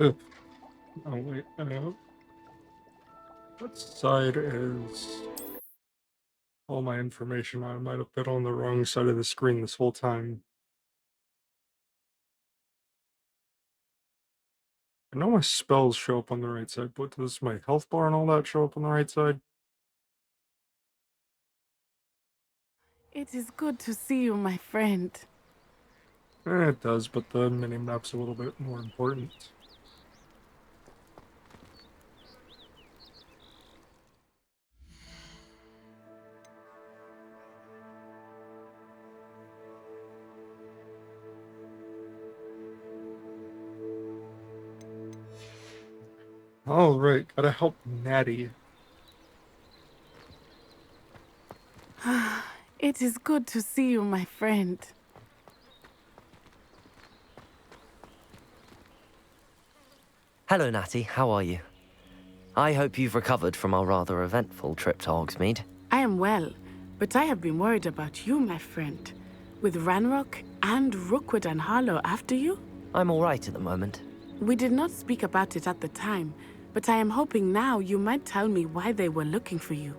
Ugh. Oh wait, what side is all my information on? I might have been on the wrong side of the screen this whole time. I know my spells show up on the right side, but does my health bar and all that show up on the right side? It is good to see you, my friend. It does, but the mini-map's a little bit more important. Alright, gotta help Natty. It is good to see you, my friend. Hello, Natty. How are you? I hope you've recovered from our rather eventful trip to Hogsmeade. I am well, but I have been worried about you, my friend. With Ranrock and Rookwood and Harlow after you? I'm all right at the moment. We did not speak about it at the time, but I am hoping now you might tell me why they were looking for you.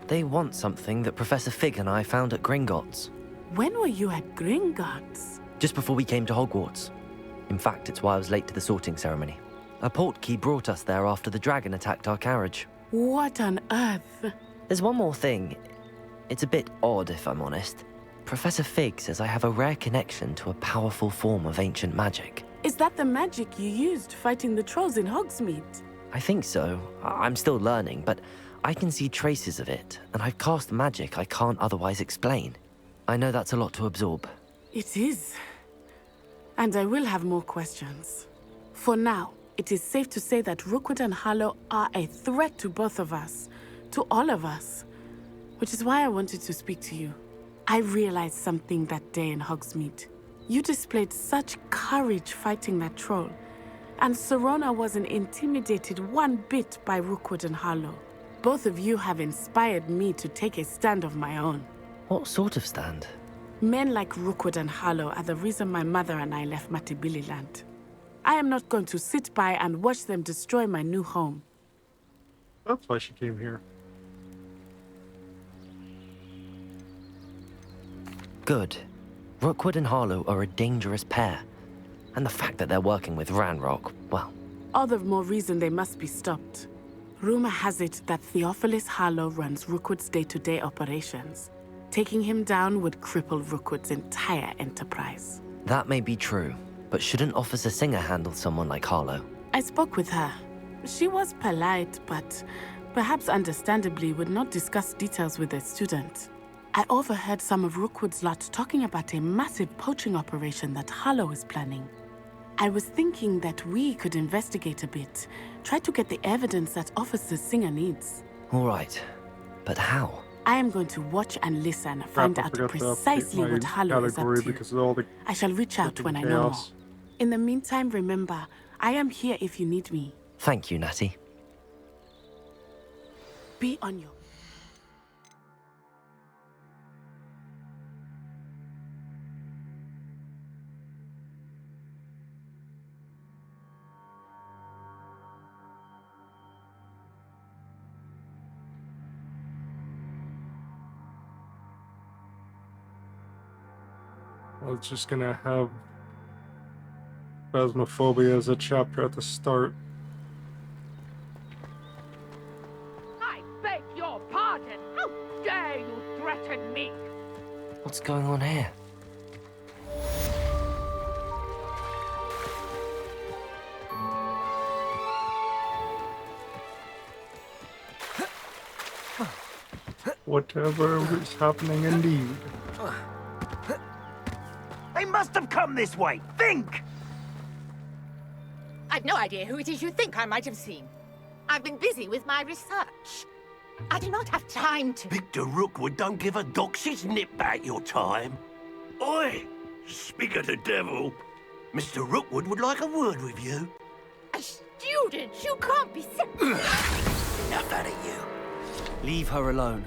They want something that Professor Fig and I found at Gringotts. When were you at Gringotts? Just before we came to Hogwarts. In fact, it's why I was late to the sorting ceremony. A portkey brought us there after the dragon attacked our carriage. What on earth? There's one more thing. It's a bit odd, if I'm honest. Professor Fig says I have a rare connection to a powerful form of ancient magic. Is that the magic you used fighting the trolls in Hogsmeade? I think so. I'm still learning, but I can see traces of it, and I've cast magic I can't otherwise explain. I know that's a lot to absorb. It is. And I will have more questions. For now, it is safe to say that Rookwood and Harlow are a threat to both of us, to all of us, which is why I wanted to speak to you. I realized something that day in Hogsmeade. You displayed such courage fighting that troll, and Serona wasn't intimidated one bit by Rookwood and Harlow. Both of you have inspired me to take a stand of my own. What sort of stand? Men like Rookwood and Harlow are the reason my mother and I left Matabeleland. I am not going to sit by and watch them destroy my new home. That's why she came here. Good. Rookwood and Harlow are a dangerous pair. And the fact that they're working with Ranrock, well... All the more reason they must be stopped. Rumor has it that Theophilus Harlow runs Rookwood's day-to-day operations. Taking him down would cripple Rookwood's entire enterprise. That may be true, but shouldn't Officer Singer handle someone like Harlow? I spoke with her. She was polite, but perhaps understandably would not discuss details with a student. I overheard some of Rookwood's lot talking about a massive poaching operation that Harlow is planning. I was thinking that we could investigate a bit, try to get the evidence that Officer Singer needs. All right, but how? I am going to watch and listen, find out precisely what Harlow is up to. Because of all the I shall reach out when I know more. In the meantime, remember, I am here if you need me. Thank you, Natty. Be on your... I was just gonna have Phasmophobia as a chapter at the start. I beg your pardon! How dare you threaten me? What's going on here? Whatever is happening indeed. They must have come this way. Think! I've no idea who it is you think I might have seen. I've been busy with my research. I do not have time to... Victor Rookwood don't give a doxy's nip back your time. Oi! Speak of the devil. Mr. Rookwood would like a word with you. A student? You can't be sick. Enough out of you. Leave her alone.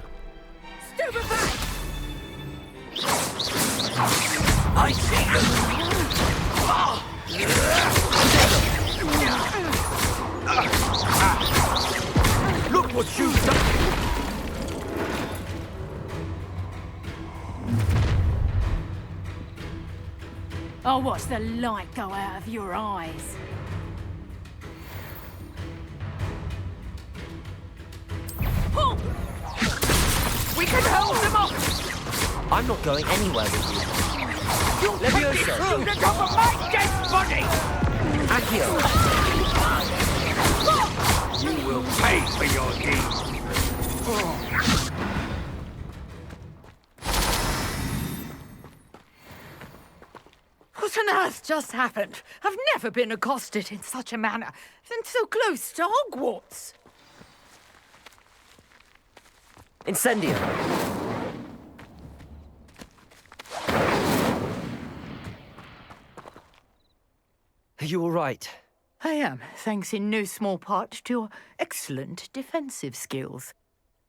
Stupefy! I see them! Look what you've done! I'll watch the light go out of your eyes. We can hold them off! I'm not going anywhere with you. You'll put me through the top of my dead body! Accio! You will pay for your deeds! What on earth just happened? I've never been accosted in such a manner, and so close to Hogwarts. Incendio! Are you all right? I am, thanks in no small part to your excellent defensive skills.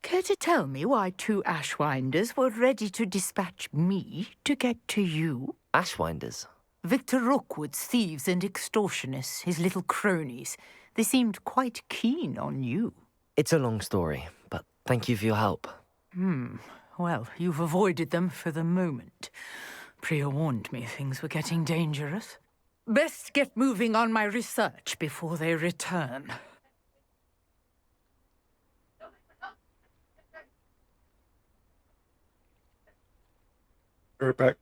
Care to tell me why 2 Ashwinders were ready to dispatch me to get to you? Ashwinders? Victor Rookwood's thieves and extortionists, his little cronies. They seemed quite keen on you. It's a long story, but thank you for your help. Well, you've avoided them for the moment. Priya warned me things were getting dangerous. Best get moving on my research before they return. Be right back.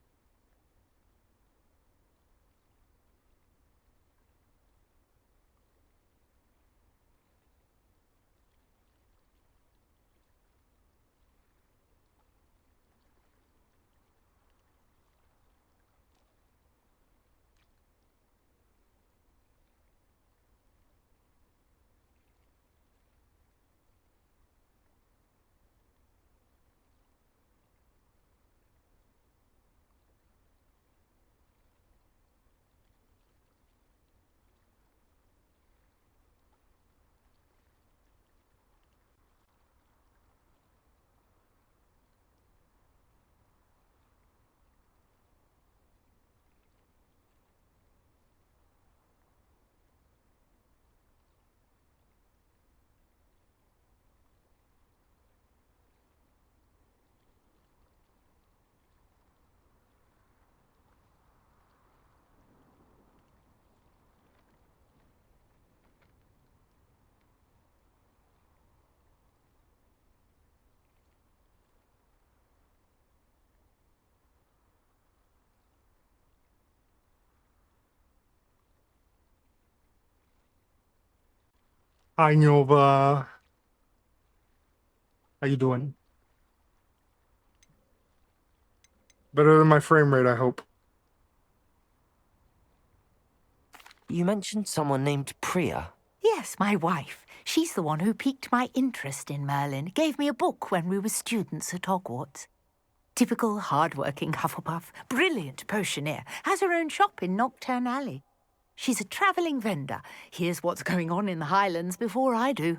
Hi, Nova. How you doing? Better than my frame rate, I hope. You mentioned someone named Priya. Yes, my wife. She's the one who piqued my interest in Merlin. Gave me a book when we were students at Hogwarts. Typical hard-working Hufflepuff, brilliant potioneer, has her own shop in Knockturn Alley. She's a travelling vendor. Hears what's going on in the Highlands before I do.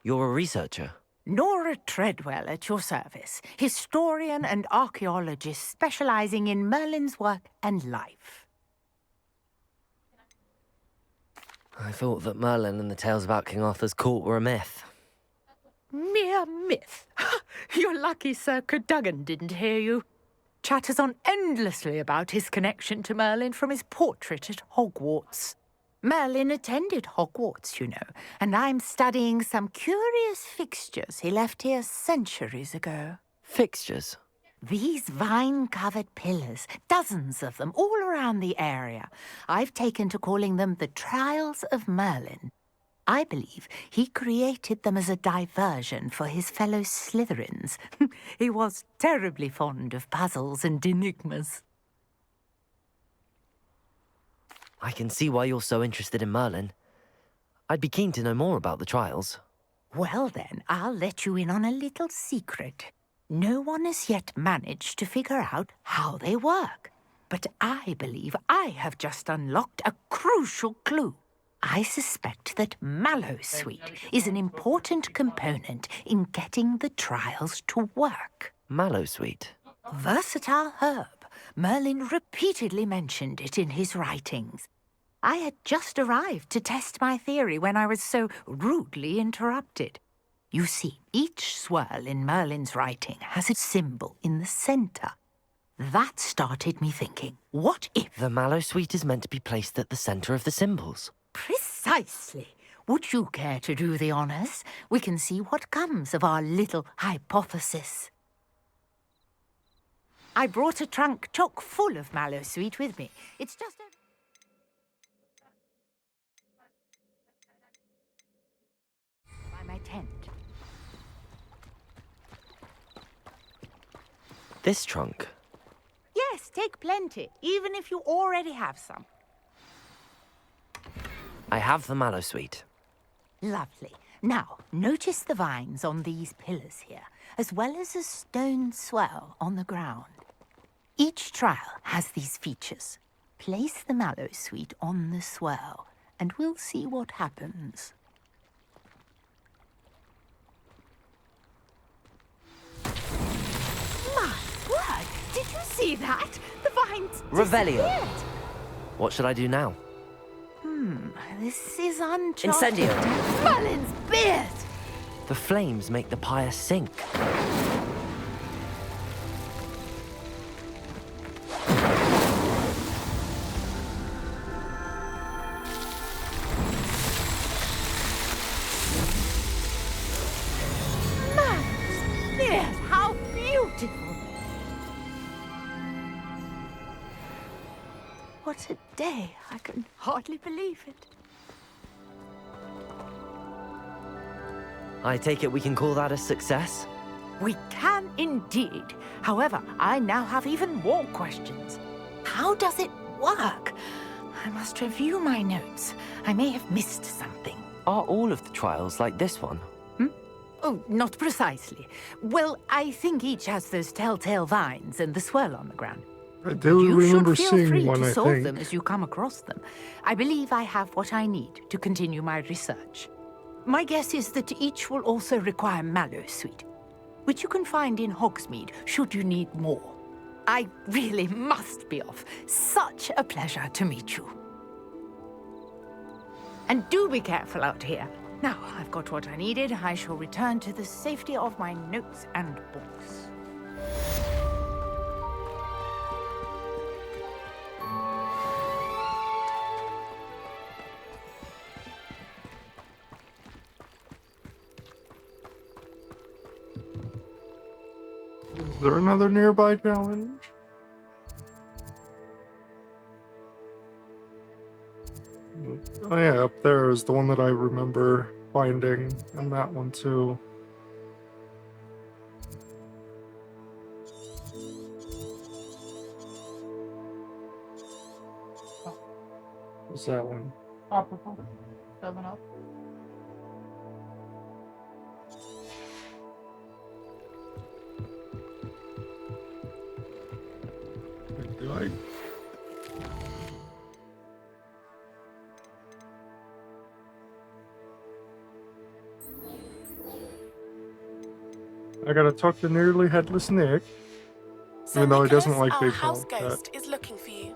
You're a researcher. Nora Treadwell at your service, historian and archaeologist specialising in Merlin's work and life. I thought that Merlin and the tales about King Arthur's court were a myth. Mere myth. You're lucky Sir Cadogan didn't hear you. Chatters on endlessly about his connection to Merlin from his portrait at Hogwarts. Merlin attended Hogwarts, you know, and I'm studying some curious fixtures he left here centuries ago. Fixtures? These vine-covered pillars, dozens of them, all around the area. I've taken to calling them the Trials of Merlin. I believe he created them as a diversion for his fellow Slytherins. He was terribly fond of puzzles and enigmas. I can see why you're so interested in Merlin. I'd be keen to know more about the trials. Well then, I'll let you in on a little secret. No one has yet managed to figure out how they work. But I believe I have just unlocked a crucial clue. I suspect that Mallowsweet is an important component in getting the trials to work. Mallowsweet? Versatile herb. Merlin repeatedly mentioned it in his writings. I had just arrived to test my theory when I was so rudely interrupted. You see, each swirl in Merlin's writing has a symbol in the center. That started me thinking, what if... The mallow sweet is meant to be placed at the center of the symbols. Precisely. Would you care to do the honors? We can see what comes of our little hypothesis. I brought a trunk chock full of mallow sweet with me. It's just a... by my tent. This trunk. Yes, take plenty, even if you already have some. I have the mallow sweet. Lovely. Now, notice the vines on these pillars here, as well as a stone swell on the ground. Each trial has these features. Place the mallow sweet on the swell, and we'll see what happens. My word! Did you see that? The vines Revelio. disappeared. What should I do now? This is uncharted. Incendio. Merlin's beard! The flames make the pyre sink. Merlin's beard! How beautiful! What a day! I can hardly believe it. I take it we can call that a success? We can indeed. However, I now have even more questions. How does it work? I must review my notes. I may have missed something. Are all of the trials like this one? Oh, not precisely. Well, I think each has those telltale vines and the swirl on the ground. I do You remember should feel free seeing one, to I solve think. them as you come across them. I believe I have what I need to continue my research. My guess is that each will also require mallow sweet, which you can find in Hogsmeade should you need more. I really must be off. Such a pleasure to meet you. And do be careful out here. Now I've got what I needed, I shall return to the safety of my notes and books. Is there another nearby challenge? Oh yeah, up there is the one that I remember finding, and that one too. What's that one? Seven up. Do I? I gotta talk to Nearly Headless Nick. Sir Even though he doesn't Nicholas, like our being house called that. ghost is looking for you.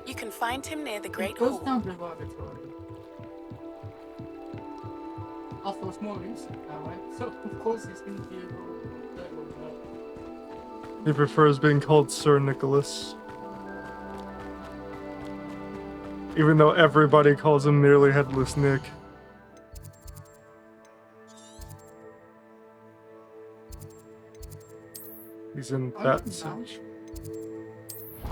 You can find him near the Great Goes Hall. down to the laboratory. Also, it's more recent now, right? So, of course, he's going to be able to. He prefers being called Sir Nicholas. Even though everybody calls him Nearly Headless Nick. He's in that section.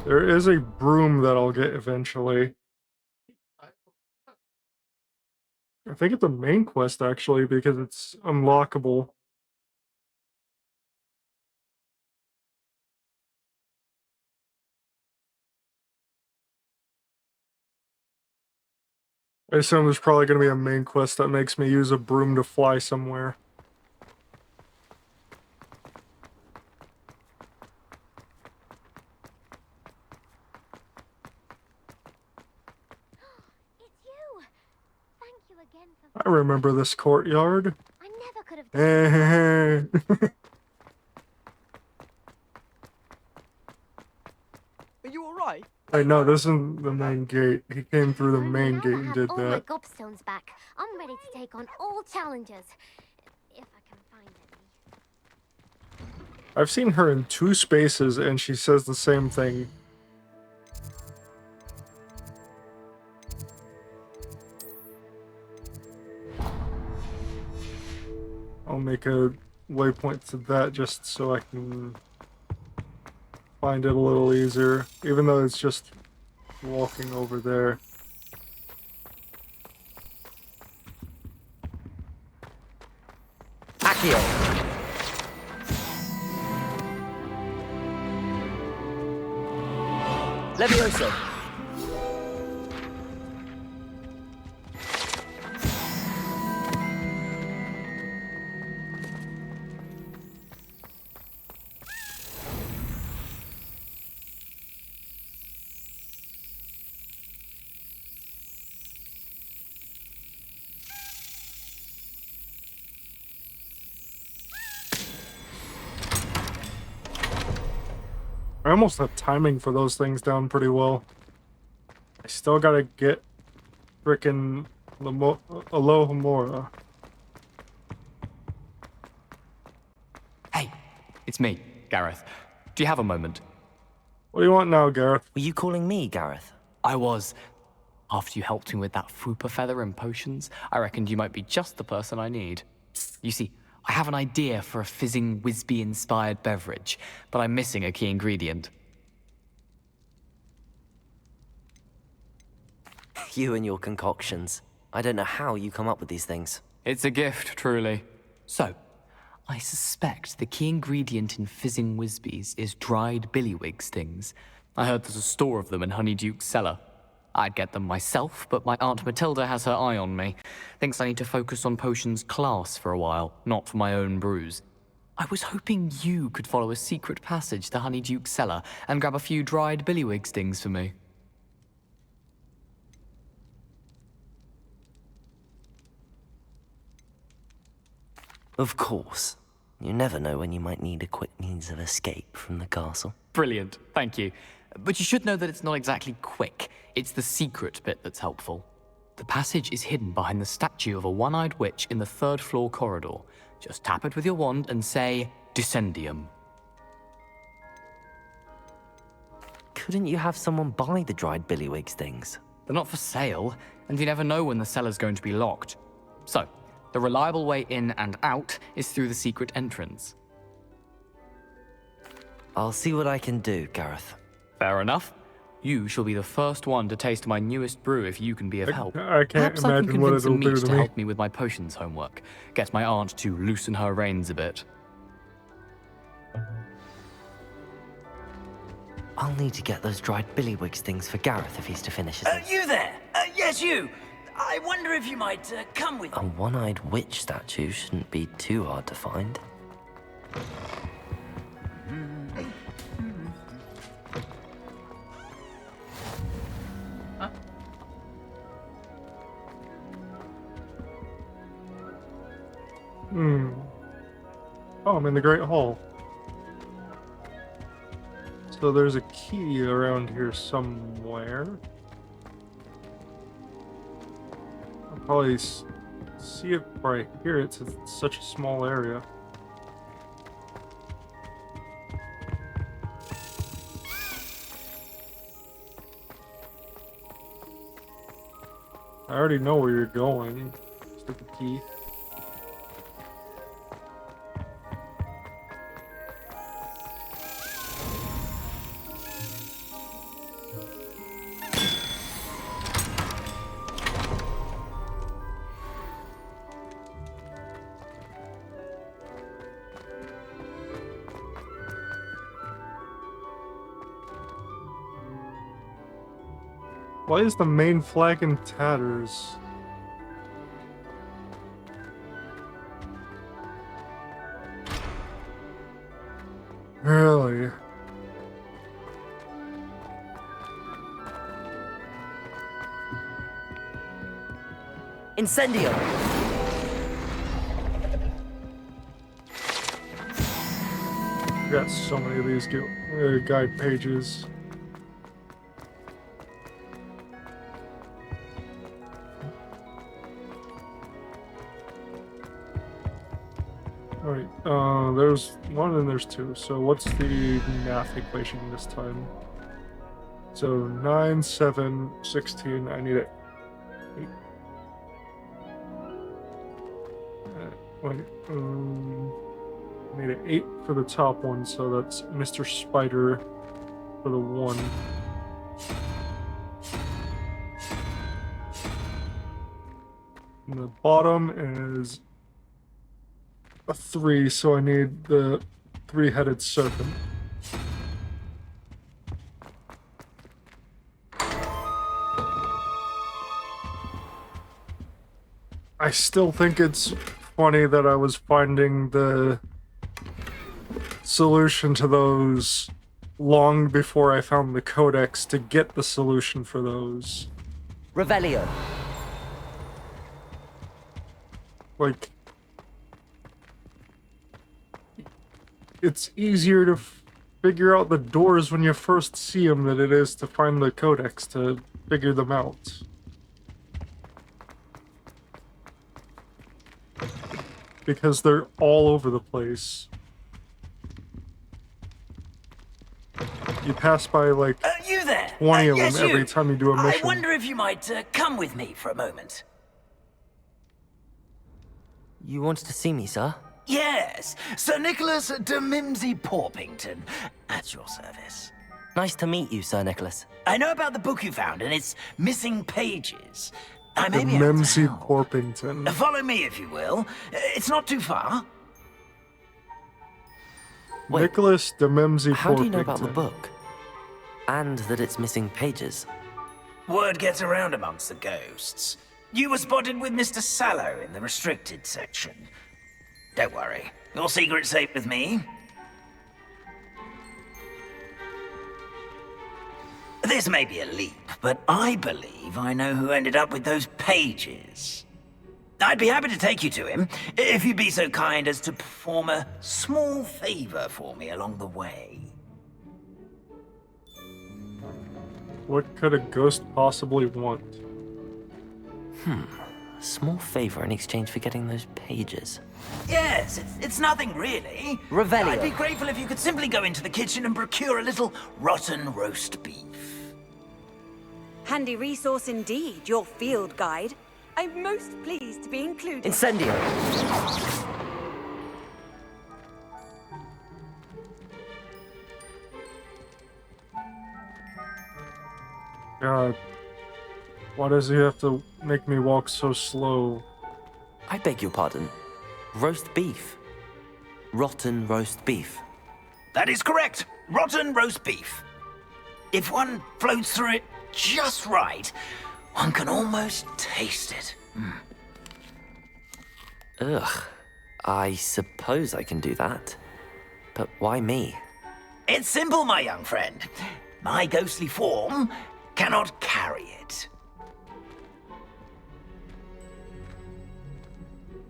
There is a broom that I'll get eventually. I think it's a main quest actually because it's unlockable. I assume there's probably going to be a main quest that makes me use a broom to fly somewhere. It's you! Thank you again for... I remember this courtyard. I never could have done Eh. Why? Hey, no, this isn't the main gate. He came through the main Now gate that I and have did all my that. gobstones back, I'm ready to take on all challenges. If I can find any. I've seen her in 2 spaces and she says the same thing. I'll make a waypoint to that just so I can find it a little easier, even though it's just walking over there. Accio! Levioso! I almost have timing for those things down pretty well. I still gotta get frickin' Alohomora. Hey, it's me, Gareth. Do you have a moment? What do you want now, Gareth? Were you calling me, Gareth? I was. After you helped me with that Fupa feather and potions, I reckoned you might be just the person I need. You see, I have an idea for a fizzing Wisby-inspired beverage, but I'm missing a key ingredient. You and your concoctions. I don't know how you come up with these things. It's a gift, truly. So, I suspect the key ingredient in fizzing Wisbies is dried billywig stings. I heard there's a store of them in Honeyduke's cellar. I'd get them myself, but my Aunt Matilda has her eye on me. Thinks I need to focus on potions class for a while, not for my own brews. I was hoping you could follow a secret passage to Honeyduke's cellar and grab a few dried billywig stings for me. Of course. You never know when you might need a quick means of escape from the castle. Brilliant, thank you. But you should know that it's not exactly quick. It's the secret bit that's helpful. The passage is hidden behind the statue of a one-eyed witch in the 3rd floor corridor. Just tap it with your wand and say, Descendium. Couldn't you have someone buy the dried billywig stings? They're not for sale, and you never know when the cellar's going to be locked. So, the reliable way in and out is through the secret entrance. I'll see what I can do, Gareth. Fair enough. You shall be the first one to taste my newest brew if you can be of help. I can't Perhaps I can imagine what convince a it'll do meat to to me. help me with my potions homework. Get my aunt to loosen her reins a bit. I'll need to get those dried billywig stings for Gareth if he's to finish his... You there! Yes, you! I wonder if you might come with A one-eyed witch statue shouldn't be too hard to find. Oh, I'm in the Great Hall. So there's a key around here somewhere. I'll probably see it right here. It's such a small area. I already know where you're going. Stick the key. Why is the main flag in tatters? Really? Incendio! I got so many of these guide pages. Alright, there's one and there's two. So what's the math equation this time? So 9, 7, 16, I need it. 8. Wait, I need an 8 for the top one, so that's Mr. Spider for the 1. And the bottom is a 3, so I need the 3-headed serpent. I still think it's funny that I was finding the solution to those long before I found the codex to get the solution for those. Revelio. Like, it's easier to figure out the doors when you first see them than it is to find the codex to figure them out. Because they're all over the place. You pass by like You there? 20 of Yes, them every you. time you do a mission. I wonder if you might come with me for a moment. You wanted to see me, sir? Yes, Sir Nicholas de Mimsy Porpington, at your service. Nice to meet you, Sir Nicholas. I know about the book you found and its missing pages. I The may be able to Mimsy help. Porpington. Follow me, if you will. It's not too far. Wait, Nicholas de Mimsy Porpington. How do you know about the book? And that it's missing pages? Word gets around amongst the ghosts. You were spotted with Mr. Sallow in the restricted section. Don't worry, your secret's safe with me. This may be a leap, but I believe I know who ended up with those pages. I'd be happy to take you to him, if you'd be so kind as to perform a small favor for me along the way. What could a ghost possibly want? A small favor in exchange for getting those pages. Yes, it's nothing really. Revelio. I'd be grateful if you could simply go into the kitchen and procure a little rotten roast beef. Handy resource indeed, your field guide. I'm most pleased to be included. Incendio. God. Why does he have to make me walk so slow? I beg your pardon. Roast beef. Rotten roast beef. That is correct. Rotten roast beef. If one floats through it just right, one can almost taste it. Ugh. I suppose I can do that. But why me? It's simple, my young friend. My ghostly form cannot carry it.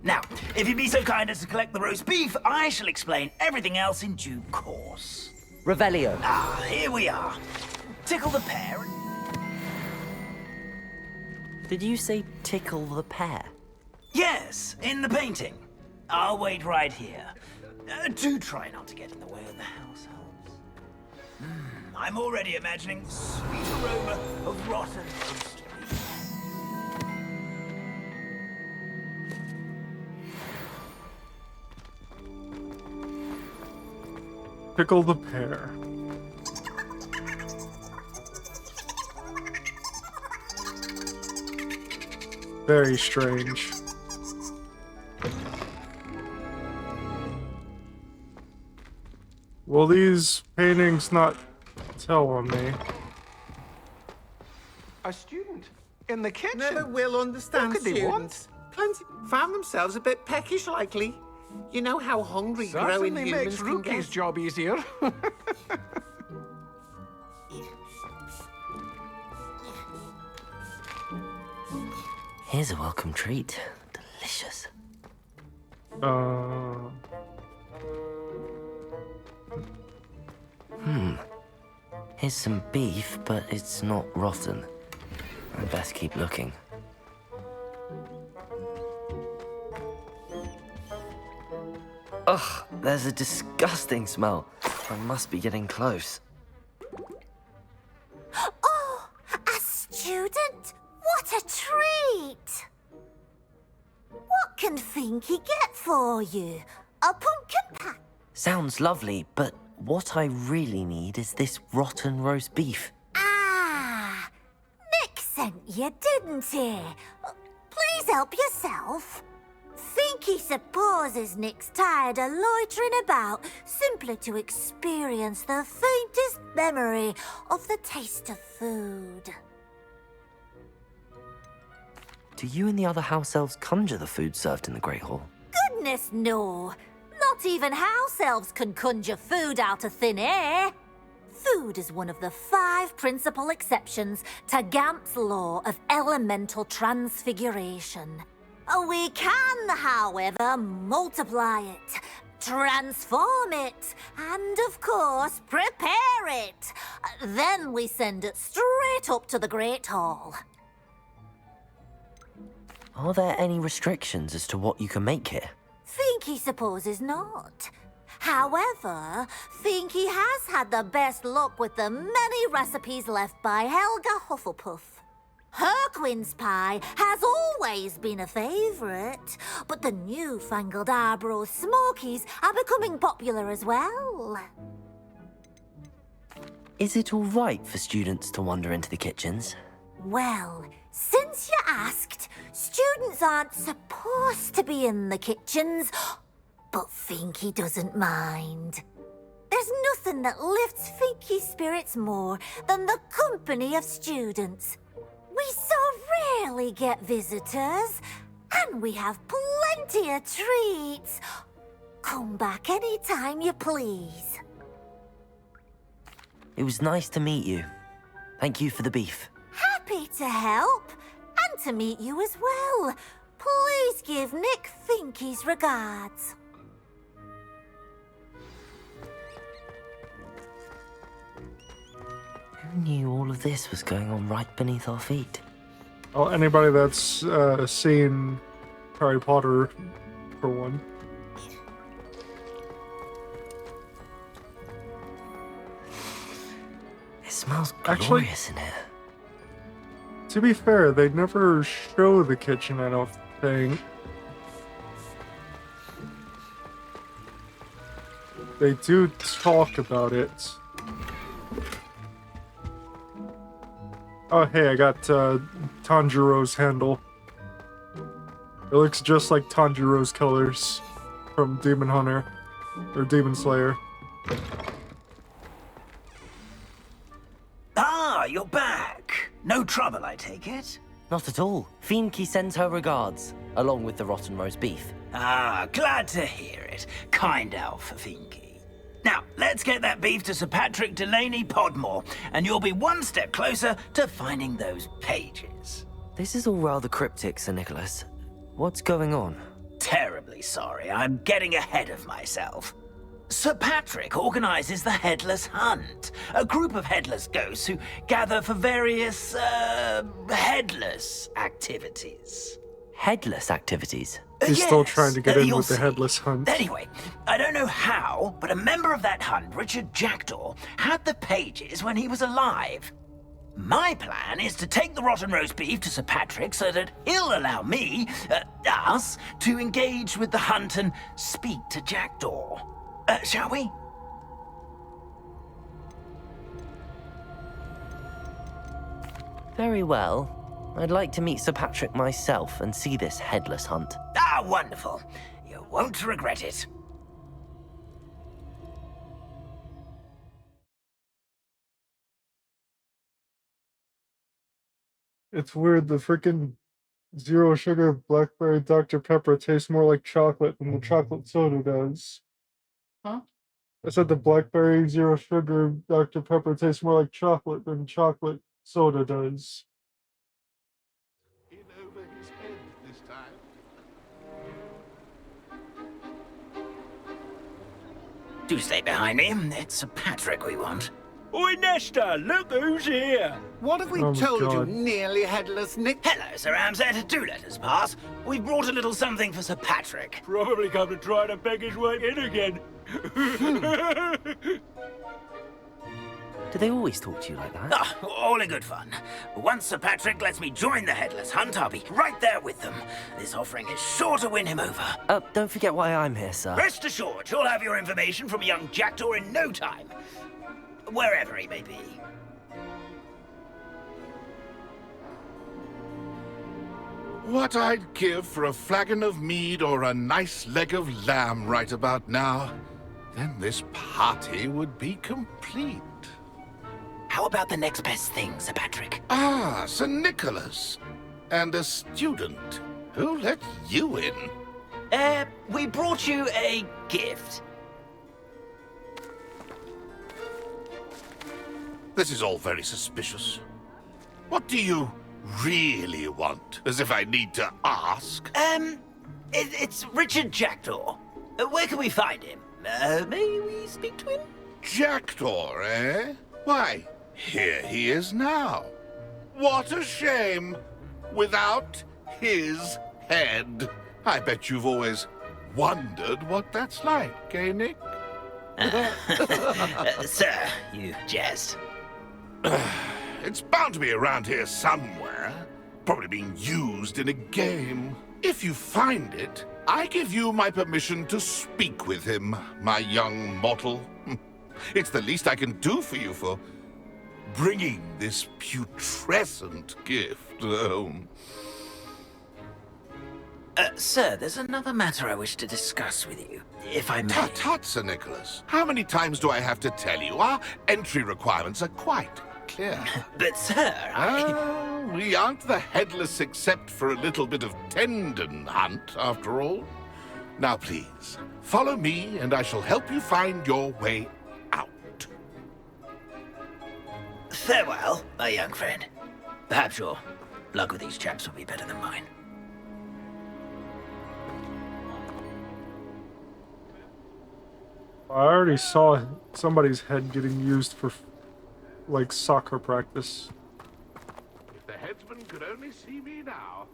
Now, if you'd be so kind as to collect the roast beef, I shall explain everything else in due course. Revelio. Ah, here we are. Tickle the pear and... Did you say tickle the pear? Yes, in the painting. I'll wait right here. Do try not to get in the way of the households. I'm already imagining the sweet aroma of rotten roast beef. Pickle the pear. Very strange. Will these paintings not tell on me? A student in the kitchen. Never will understand What could they want? students. Plenty found themselves a bit peckish likely. You know how hungry growing Certainly humans makes can Rookie's get. job easier. Here's a welcome treat. Delicious. Here's some beef, but it's not rotten. I best keep looking. Ugh, there's a disgusting smell. I must be getting close. Oh, a student? What a treat! What can Finky get for you? A pumpkin pie? Sounds lovely, but what I really need is this rotten roast beef. Ah, Nick sent you, didn't he? Please help yourself. Finky supposes Nick's tired of loitering about simply to experience the faintest memory of the taste of food. Do you and the other house elves conjure the food served in the Great Hall? Goodness, no. Not even house elves can conjure food out of thin air. Food is one of the 5 principal exceptions to Gamp's law of elemental transfiguration. We can, however, multiply it, transform it, and, of course, prepare it. Then we send it straight up to the Great Hall. Are there any restrictions as to what you can make here? Finky supposes not. However, Finky has had the best luck with the many recipes left by Helga Hufflepuff. Her quince pie has always been a favourite, but the newfangled Arbroath Smokies are becoming popular as well. Is it all right for students to wander into the kitchens? Well, since you asked, students aren't supposed to be in the kitchens, but Finky doesn't mind. There's nothing that lifts Finky's spirits more than the company of students. We so rarely get visitors, and we have plenty of treats. Come back any time you please. It was nice to meet you. Thank you for the beef. Happy to help, and to meet you as well. Please give Nick Finky's regards. Who knew all of this was going on right beneath our feet? Well, anybody that's seen Harry Potter, for one. It smells glorious in here. To be fair, they never show the kitchen, I don't think. They do talk about it. Oh, hey, I got Tanjiro's handle. It looks just like Tanjiro's colors from Demon Hunter, or Demon Slayer. Ah, you're back. No trouble, I take it? Not at all. Finky sends her regards, along with the rotten roast beef. Ah, glad to hear it. Kind elf, Finky. Now, let's get that beef to Sir Patrick Delaney Podmore, and you'll be one step closer to finding those pages. This is all rather cryptic, Sir Nicholas. What's going on? Terribly sorry, I'm getting ahead of myself. Sir Patrick organizes the Headless Hunt, a group of headless ghosts who gather for various, headless activities. Headless activities? He's still trying to get in with the see. Headless Hunt. Anyway, I don't know how, but a member of that hunt, Richard Jackdaw, had the pages when he was alive. My plan is to take the rotten roast beef to Sir Patrick so that he'll allow me, us, to engage with the hunt and speak to Jackdaw. Shall we? Very well. I'd like to meet Sir Patrick myself and see this headless hunt. Ah, wonderful. You won't regret it. It's weird, the freaking zero sugar blackberry Dr. Pepper tastes more like chocolate than the chocolate soda does. Huh? I said the blackberry zero sugar Dr. Pepper tastes more like chocolate than chocolate soda does. In over his head this time. Do stay behind me. It's Sir Patrick we want. Oi, Nesta, look who's here. What have we Oh my told you, God. nearly headless Nick? Hello, Sir Ramsed. Do let us pass. We've brought a little something for Sir Patrick. Probably come to try to beg his way in again. Do they always talk to you like that? Ah, all in good fun. Once Sir Patrick lets me join the Headless Hunt, I'll be right there with them. This offering is sure to win him over. Don't forget why I'm here, sir. Rest assured, you'll have your information from young Jackdaw in no time. Wherever he may be. What I'd give for a flagon of mead or a nice leg of lamb right about now. Then this party would be complete. How about the next best thing, Sir Patrick? Ah, Sir Nicholas. And a student. Who let you in? We brought you a gift. This is all very suspicious. What do you really want? As if I need to ask. It's Richard Jackdaw. Where can we find him? May we speak to him? Jackdaw, eh? Why, here he is now. What a shame. Without his head. I bet you've always wondered what that's like, eh, Nick? Sir, you jest. It's bound to be around here somewhere. Probably being used in a game. If you find it, I give you my permission to speak with him, my young mortal. It's the least I can do for you for bringing this putrescent gift home. Sir, there's another matter I wish to discuss with you, if I may. Tut, tut, Sir Nicholas. How many times do I have to tell you? Our entry requirements are quite clear. But, sir, we aren't the headless except for a little bit of tendon hunt, after all. Now, please, follow me, and I shall help you find your way out. Farewell, my young friend. Perhaps your luck with these chaps will be better than mine. I already saw somebody's head getting used for, like, soccer practice. If the headsman could only see me now.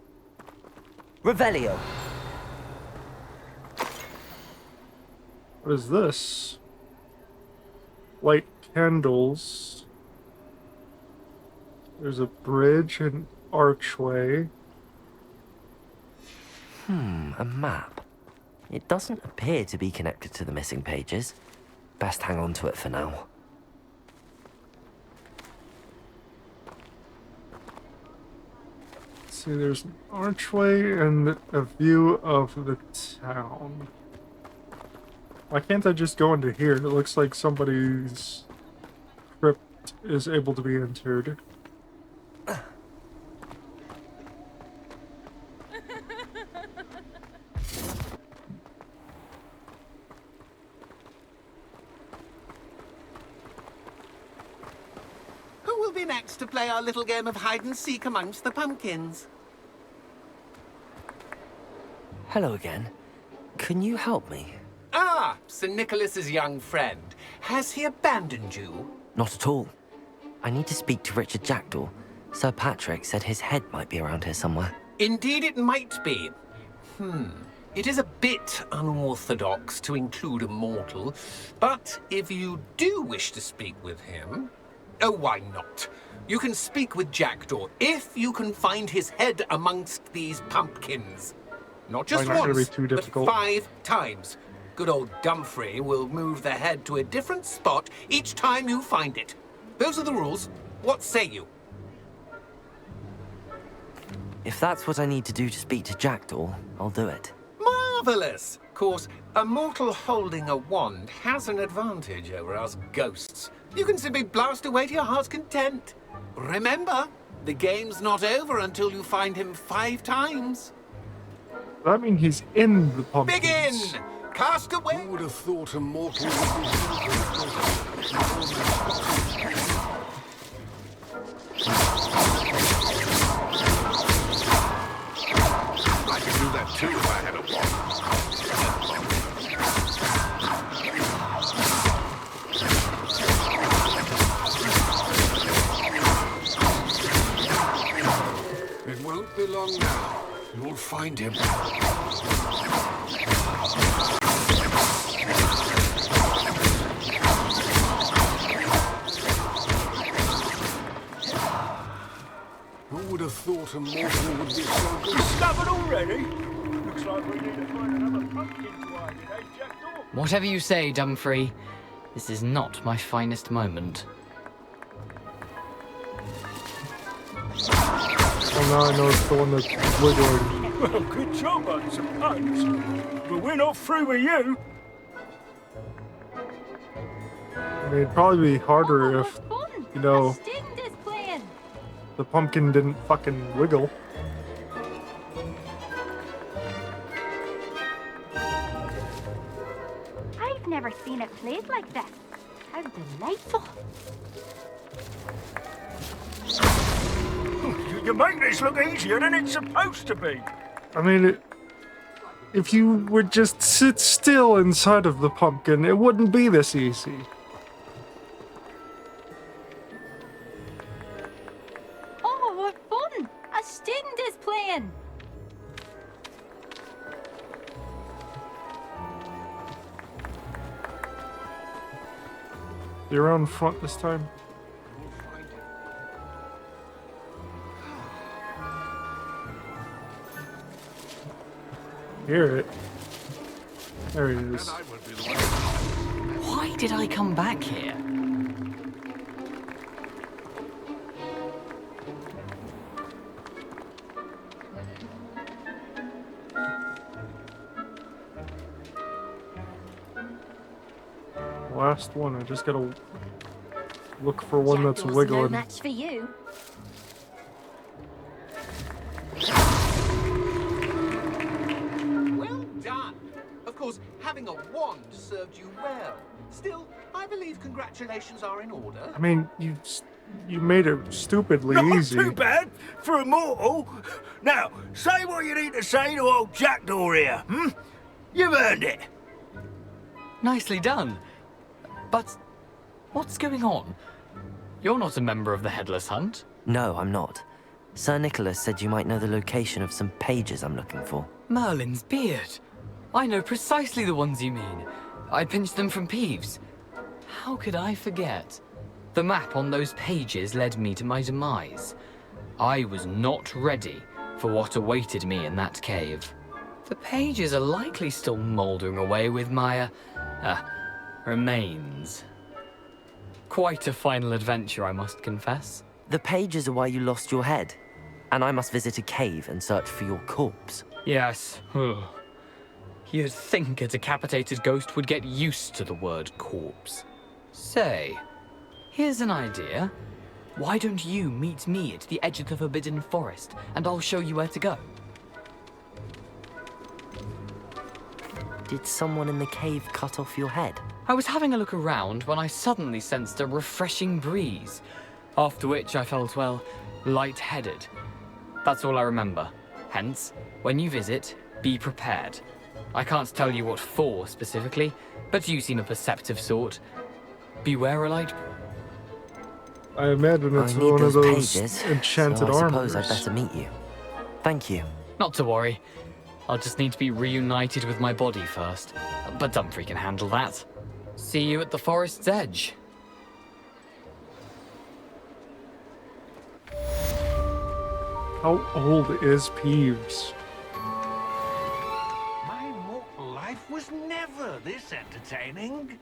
Revelio. What is this? Light candles. There's a bridge and archway. A map. It doesn't appear to be connected to the missing pages. Best hang on to it for now. See, there's an archway and a view of the town. Why can't I just go into here? It looks like somebody's crypt is able to be entered. Who will be next to play our little game of hide-and-seek amongst the pumpkins? Hello again. Can you help me? Ah, Sir Nicholas's young friend. Has he abandoned you? Not at all. I need to speak to Richard Jackdaw. Sir Patrick said his head might be around here somewhere. Indeed it might be. It is a bit unorthodox to include a mortal, but if you do wish to speak with him... Oh, why not? You can speak with Jackdaw if you can find his head amongst these pumpkins. Not just Why not gonna be once, too but difficult? 5 times. Good old Dumfrey will move the head to a different spot each time you find it. Those are the rules. What say you? If that's what I need to do to speak to Jackdaw, I'll do it. Marvelous! Of course, a mortal holding a wand has an advantage over us ghosts. You can simply blast away to your heart's content. Remember, the game's not over until you find him 5 times. Does that mean he's in the pumpkins? Begin! Cast away! Who would have thought a mortal I could do that too if I had a wand. long now. You'll find him. Who would have thought a mortal would be so good? Discovered already? Looks like we need to find another pumpkin to hide in, eh, Jackdaw? Whatever you say, Dumfrey. This is not my finest moment. Oh, now I know it's the one that's wiggling. Well, good job, I suppose. But we're not through with you. I mean, it'd probably be harder if, you know, the pumpkin didn't fucking wiggle. I've never seen it played like this. How delightful. You make this look easier than it's supposed to be. I mean, if you would just sit still inside of the pumpkin, it wouldn't be this easy. Oh, what fun! A student is playing. You're on front this time. Hear it. There it is. Why did I come back here? Last one. I just gotta look for one that's Jackdaw's wiggling. no match for you. Well done. Of course, having a wand served you well. Still, I believe congratulations are in order. I mean, you made it stupidly Not easy. too bad for a mortal. Now, say what you need to say to old Jackdaw here, hmm? You've earned it. Nicely done. But what's going on? You're not a member of the Headless Hunt. No, I'm not. Sir Nicholas said you might know the location of some pages I'm looking for. Merlin's beard. I know precisely the ones you mean. I pinched them from Peeves. How could I forget? The map on those pages led me to my demise. I was not ready for what awaited me in that cave. The pages are likely still mouldering away with my, remains. Quite a final adventure, I must confess. The pages are why you lost your head, and I must visit a cave and search for your corpse. Yes. You'd think a decapitated ghost would get used to the word corpse. Say, here's an idea. Why don't you meet me at the edge of the Forbidden Forest, and I'll show you where to go? Did someone in the cave cut off your head? I was having a look around when I suddenly sensed a refreshing breeze, after which I felt, well, lightheaded. That's all I remember. Hence, when you visit, be prepared. I can't tell you what for specifically, but you seem a perceptive sort. Beware a light. I imagine it's I need one of those pages, enchanted so I armors. suppose I'd better meet you. Thank you. Not to worry. I'll just need to be reunited with my body first. But Dumfrey can handle that. See you at the forest's edge. How old is Peeves? My mortal life was never this entertaining.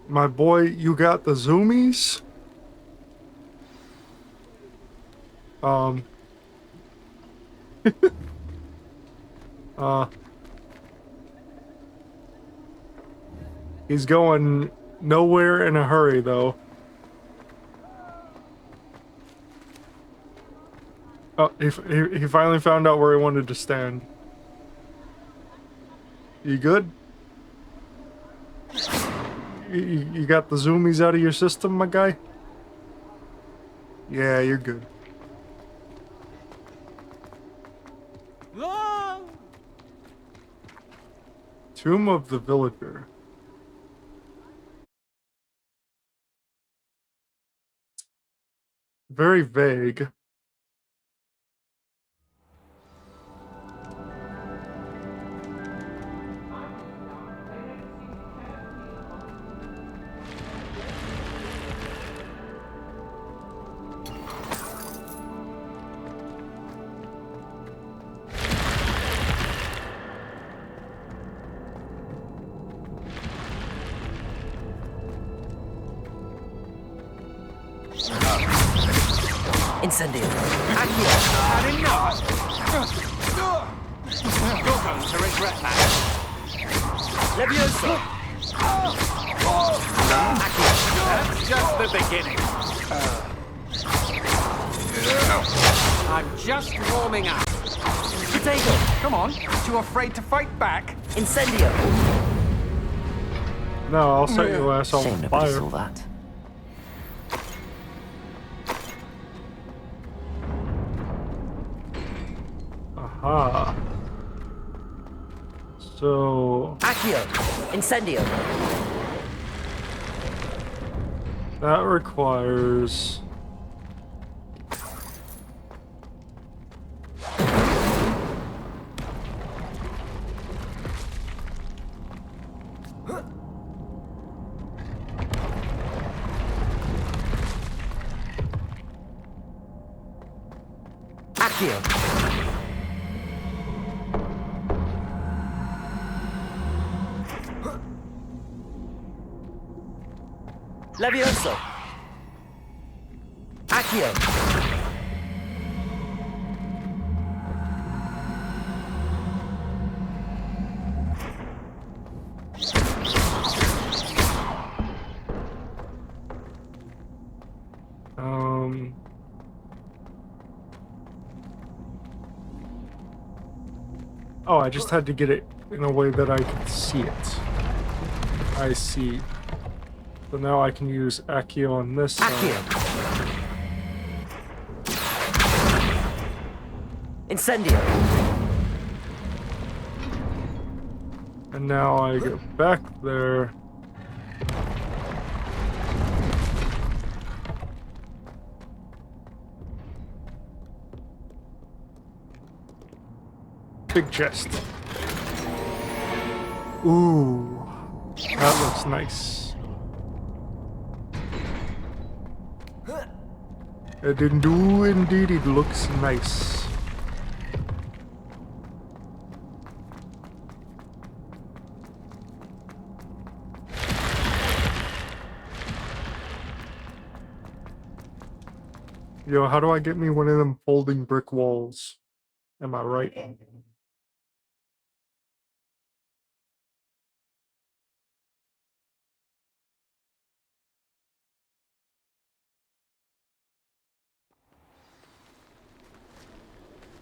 My boy, you got the zoomies? He's going nowhere in a hurry, though. Oh, he finally found out where he wanted to stand. You good? You got the zoomies out of your system, my guy? Yeah, you're good. Tomb of the Villager. very vague. Incendio. Accio, had enough. You're going to regret that. Levioso. Accio, that's just the beginning. I'm just warming up. Potato. Come on, too afraid to fight back? Incendio. No, I'll set your ass on Shame nobody fire. saw that. Aha. So Accio. Incendio. that requires Accio. Levioso. Accio. Oh, I just had to get it in a way that I could see it. I see. So now I can use Accio on this side. Incendio. And now I go back there. Big chest. Ooh, that looks nice. It didn't do indeed, it looks nice. Yo, how do I get me one of them folding brick walls? Am I right?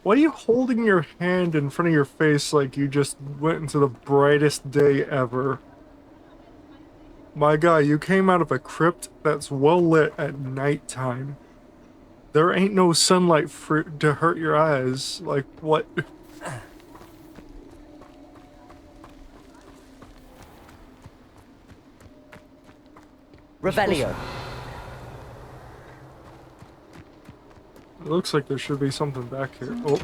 Why are you holding your hand in front of your face like you just went into the brightest day ever? My guy, you came out of a crypt that's well lit at nighttime. There ain't no sunlight to hurt your eyes. Like, what? Revelio. It looks like there should be something back here. Oh.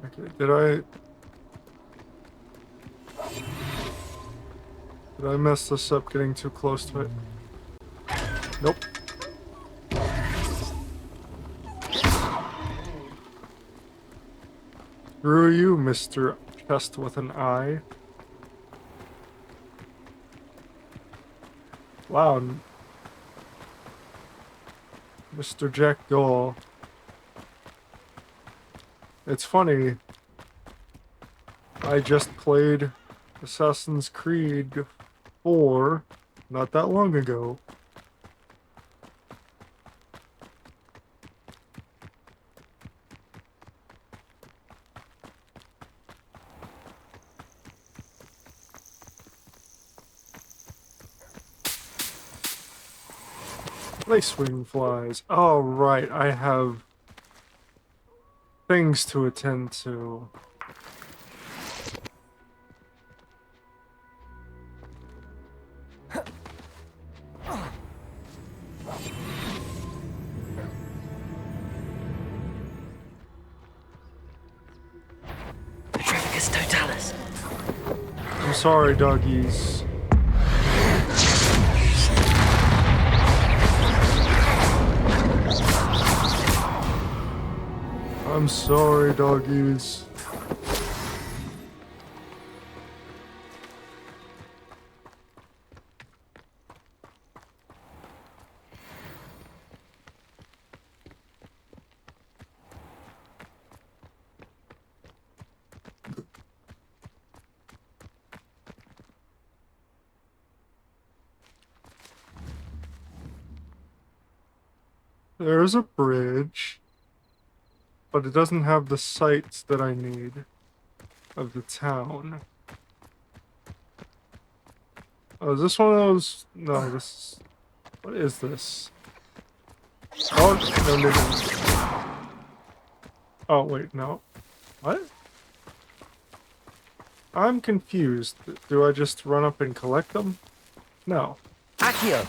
Okay, did I mess this up getting too close to it? Nope. Screw you, Mr. Chest with an eye. Wow. Mr. Jackdaw. It's funny. I just played Assassin's Creed 4 not that long ago. Lacewing flies. Oh, right. I have things to attend to. Vicus Totalis. I'm sorry, doggies. I'm sorry, doggies. There's a bridge, but it doesn't have the sights that I need of the town. Oh, is this one of those? No, this. What is this? Oh, no. Oh, wait, no. What? I'm confused. Do I just run up and collect them? No. Accio!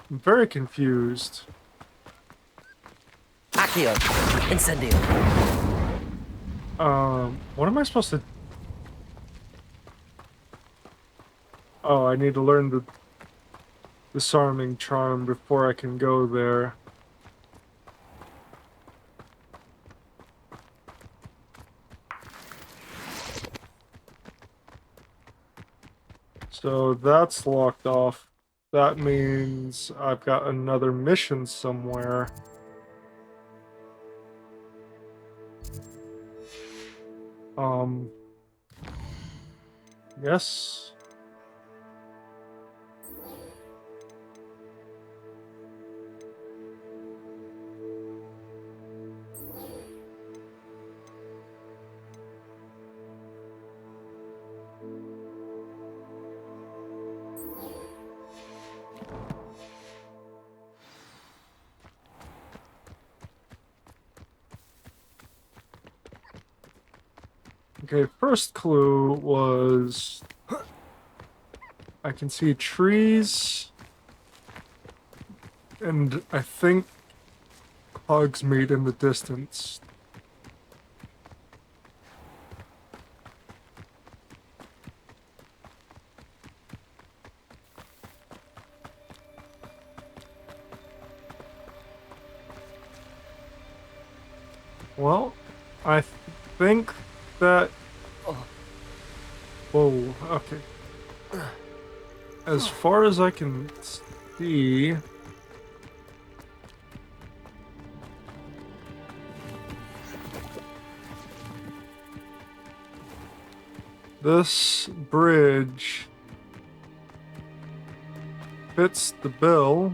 I'm very confused. Accio! Incendio! What am I supposed to... Oh, I need to learn the disarming charm before I can go there. So that's locked off. That means I've got another mission somewhere. Yes. Okay, first clue was I can see trees, and I think Hogsmeade in the distance. Well, I think that... Whoa, okay. As far as I can see... This bridge fits the bill.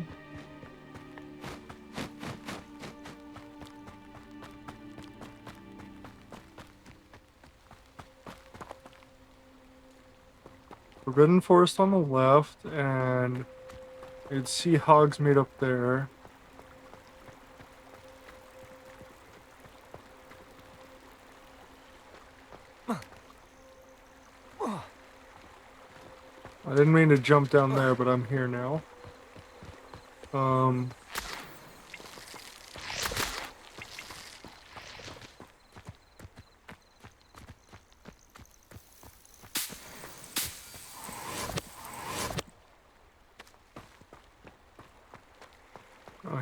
Forbidden Forest on the left, and you'd see Hogsmeade up there. I didn't mean to jump down there, but I'm here now.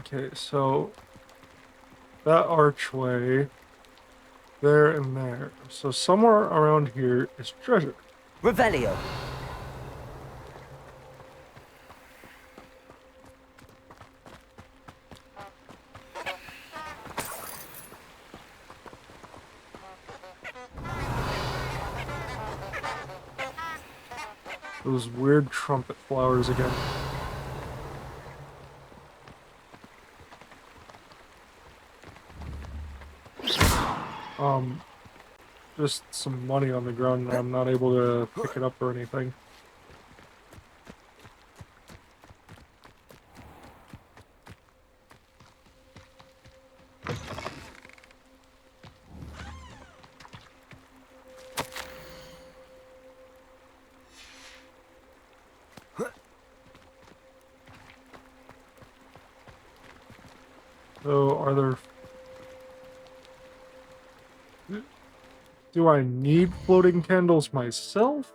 Okay, so that archway, there and there. So somewhere around here is treasure. Revelio! Those weird trumpet flowers again. Just some money on the ground and I'm not able to pick it up or anything. Are there... Do I need floating candles myself?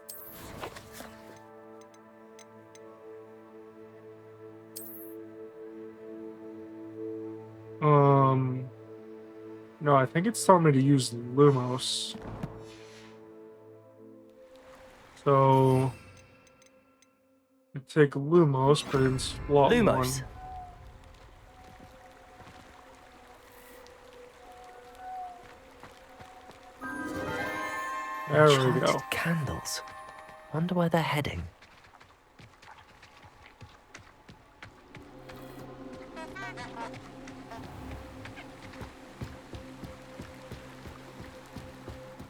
No, I think it's telling me to use Lumos. So... I take Lumos, but in slot Lumos. 1. There we Enchanted go. candles. Wonder where they're heading.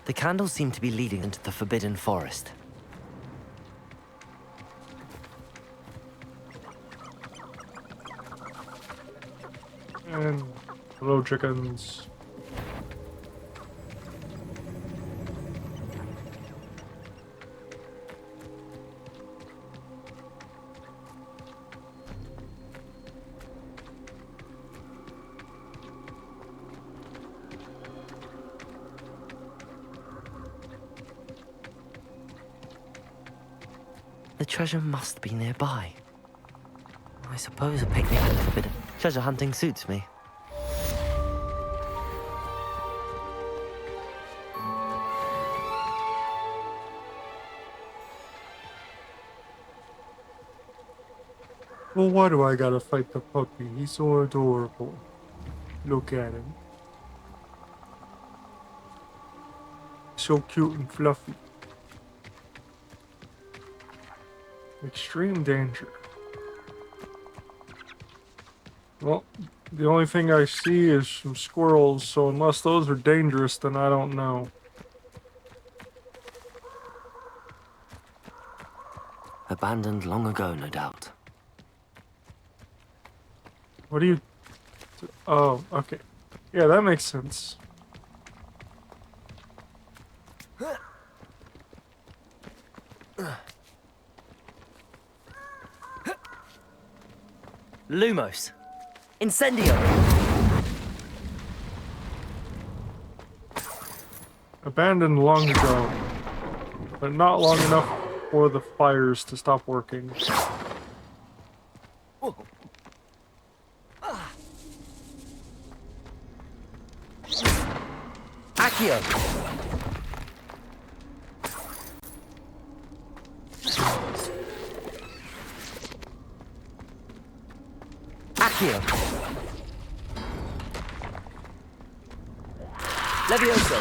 The candles seem to be leading into the Forbidden Forest. And hello, chickens. The treasure must be nearby. I suppose a picnic at the Forbidden... Treasure hunting suits me. Well, why do I gotta fight the puppy? He's so adorable. Look at him. So cute and fluffy. Extreme danger. Well, the only thing I see is some squirrels, so unless those are dangerous, then I don't know. Abandoned long ago, no doubt. What do you... Oh, okay. Yeah, that makes sense. Lumos. Incendio. Abandoned long ago, but not long enough for the fires to stop working. Accio. Accio. Levioso.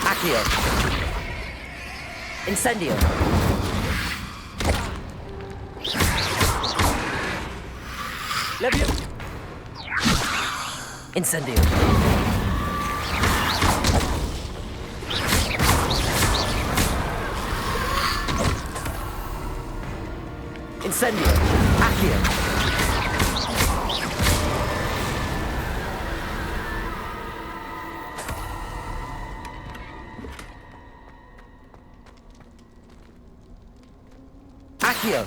Accio. Incendio. Levio. Incendio. Incendio. Accio. Accio.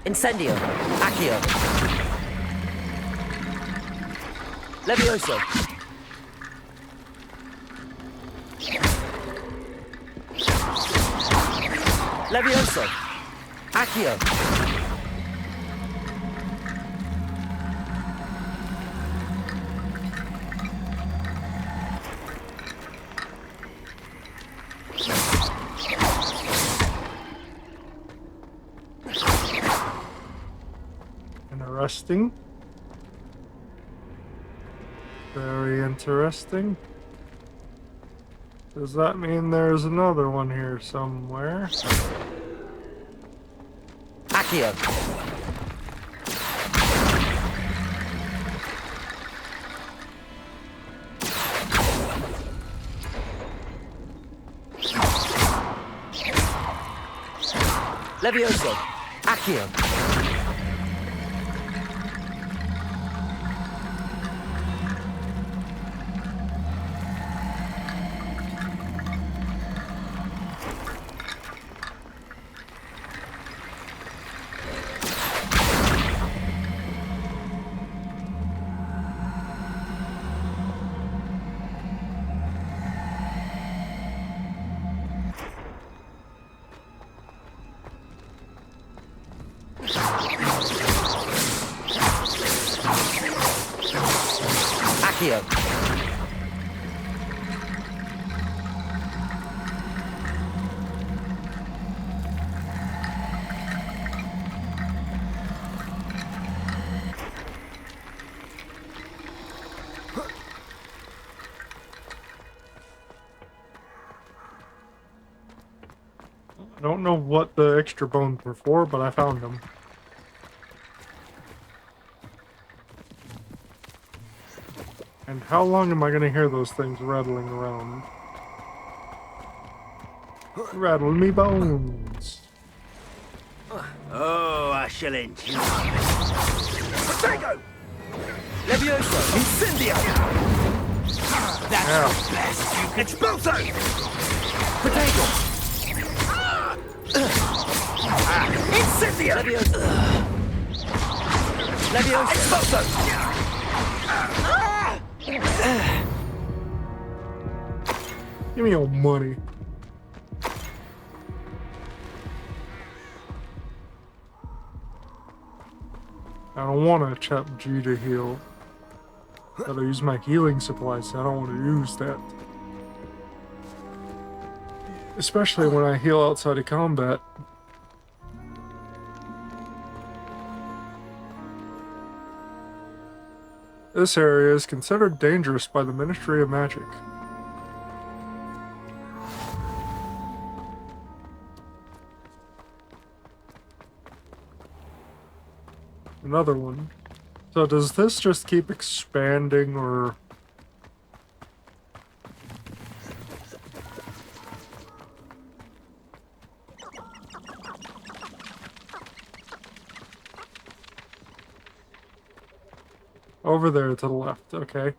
Incendio. Accio. Levioso. Levioso. Accio. Interesting. Very interesting. Does that mean there's another one here somewhere? Accio. Levioso! Accio! Accio! I don't know what the extra bones were for, but I found them. And how long am I going to hear those things rattling around? Rattle me bones. Oh, I shall enjoy. Potato! Levioso! Incendio! That's the best you can... Expulso! Potato! Incendio! Levioso! Levioso! Expulso! Give me your money. I don't want to chop G to heal. Gotta use my healing supplies, so I don't want to use that. Especially when I heal outside of combat. This area is considered dangerous by the Ministry of Magic. Another one. So does this just keep expanding, or... Over there to the left, okay.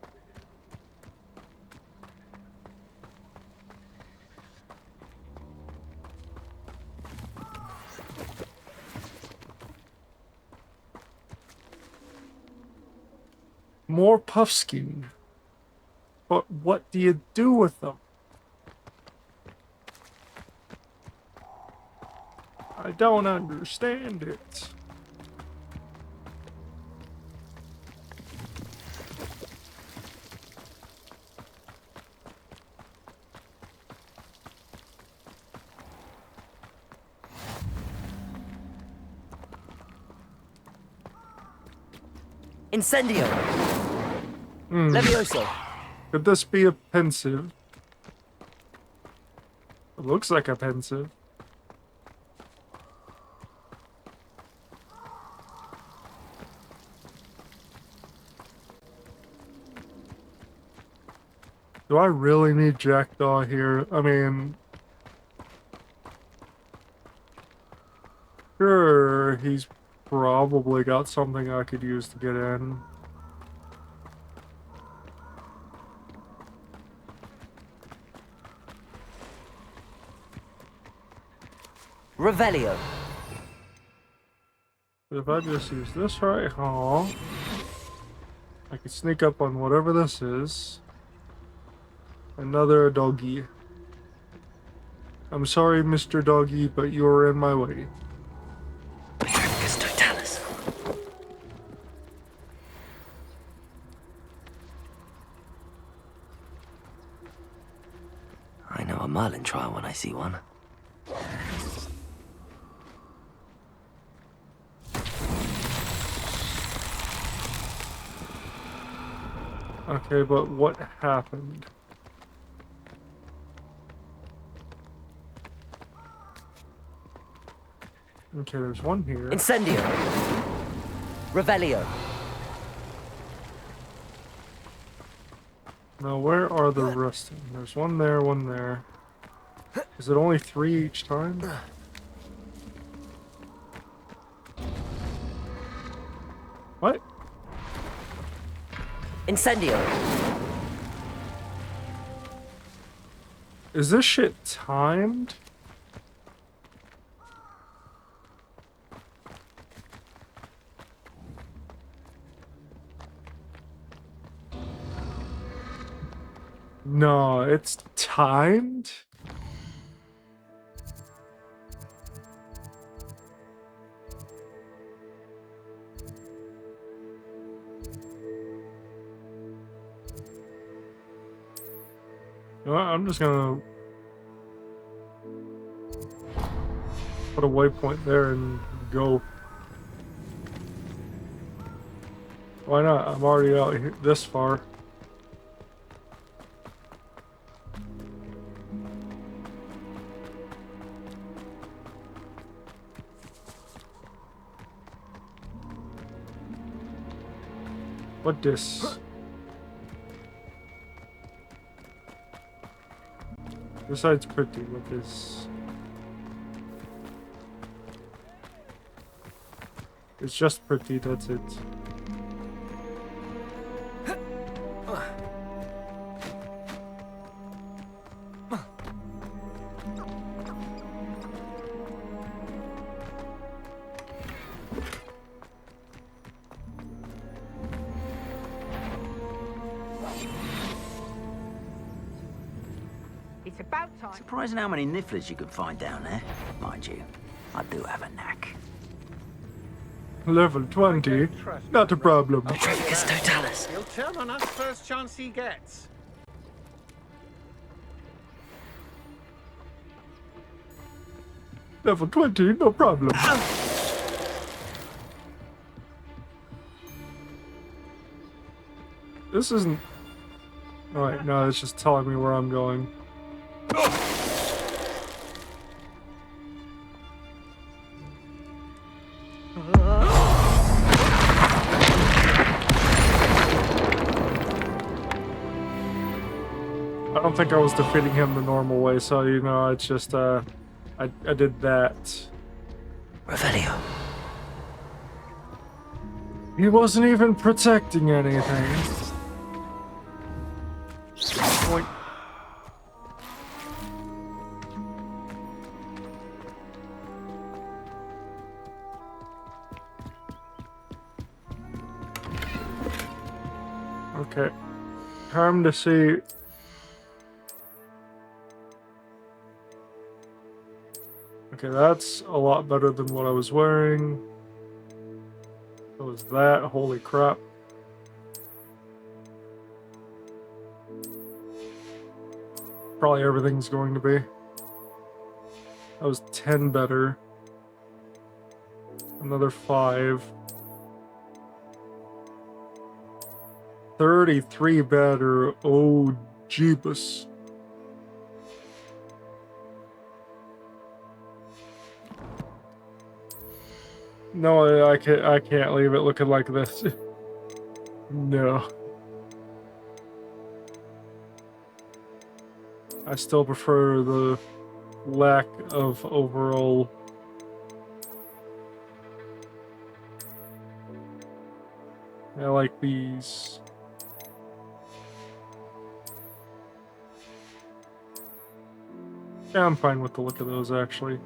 More puffskein. But what do you do with them? I don't understand it. Incendio! Levioso! Could this be a pensive? It looks like a pensive. Do I really need Jackdaw here? I mean... Sure, he's probably got something I could use to get in. Revelio. But if I just use this right here, I can sneak up on whatever this is. Another doggy. I'm sorry, Mr. Doggy, but you're in my way. I know a Merlin trial when I see one. Okay, but what happened? Okay, there's one here. Incendio! Revelio! Now, where are the rest of them? There's one there, one there. Is it only 3 each time? What? Incendio. Is this shit timed? No, it's timed? You know what? I'm just gonna put a waypoint there and go. Why not? I'm already out here this far. What this? Besides pretty, what this? It's just pretty, that's it. It's about time. Surprising how many nifflers you could find down there. Mind you, I do have a knack. Level 20? Not a problem. Ultrafocus totalis. He'll turn on us first chance he gets. Level 20, no problem. This isn't... Alright, no, it's just telling me where I'm going. I don't think I was defeating him the normal way, so, you know, it's just, I did that. Revelio. He wasn't even protecting anything. Point. Okay. Time to see. Okay, that's a lot better than what I was wearing. What was that? Holy crap. Probably everything's going to be. That was 10 better. Another 5. 33 better. Oh, jeebus. No, I can't leave it looking like this. No. I still prefer the lack of overall. I like these. Yeah, I'm fine with the look of those actually.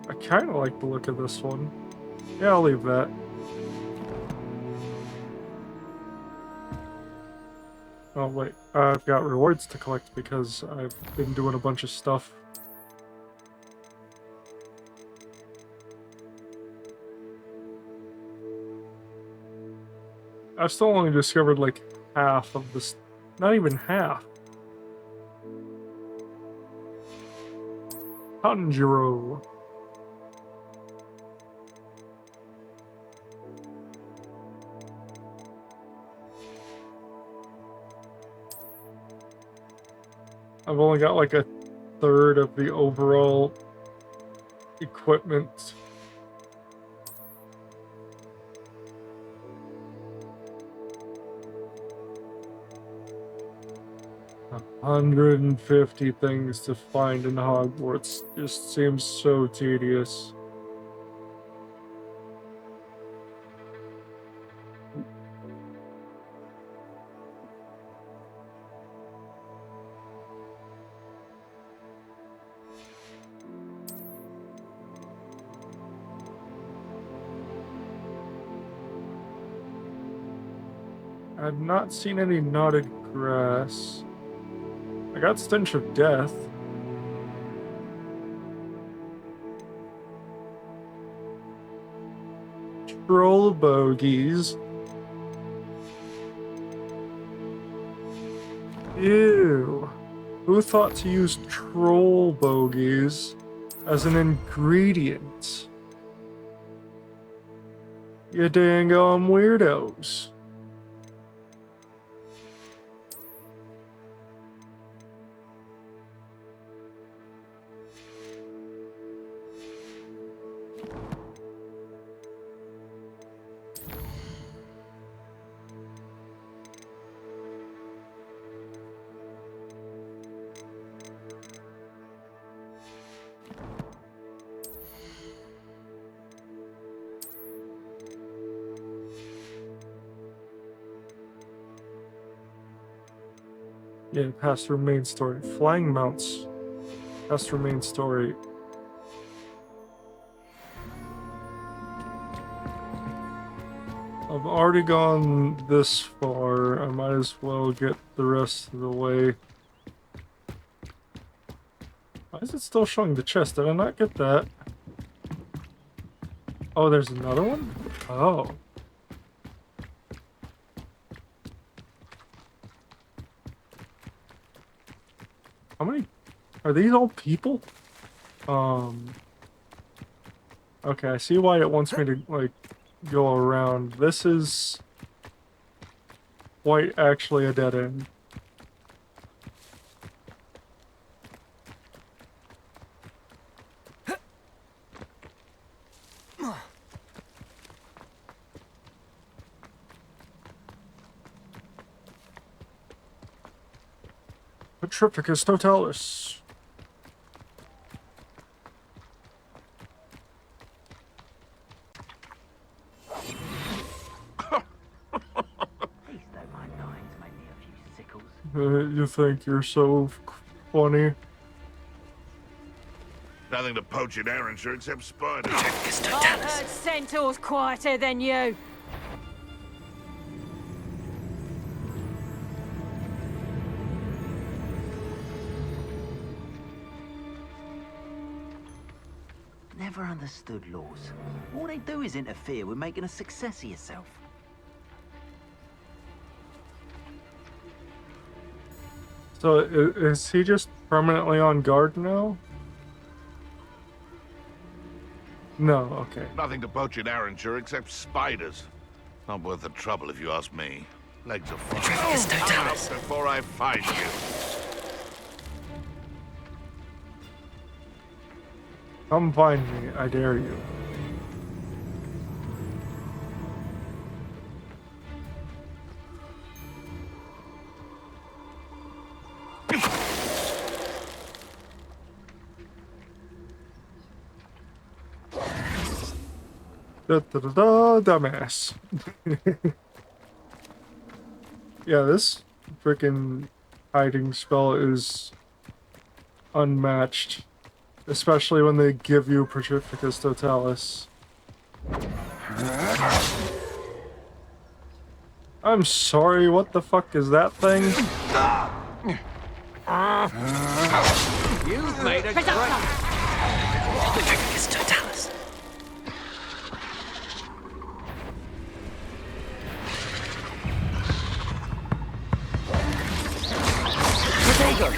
I kind of like the look of this one. Yeah, I'll leave that. Oh wait, I've got rewards to collect because I've been doing a bunch of stuff. I've still only discovered like half of this, not even half. Tanjiro. I've only got like a third of the overall equipment. 150 things to find in Hogwarts just seems so tedious. I've not seen any knotted grass. I got stench of death. Troll bogies. Ew. Who thought to use troll bogies as an ingredient? You dang weirdos. Yeah, past through main story. Flying mounts. Past through main story. I've already gone this far. I might as well get the rest of the way. Why is it still showing the chest? Did I not get that? Oh, there's another one? Oh. How many? Are these all people? Okay, I see why it wants me to, like, go around. This is quite actually a dead end. Petrificus totalis. You think you're so funny? Nothing to poach in Arrowshire except spiders. I've heard centaurs quieter than you. Never understood laws. All they do is interfere with making a success of yourself. So is he just permanently on guard now? No, okay. Nothing to poach in Arrowshire except spiders. Not worth the trouble if you ask me. Legs are fine. Hurry up before I find you. Come find me, I dare you. Dumbass. Yeah, this freaking hiding spell is unmatched. Especially when they give you Petrificus totalis. I'm sorry, what the fuck is that thing? You've made a great... Petrificus totalis. Potato!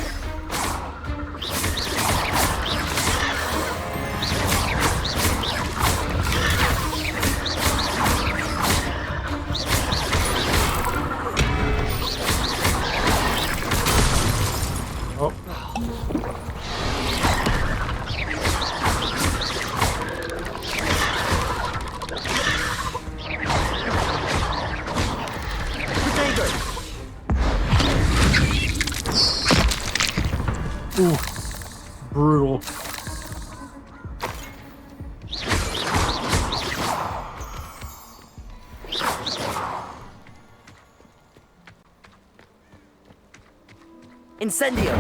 Incendio!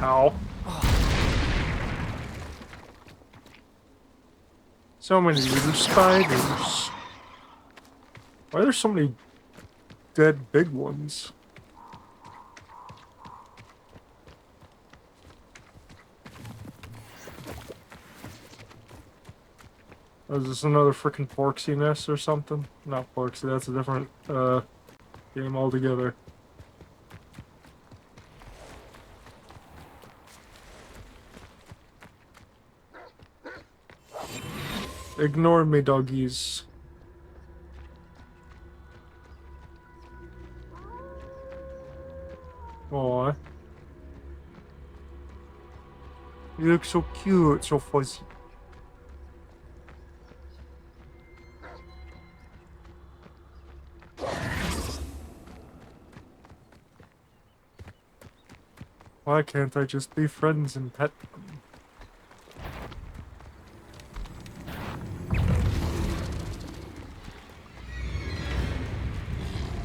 Ow. So many little spiders. Why are there so many dead big ones? Oh, is this another freaking Porksy nest or something? Not Porksy, that's a different game altogether. Ignore me, doggies. Aw. You look so cute, so fuzzy. Why can't I just be friends and pet them?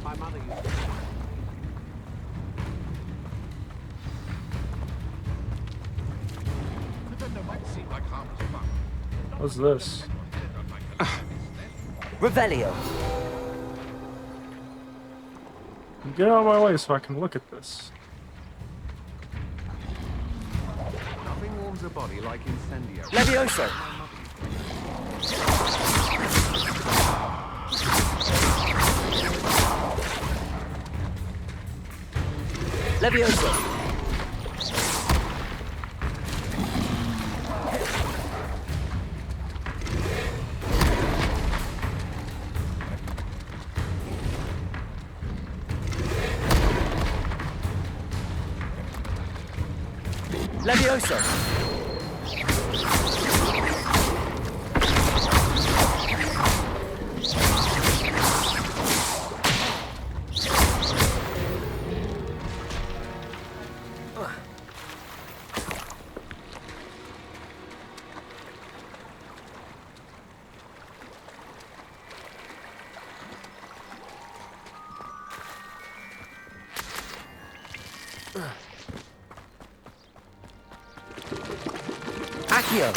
My mother used What's this? Revelio. Get out of my way so I can look at this. Nothing warms a body like Incendio. Levioso. Levioso. Levioso. Accio.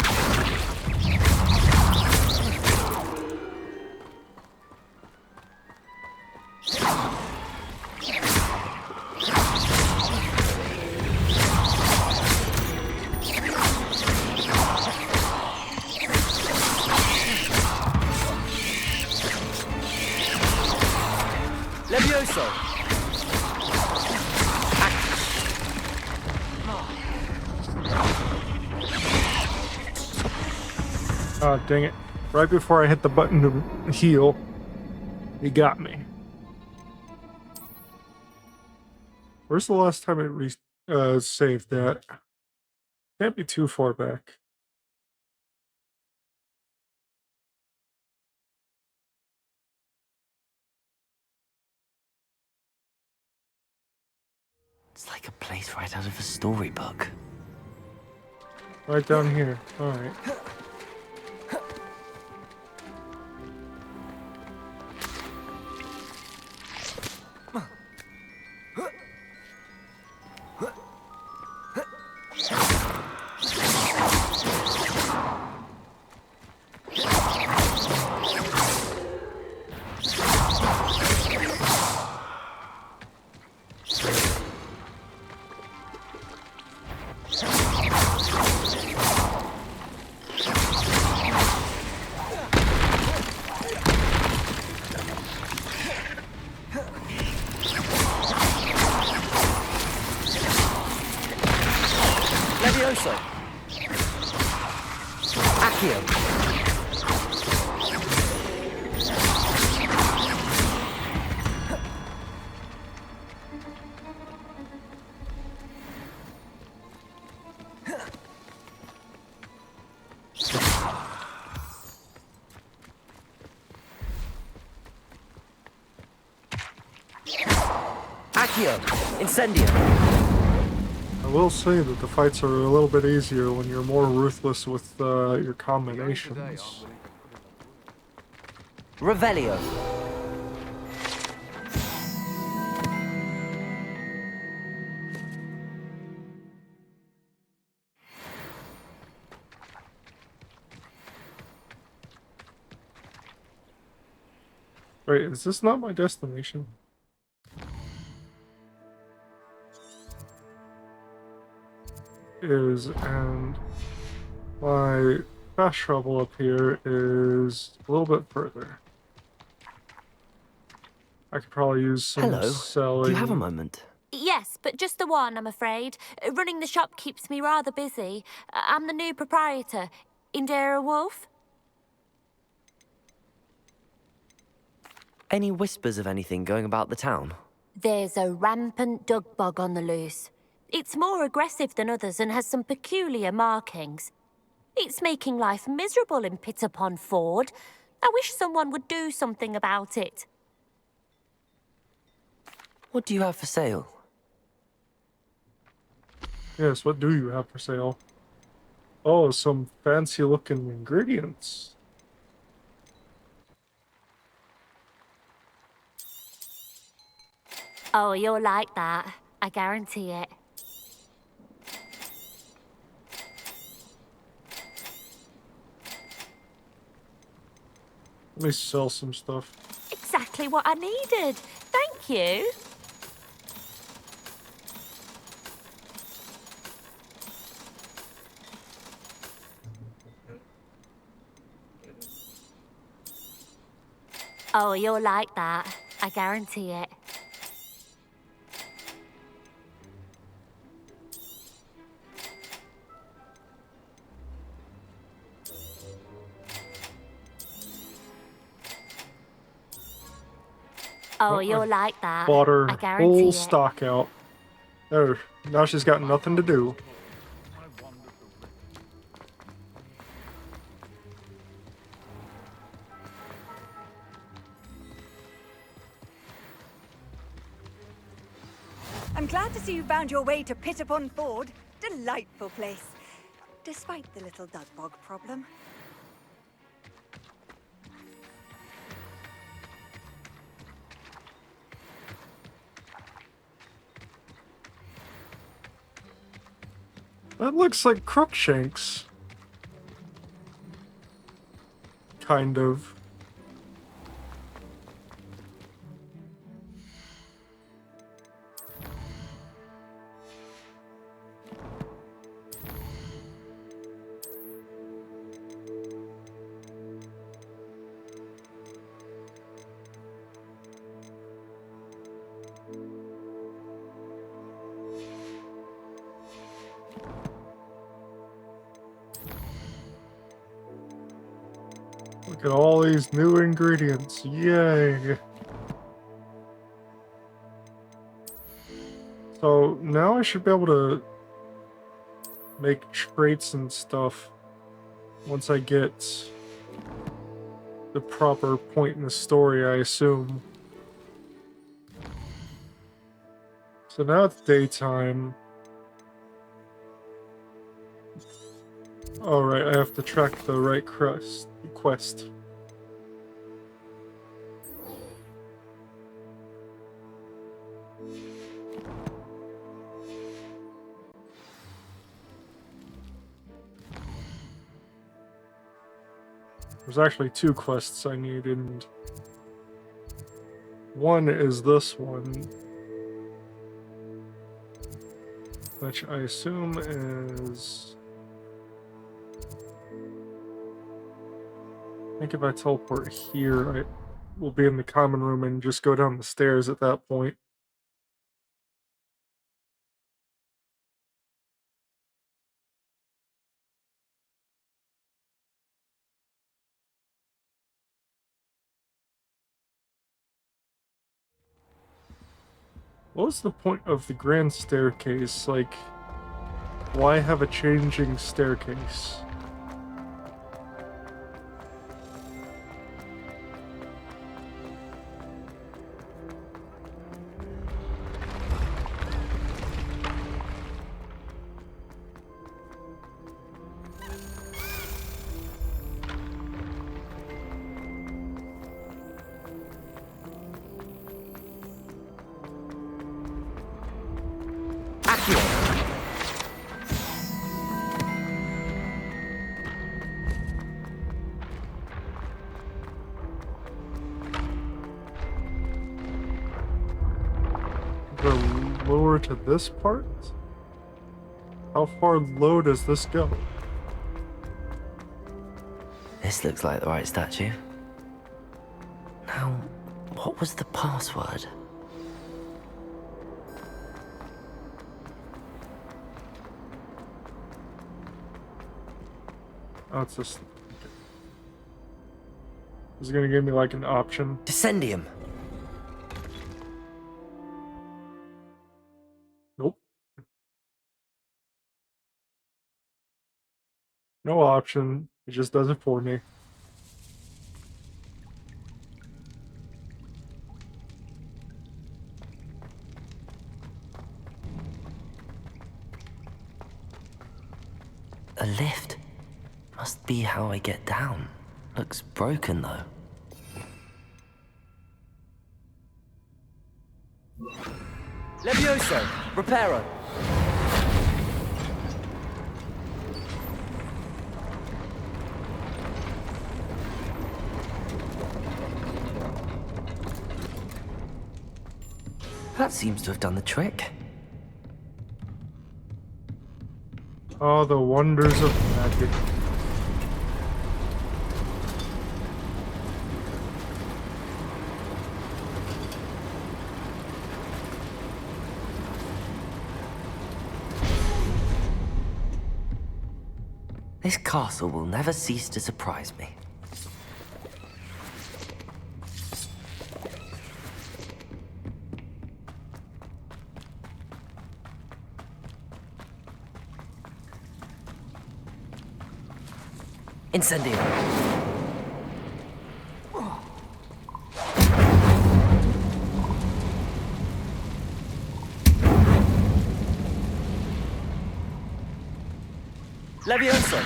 Levioso. Oh, dang it. Right before I hit the button to heal, he got me. Where's the last time it saved that? Can't be too far back. It's like a place right out of a storybook. Right down here. Alright. Levioso. Accio. Accio. Incendio. I will say that the fights are a little bit easier when you're more ruthless with your combinations. Revelio. Wait, is this not my destination? And my fast travel up here is a little bit further. I could probably use some Hello. selling. Do you have a moment? Yes, but just the one, I'm afraid. Running the shop keeps me rather busy. I'm the new proprietor, Indira Wolf. Any whispers of anything going about the town? There's a rampant dug bug on the loose. It's more aggressive than others and has some peculiar markings. It's making life miserable in Pitterpond Ford. I wish someone would do something about it. What do you have for sale? Yes, what do you have for sale? Oh, some fancy looking ingredients. Oh, you'll like that. I guarantee it. Let me sell some stuff. Exactly what I needed. Thank you. Oh, you'll like that. I guarantee it. Oh, you'll like that. Bought her I guarantee whole it. stock out. There, now she's got nothing to do. I'm glad to see you found your way to Pitterpond Ford. Delightful place. Despite the little dug bog problem. That looks like Crookshanks. Kind of. Look at all these new ingredients. Yay. So now I should be able to make traits and stuff once I get the proper point in the story, I assume. So now it's daytime. Alright, I have to track the right quest. There's actually two quests I need, and one is this one, which I assume is... I think if I teleport here, I will be in the common room and just go down the stairs at that point. What's the point of the grand staircase? Like, why have a changing staircase? the lower to this part? How far low does this go? This looks like the right statue. Now, what was the password? Oh, it's this. Okay. Is it gonna give me like an option? Descendium. Nope. No option. It just does it for me. A lift. Must be how I get down. Looks broken though. Levioso! Reparo! That seems to have done the trick. Oh, the wonders of magic. This castle will never cease to surprise me. Incendio. Levioso.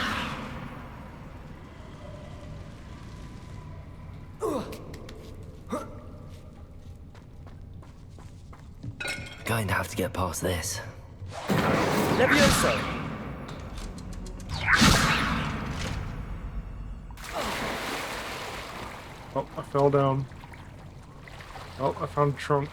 Going to have to get past this. Levioso. Oh, I fell down. Oh, I found a trunk.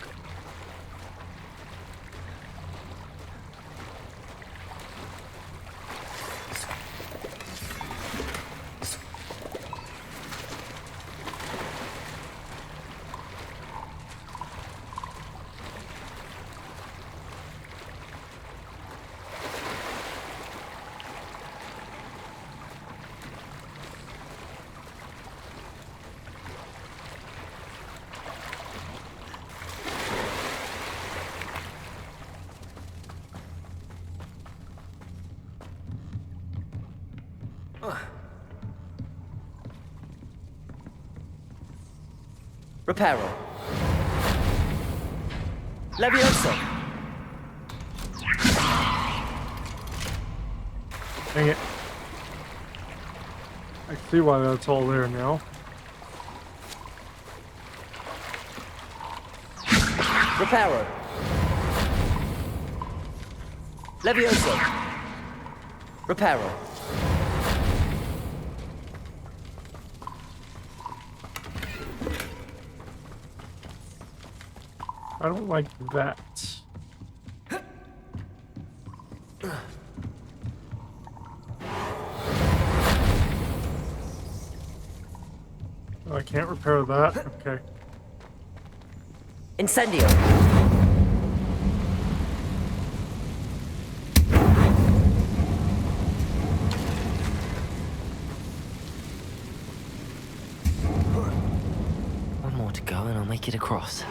Reparo. Levioso. Dang it. I see why that's all there now. Reparo. Levioso. Reparo. I don't like that. Oh, I can't repair that? Okay. Incendio. One more to go and I'll make it across.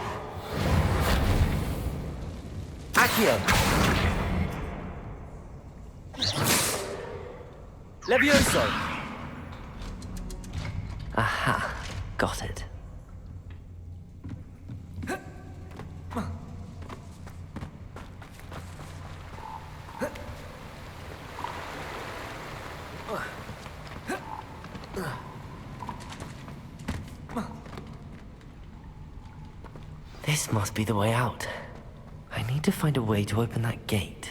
Accio. Levioso. Aha, got it. This must be the way out. I need to find a way to open that gate.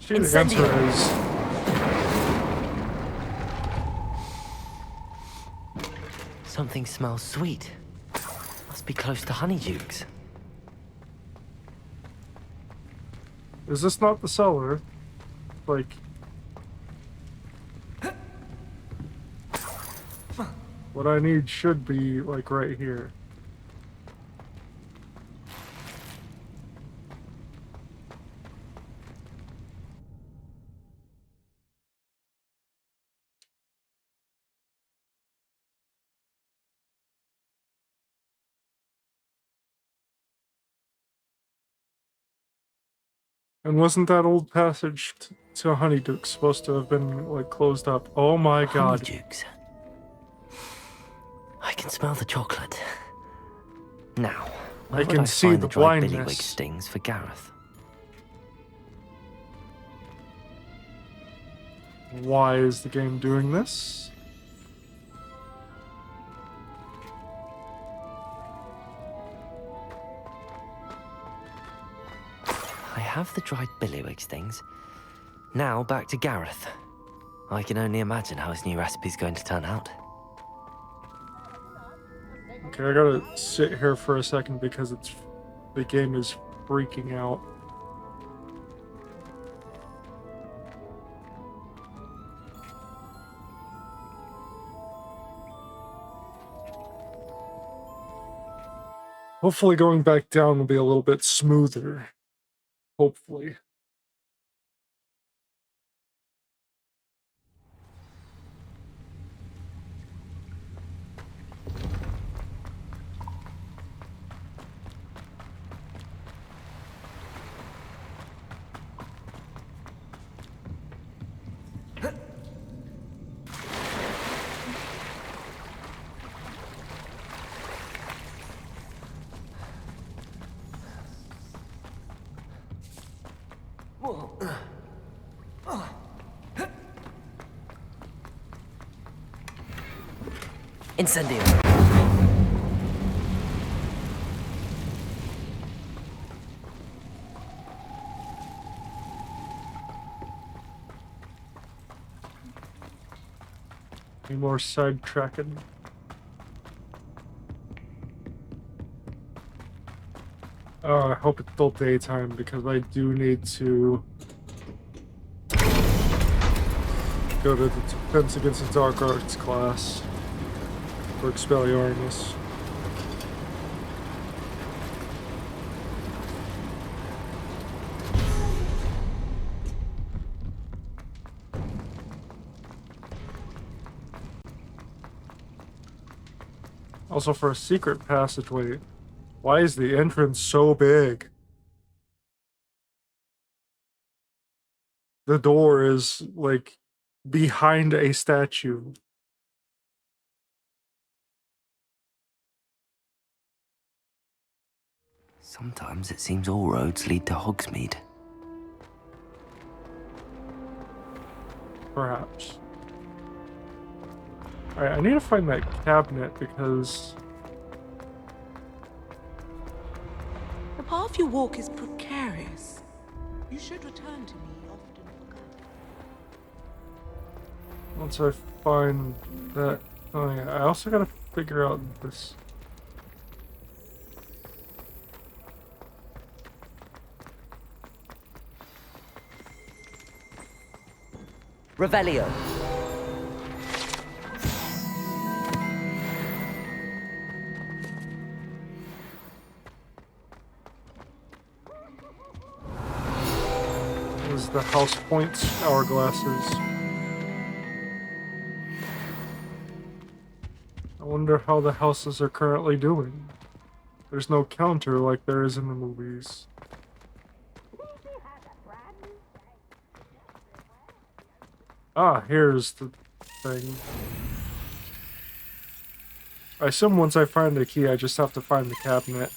See, the answer is... Something smells sweet. Must be close to Honeydukes. Is this not the cellar? Like... What I need should be, like, right here. And wasn't that old passage to Honeydukes supposed to have been, like, closed up? Oh my god. Honeydukes. I can smell the chocolate. Now, where I would can I see find the dried billywig blindness. stings for Gareth? Why is the game doing this? I have the dried billywig stings. Now back to Gareth. I can only imagine how his new recipe's going to turn out. Okay, I gotta sit here for a second because the game is freaking out. Hopefully going back down will be a little bit smoother. Hopefully. Incendio. Any more sidetracking? I hope it's still daytime because I do need to go to the Defense Against the Dark Arts class for Expelliarmus. Also, for a secret passageway, why is the entrance so big? The door is, like, behind a statue. Sometimes it seems all roads lead to Hogsmeade. Perhaps. Alright, I need to find that cabinet because... The path you walk is precarious. You should return to me often for guidance. once I find that... Oh yeah, I also gotta figure out this... Revelio. Is the house points hourglasses. I wonder how the houses are currently doing. There's no counter like there is in the movies. Ah, here's the thing. I assume once I find the key, I just have to find the cabinet.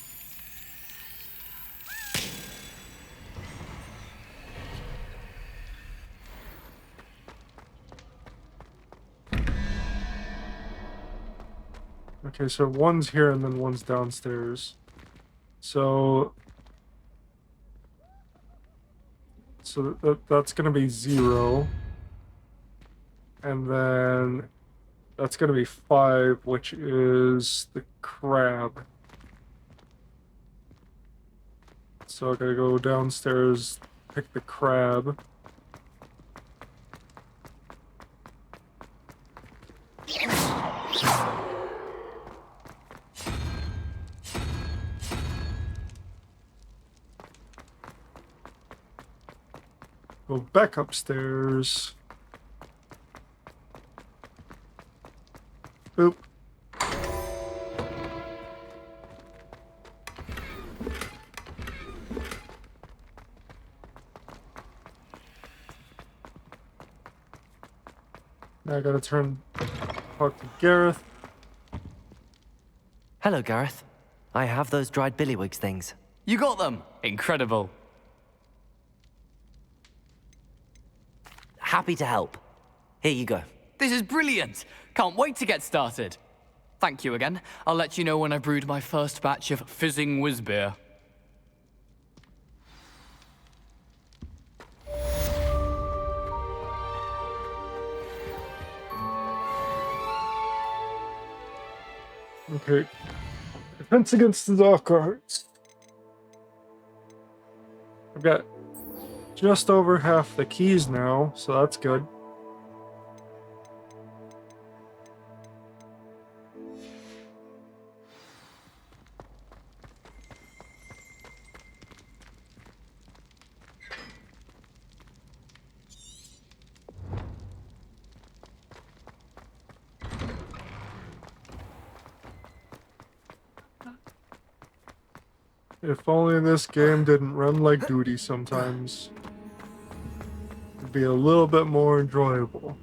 Okay, so one's here and then one's downstairs. So So that's going to be 0. And then that's going to be 5, which is the crab. So I gotta go downstairs, pick the crab. Go back upstairs. Boop. Now I gotta talk to Gareth. Hello, Gareth. I have those dried billywigs things. You got them! Incredible. Happy to help. Here you go. This is brilliant! Can't wait to get started. Thank you again. I'll let you know when I brewed my first batch of fizzing whiz beer. Okay. Defense against the dark arts. I've got just over half the keys now, so that's good. If only this game didn't run like duty sometimes. It'd be a little bit more enjoyable.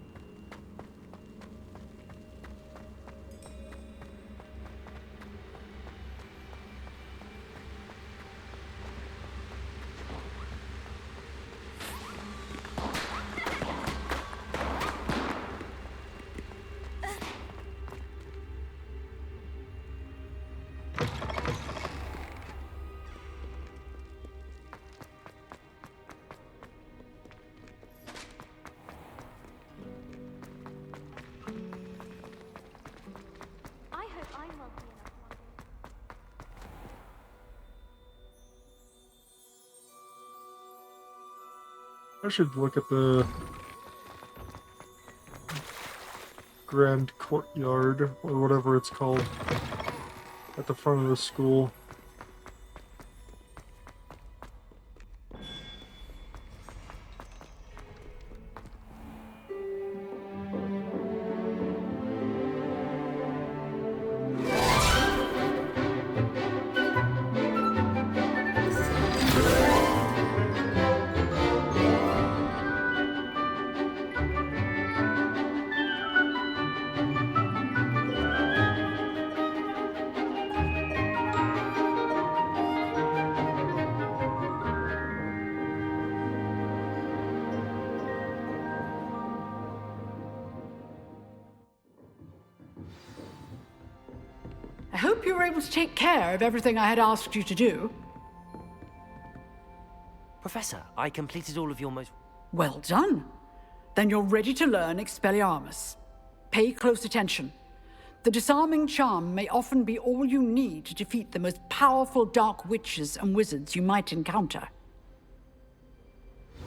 I should look at the grand courtyard, or whatever it's called, at the front of the school. I hope you were able to take care of everything I had asked you to do. Professor, I completed all of your most... Well done. Then you're ready to learn Expelliarmus. Pay close attention. The disarming charm may often be all you need to defeat the most powerful dark witches and wizards you might encounter.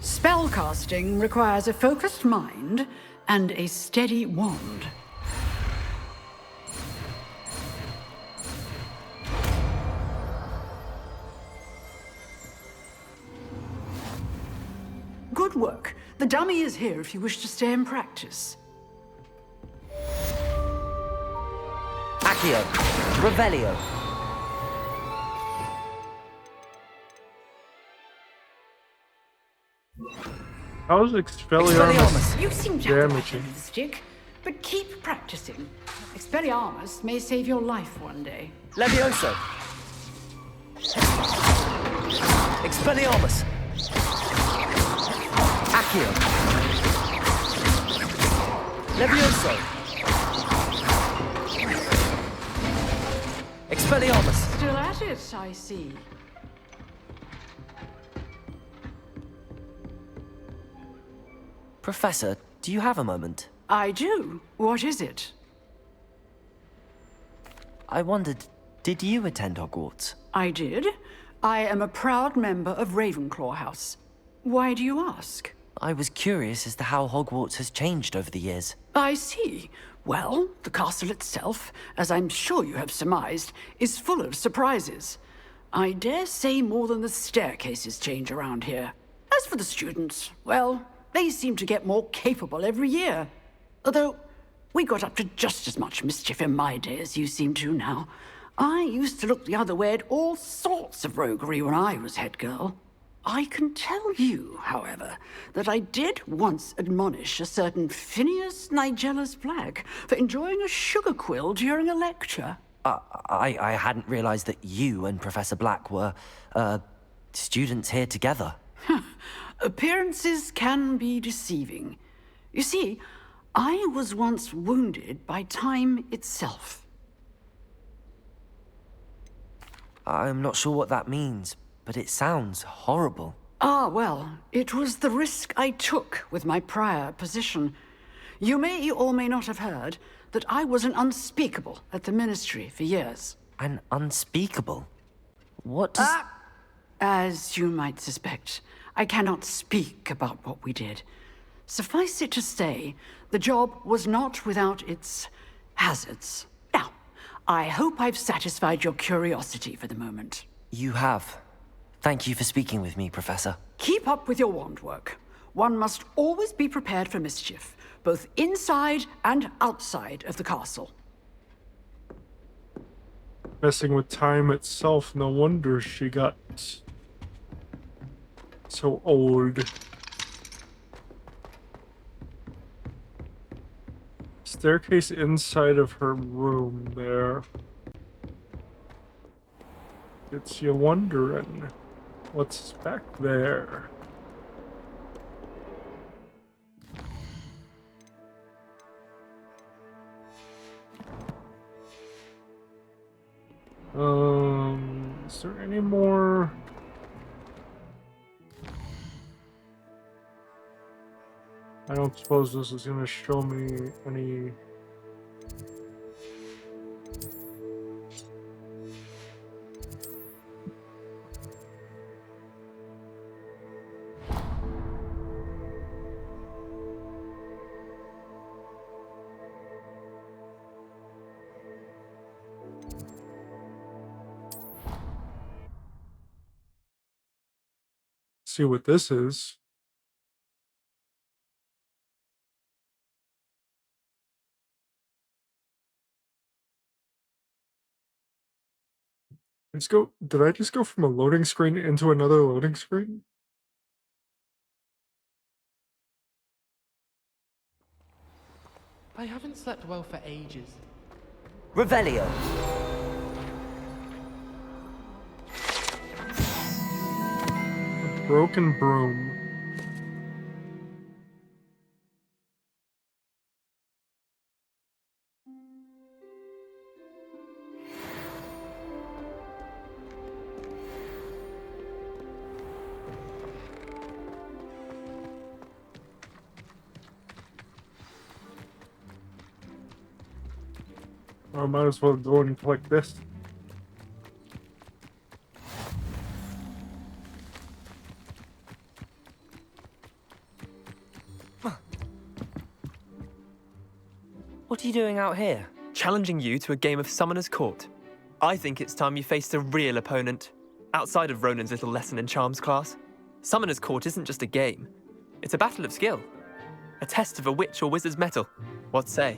Spellcasting requires a focused mind and a steady wand. Good work. The dummy is here if you wish to stay and practice. Accio! Revelio! How's Expelliarmus You seem to have a damaging? stick, but keep practicing. Expelliarmus may save your life one day. Levioso! Expelliarmus! Accio! Levioso! Expelliarmus! Still at it, I see. Professor, do you have a moment? I do. What is it? I wondered, did you attend Hogwarts? I did. I am a proud member of Ravenclaw House. Why do you ask? I was curious as to how Hogwarts has changed over the years. I see. Well, the castle itself, as I'm sure you have surmised, is full of surprises. I dare say more than the staircases change around here. As for the students, well, they seem to get more capable every year. Although, we got up to just as much mischief in my day as you seem to now. I used to look the other way at all sorts of roguery when I was head girl. I can tell you, however, that I did once admonish a certain Phineas Nigellus Black for enjoying a sugar quill during a lecture. I hadn't realized that you and Professor Black were, students here together. Appearances can be deceiving. You see, I was once wounded by time itself. I'm not sure what that means, but it sounds horrible. Ah, well, it was the risk I took with my prior position. You may or may not have heard that I was an unspeakable at the Ministry for years. An unspeakable? What does... As you might suspect, I cannot speak about what we did. Suffice it to say, the job was not without its hazards. Now, I hope I've satisfied your curiosity for the moment. You have. Thank you for speaking with me, Professor. Keep up with your wand work. One must always be prepared for mischief, both inside and outside of the castle. Messing with time itself, no wonder she got so old. Staircase inside of her room there. Gets you wondering what's back there. Is there any more? I don't suppose this is gonna show me any. See what this is. Let's go. Did I just go from a loading screen into another loading screen? I haven't slept well for ages. Revelio. A broken broom. I might as well go and collect this. What are you doing out here? Challenging you to a game of Summoner's Court. I think it's time you faced a real opponent, outside of Ronan's little lesson in charms class. Summoner's Court isn't just a game. It's a battle of skill. A test of a witch or wizard's mettle. What say?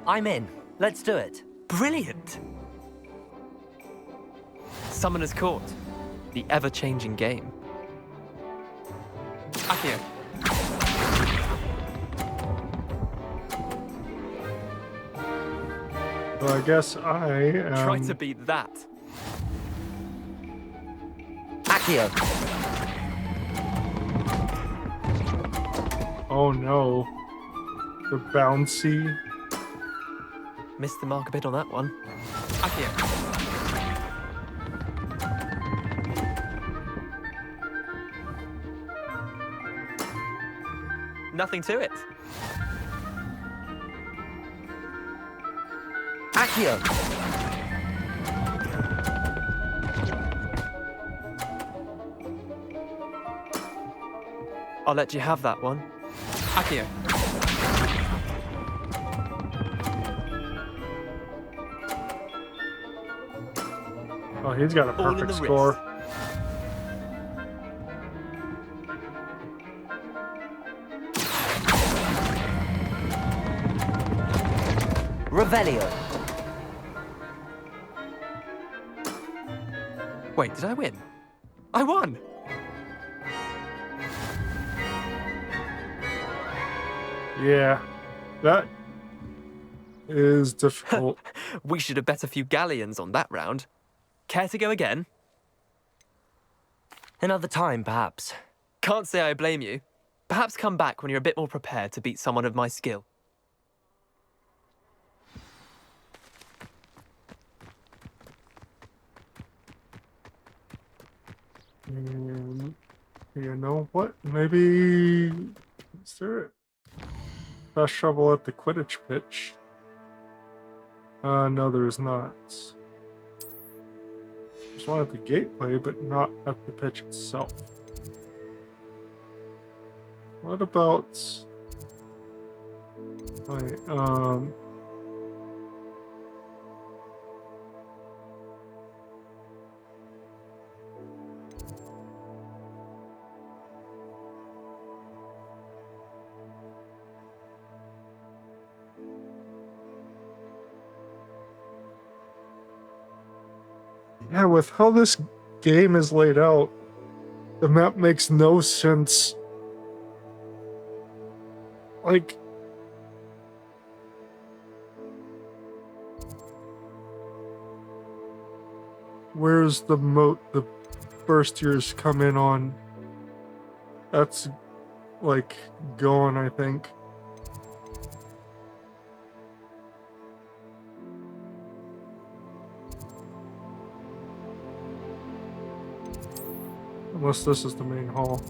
I'm in. Let's do it. Brilliant! Summoner's Court. The ever-changing game. Accio. Well, I guess I am... Try to beat that. Accio. Oh no. The bouncy. Missed the mark a bit on that one. Accio. Nothing to it. Accio! I'll let you have that one. Accio. Oh, he's got a All in perfect the score. wrist. Revelio. Wait, did I win? I won! Yeah, that is difficult. We should have bet a few galleons on that round. Care to go again? Another time, perhaps. Can't say I blame you. Perhaps come back when you're a bit more prepared to beat someone of my skill. You know what? Maybe... Is there fast travel at the Quidditch pitch? No, there is not. There's one at the gateway, but not at the pitch itself. What about... Wait, yeah, with how this game is laid out, the map makes no sense. Like... Where's the moat the first years come in on? That's, like, gone, I think. Unless this is the main hall.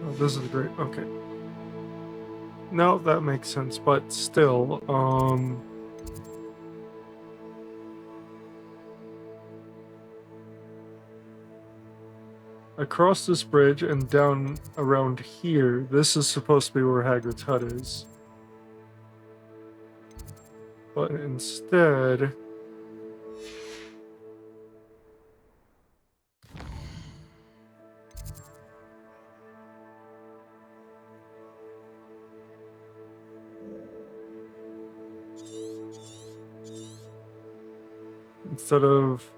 Oh, this is great. Okay. No, that makes sense, but still, across this bridge and down around here, this is supposed to be where Hagrid's hut is. But instead... Instead of...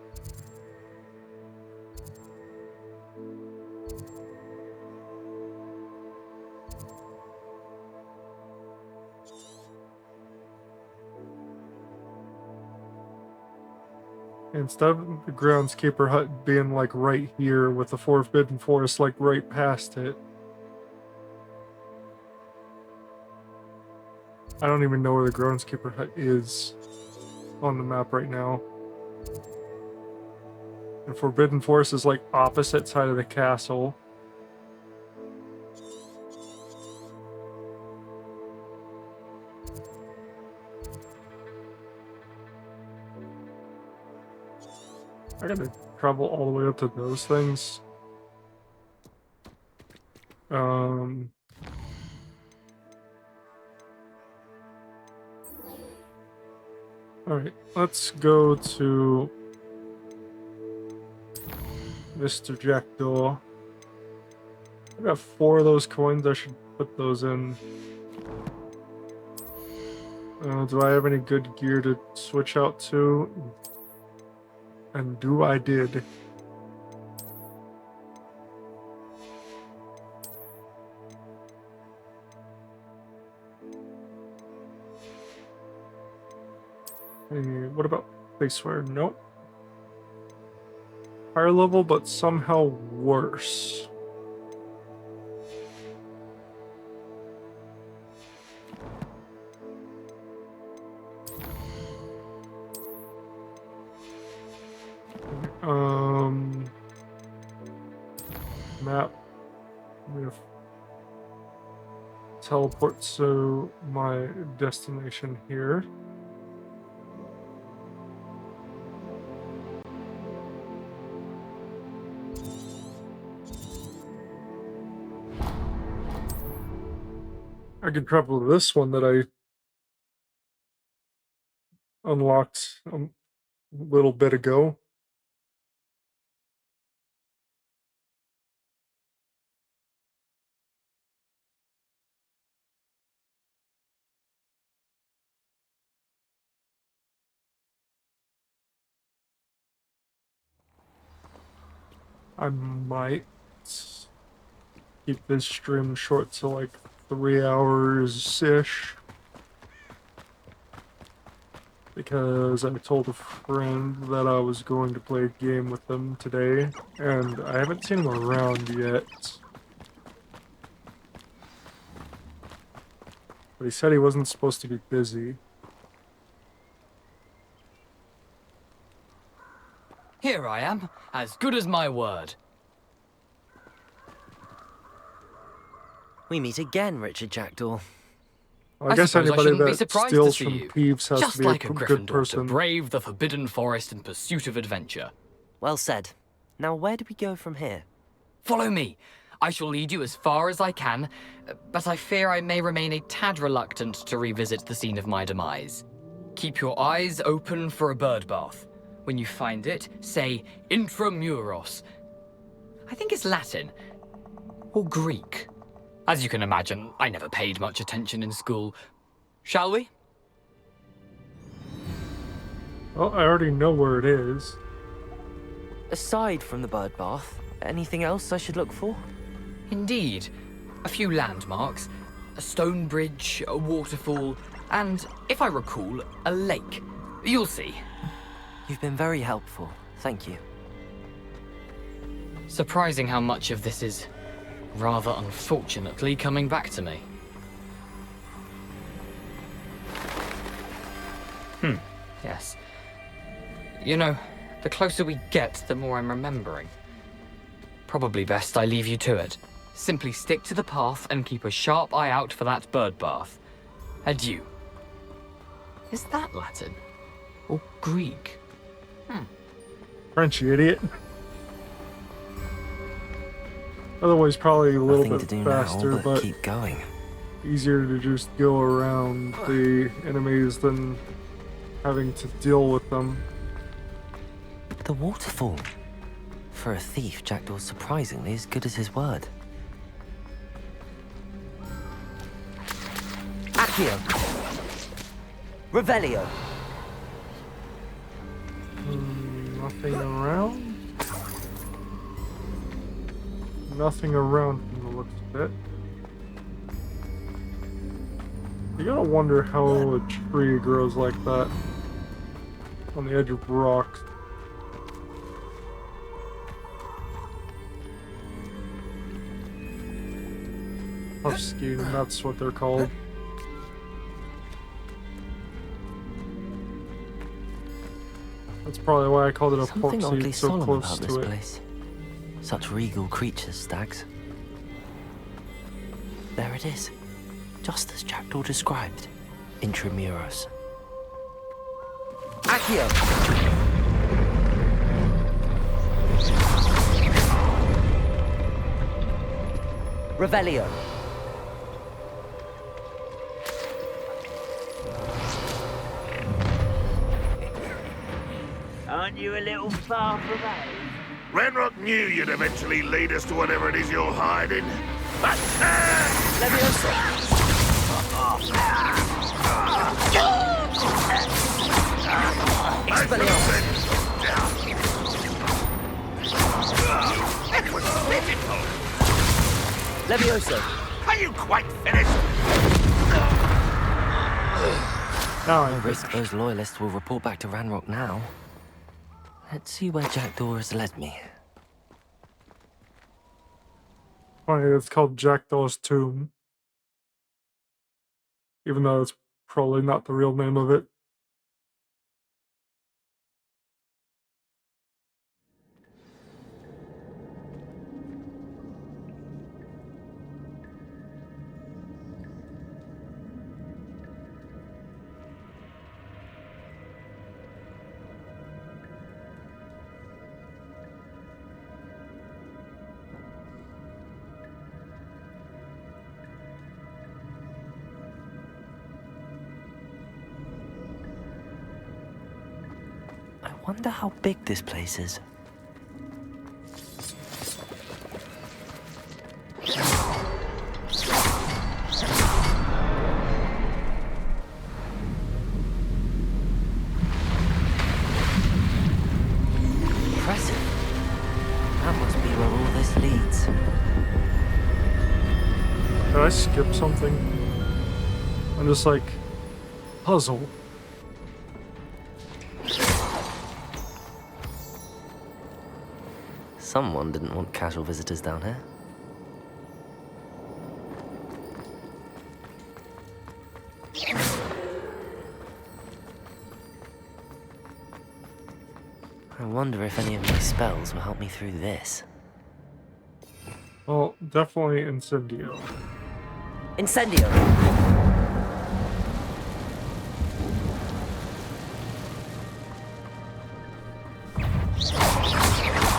Instead of the groundskeeper hut being like right here with the Forbidden Forest like right past it. I don't even know where the groundskeeper hut is on the map right now. And Forbidden Forest is like opposite side of the castle. I gotta travel all the way up to those things. Alright, let's go to Mr. Jackdaw. I got 4 of those coins, I should put those in. Do I have any good gear to switch out to? And do I did. What about Faceware? Nope. Higher level, but somehow worse. Map. We have teleport to my destination here. I can travel to this one that I unlocked a little bit ago. I might keep this stream short to like 3 hours-ish. Because I told a friend that I was going to play a game with them today, and I haven't seen him around yet. But he said he wasn't supposed to be busy. Here I am, as good as my word. We meet again, Richard Jackdaw. I guess suppose anybody shouldn't be that surprised steals to see from you. Peeves has Just to be like a a good Gryffindor to person. brave the Forbidden Forest in pursuit of adventure. Well said. Now where do we go from here? Follow me. I shall lead you as far as I can, but I fear I may remain a tad reluctant to revisit the scene of my demise. Keep your eyes open for a bird bath. When you find it, say intramuros. I think it's Latin. Or Greek. As you can imagine, I never paid much attention in school. Shall we? Well, I already know where it is. Aside from the bird bath, anything else I should look for? Indeed. A few landmarks, a stone bridge, a waterfall, and, if I recall, a lake. You'll see. You've been very helpful. Thank you. Surprising how much of this is, rather unfortunately, coming back to me. Yes. You know, the closer we get, the more I'm remembering. Probably best I leave you to it. Simply stick to the path and keep a sharp eye out for that bird bath. Adieu. Is that Latin? Or Greek? French, you idiot. Otherwise, probably a little Nothing bit to do faster, now, but keep going. easier to just go around the enemies than having to deal with them. The waterfall. For a thief, Jackdaw's surprisingly as good as his word. Accio. Revelio. Nothing around? Nothing around from the looks of it. You gotta wonder how a tree grows like that on the edge of rocks. Puffskein, that's what they're called. That's probably why I called it a Something pork oddly seed, so solemn close about to this it. place. Such regal creatures, stags. There it is. Just as Jackdaw described. Intramuros. Accio! Revelio. Aren't you a little far from home? Ranrock knew you'd eventually lead us to whatever it is you're hiding. But That was pitiful! Levioso. Are you quite finished? Now I risk those loyalists will report back to Ranrock now. Let's see where Jackdaw has led me. Funny, it's called Jackdaw's Tomb. Even though it's probably not the real name of it. wonder how big this place is. Impressive. That must be where all this leads. Did I skip something? I'm just like, puzzle. Someone didn't want casual visitors down here. I wonder if any of my spells will help me through this. Well, definitely Incendio. Incendio!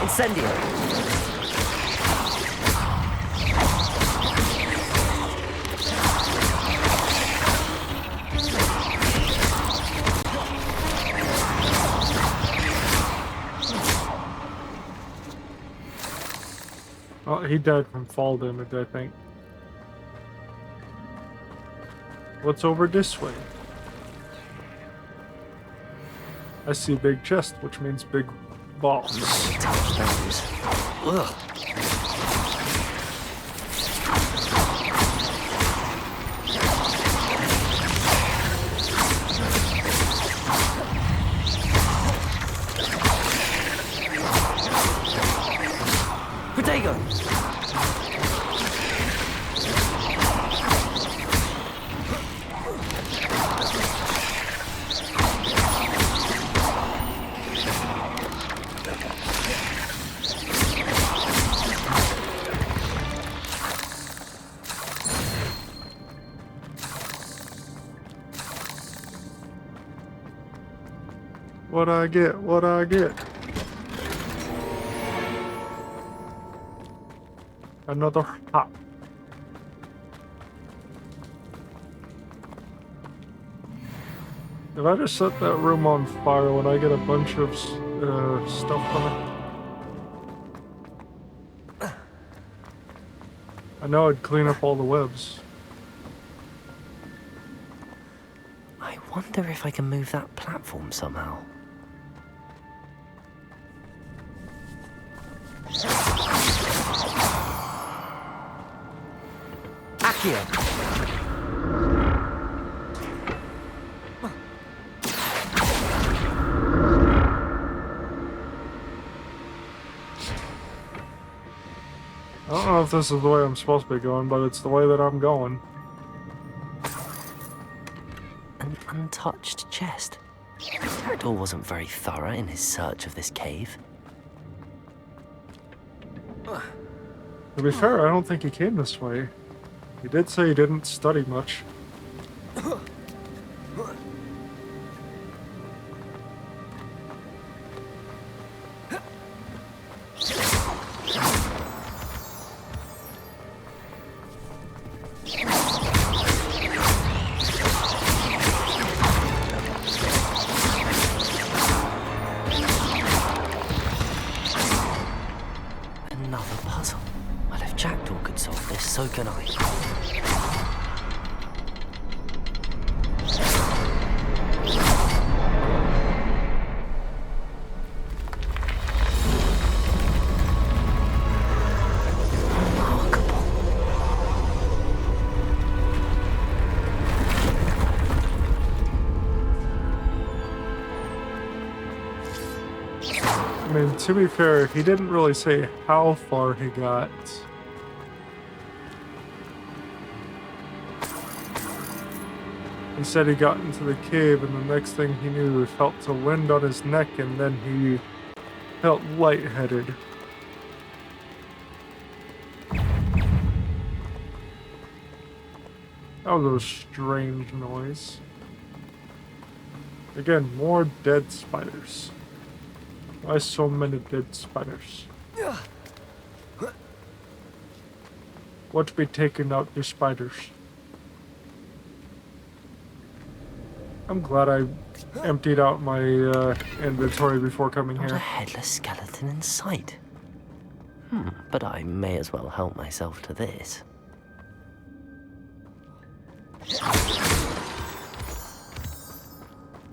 Incendio! Oh, he died from fall damage, I think. What's over this way? I see big chest, which means big balls. Touch those. Ugh. Protego! What I get? What I get? Another hop. If I just set that room on fire, would I get a bunch of stuff from it? I know I'd clean up all the webs. I wonder if I can move that platform somehow. Accio! I don't know if this is the way I'm supposed to be going, but it's the way that I'm going. An untouched chest. Jackdaw wasn't very thorough in his search of this cave. To be fair, I don't think he came this way. He did say he didn't study much. Another puzzle. Well, if Jackdaw could solve this, so can I. I mean, to be fair, he didn't really say how far he got. He said he got into the cave, and the next thing he knew, he felt the wind on his neck, and then he felt lightheaded. That was a strange noise. Again, more dead spiders. Why so many dead spiders? What be taking out the spiders? I'm glad I emptied out my inventory before coming Not a here. headless skeleton in sight. But I may as well help myself to this.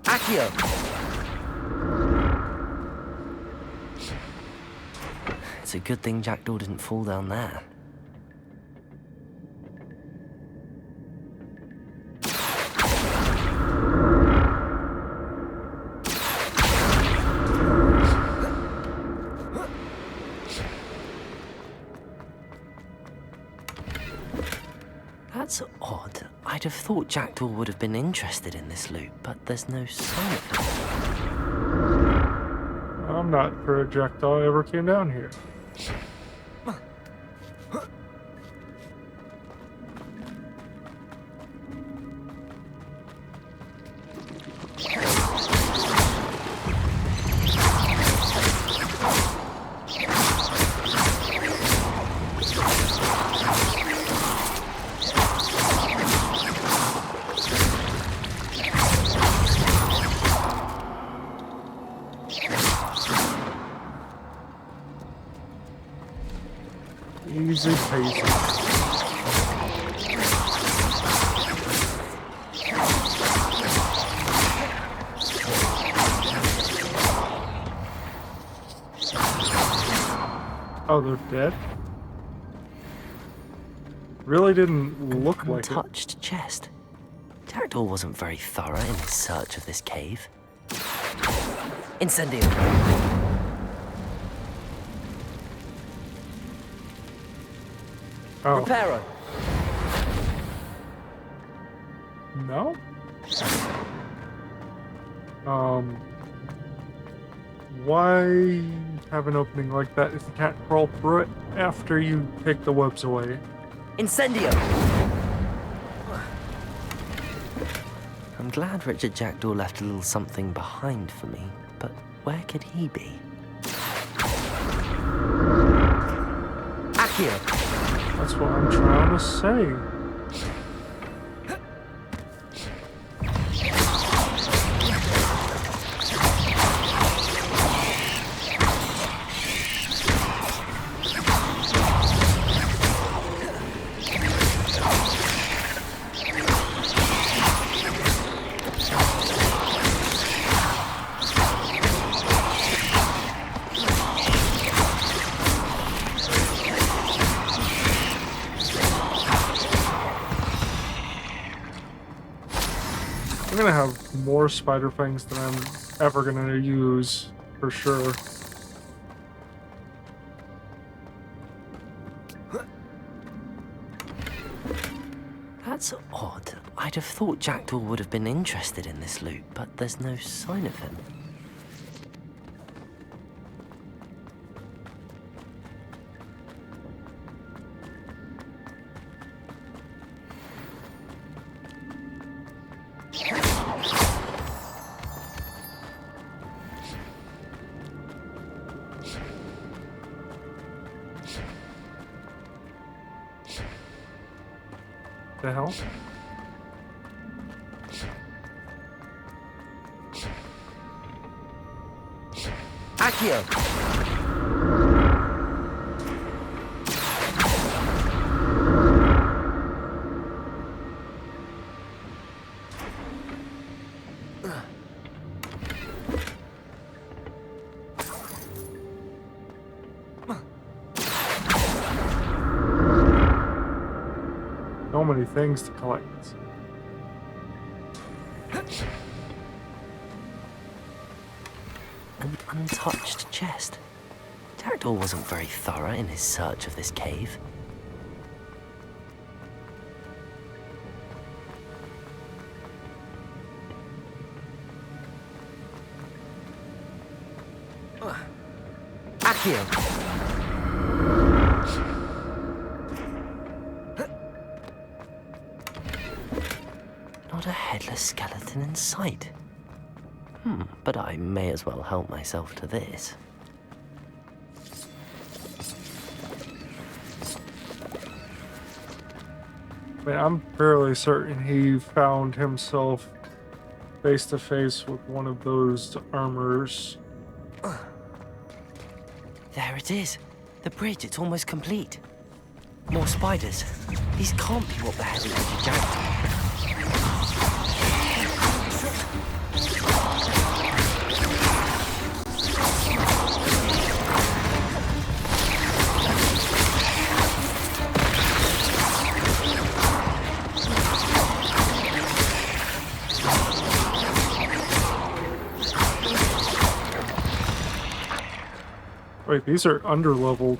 Accio! It's a good thing Jackdaw didn't fall down there. That's odd. I'd have thought Jackdaw would have been interested in this loot, but there's no sign of it. I'm not projectile ever came down here. Easy peasy. Oh, they're dead? Really didn't look like it. Untouched chest. Jackdaw wasn't very thorough in his search of this cave. Incendio! Oh. Reparo! No? Why have an opening like that if you can't crawl through it after you take the webs away? Incendio! I'm glad Richard Jackdaw left a little something behind for me, but where could he be? Accio! That's what I'm trying to say. I'm gonna have more spider fangs than I'm ever gonna use, for sure. That's odd. I'd have thought Jackdaw would have been interested in this loot, but there's no sign of him. The hell? Accio! So many things to collect. An untouched chest. Jackdaw wasn't very thorough in his search of this cave. Accio! Not a headless skeleton in sight. But I may as well help myself to this. I mean, I'm fairly certain he found himself face to face with one of those armors. There it is. The bridge, it's almost complete. More spiders. These can't be what beheaded Lady Jackdaw. Wait, these are underleveled.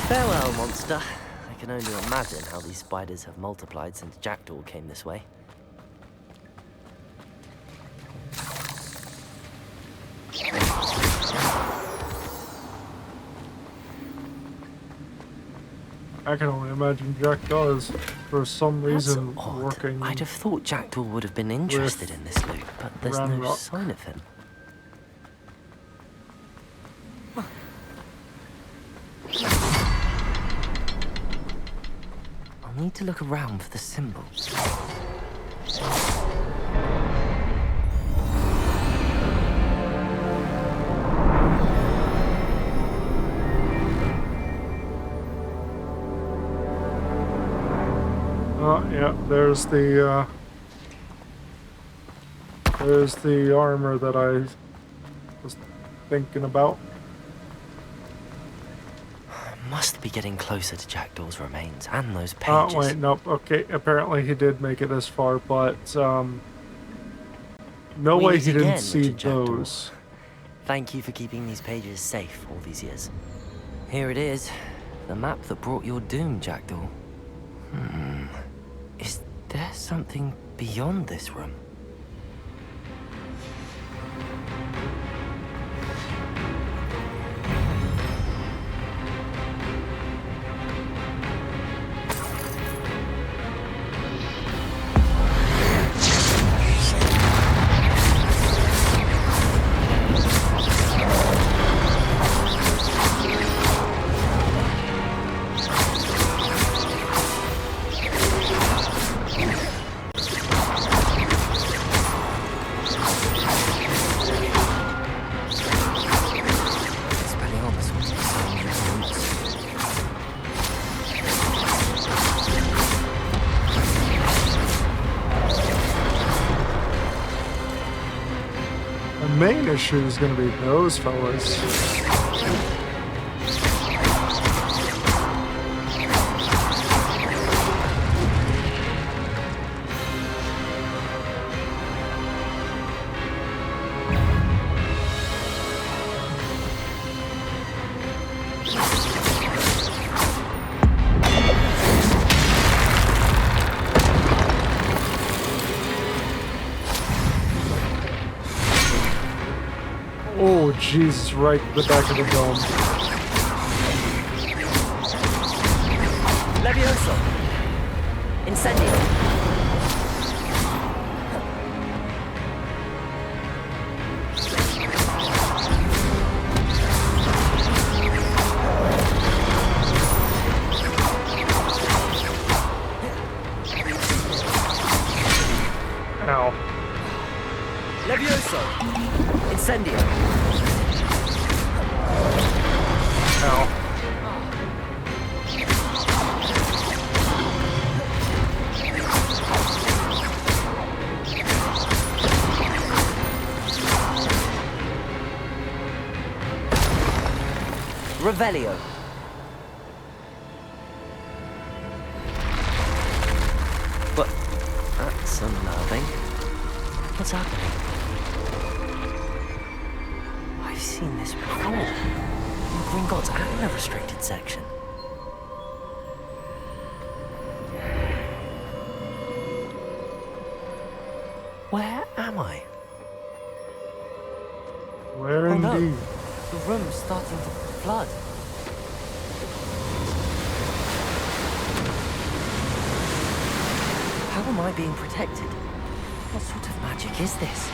Farewell, monster. I can only imagine how these spiders have multiplied since Jackdaw came this way. I can only imagine Jackdaw is, for some reason, That's odd. working. I'd have thought Jackdaw would have been interested in this loot, but there's no Ranrock. sign of him. I'll need to look around for the symbols. Yeah, there's the armor that I was thinking about. Must be getting closer to Jackdaw's remains and those Oh, pages. wait, nope. Okay, apparently he did make it this far, but no We way meet he didn't again, see Richard Jackdaw. those. Thank you for keeping these pages safe all these years. Here it is, the map that brought your doom, Jackdaw. Is there something beyond this room? The main issue is going to be those fellas. Oh, Jesus, right in the back of the dome. Levioso! Incendio! Ow. Levioso! Incendio! Ow. Revelio. What? That's unnerving. What's happening? I've seen this before. In Gringotts and the restricted section. Where am I? Where Oh no, indeed? the room's starting to flood. How am I being protected? What sort of magic is this?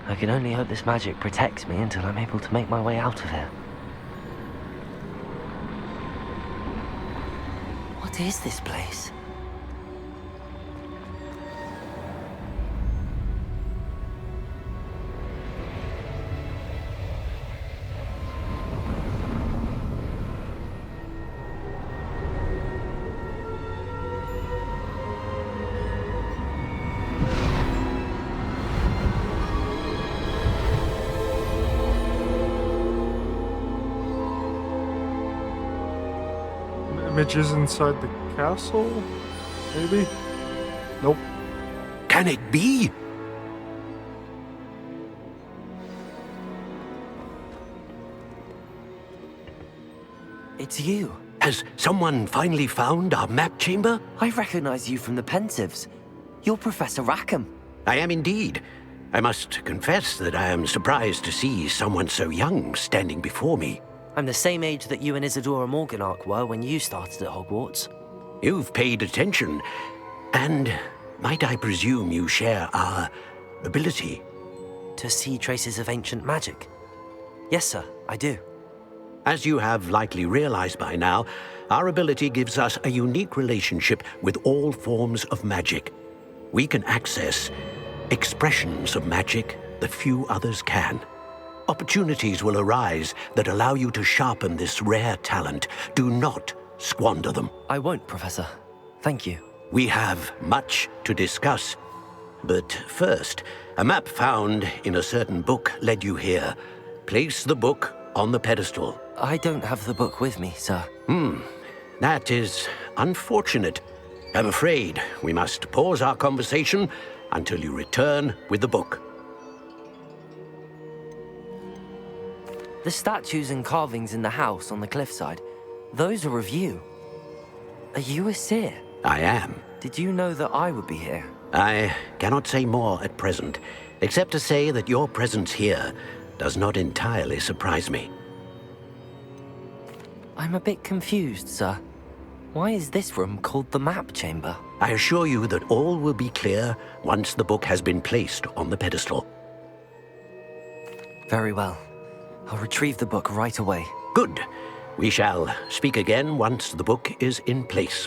I can only hope this magic protects me until I'm able to make my way out of here. What is this place? Images inside the castle? Maybe? Nope. Can it be? It's you. Has someone finally found our map chamber? I recognize you from the Pensives. You're Professor Rackham. I am indeed. I must confess that I am surprised to see someone so young standing before me. I'm the same age that you and Isadora Morganach were when you started at Hogwarts. You've paid attention, and might I presume you share our ability? To see traces of ancient magic? Yes, sir, I do. As you have likely realized by now, our ability gives us a unique relationship with all forms of magic. We can access expressions of magic that few others can. Opportunities will arise that allow you to sharpen this rare talent. Do not squander them. I won't, Professor. Thank you. We have much to discuss. But first, a map found in a certain book led you here. Place the book on the pedestal. I don't have the book with me, sir. That is unfortunate. I'm afraid we must pause our conversation until you return with the book. The statues and carvings in the house on the cliffside, those are of you. Are you a seer? I am. Did you know that I would be here? I cannot say more at present, except to say that your presence here does not entirely surprise me. I'm a bit confused, sir. Why is this room called the map chamber? I assure you that all will be clear once the book has been placed on the pedestal. Very well. I'll retrieve the book right away. Good. We shall speak again once the book is in place.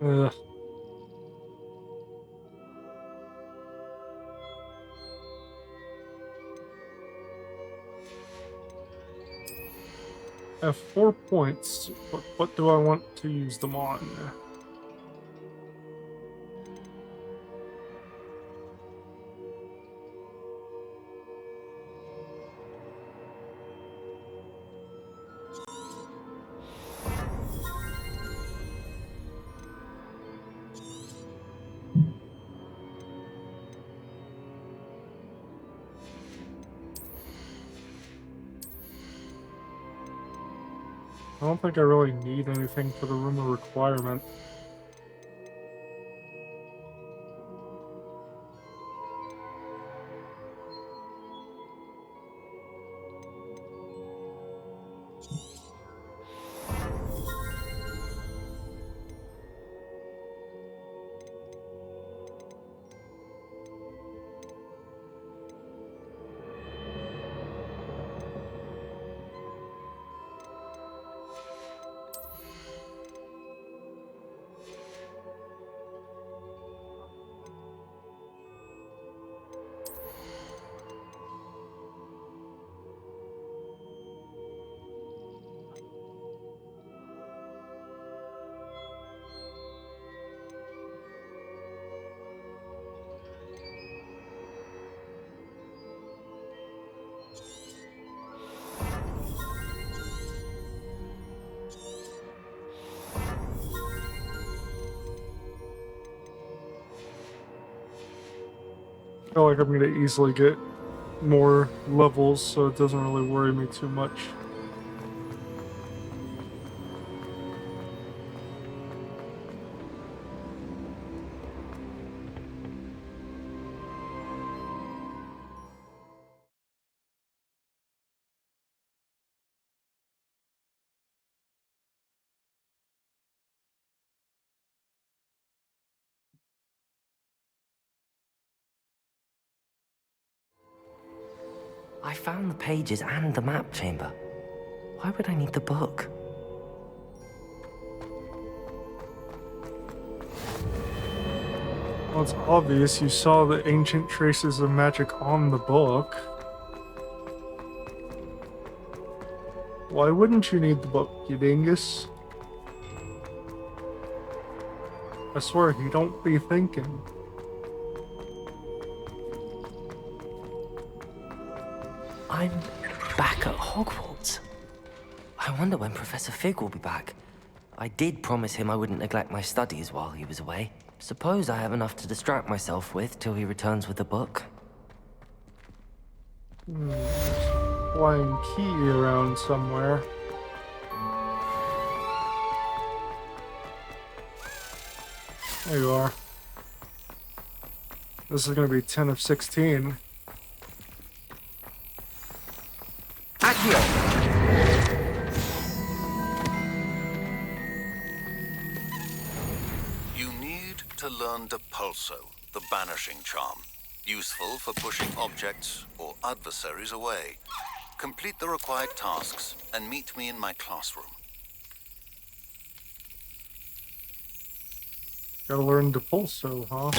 Ugh. I have 4 points, but what do I want to use them on? I don't think I really need anything for the room of requirement. I feel like I'm gonna easily get more levels, so it doesn't really worry me too much. I found the pages and the map chamber. Why would I need the book? Well, it's obvious you saw the ancient traces of magic on the book. Why wouldn't you need the book, you dingus? I swear, you don't be thinking. I'm back at Hogwarts. I wonder when Professor Fig will be back. I did promise him I wouldn't neglect my studies while he was away. Suppose I have enough to distract myself with till he returns with the book. Flying key around somewhere. There you are. This is gonna be 10 of 16. Accio! You need to learn Depulso, the banishing charm. Useful for pushing objects or adversaries away. Complete the required tasks and meet me in my classroom. Gotta learn Depulso, huh?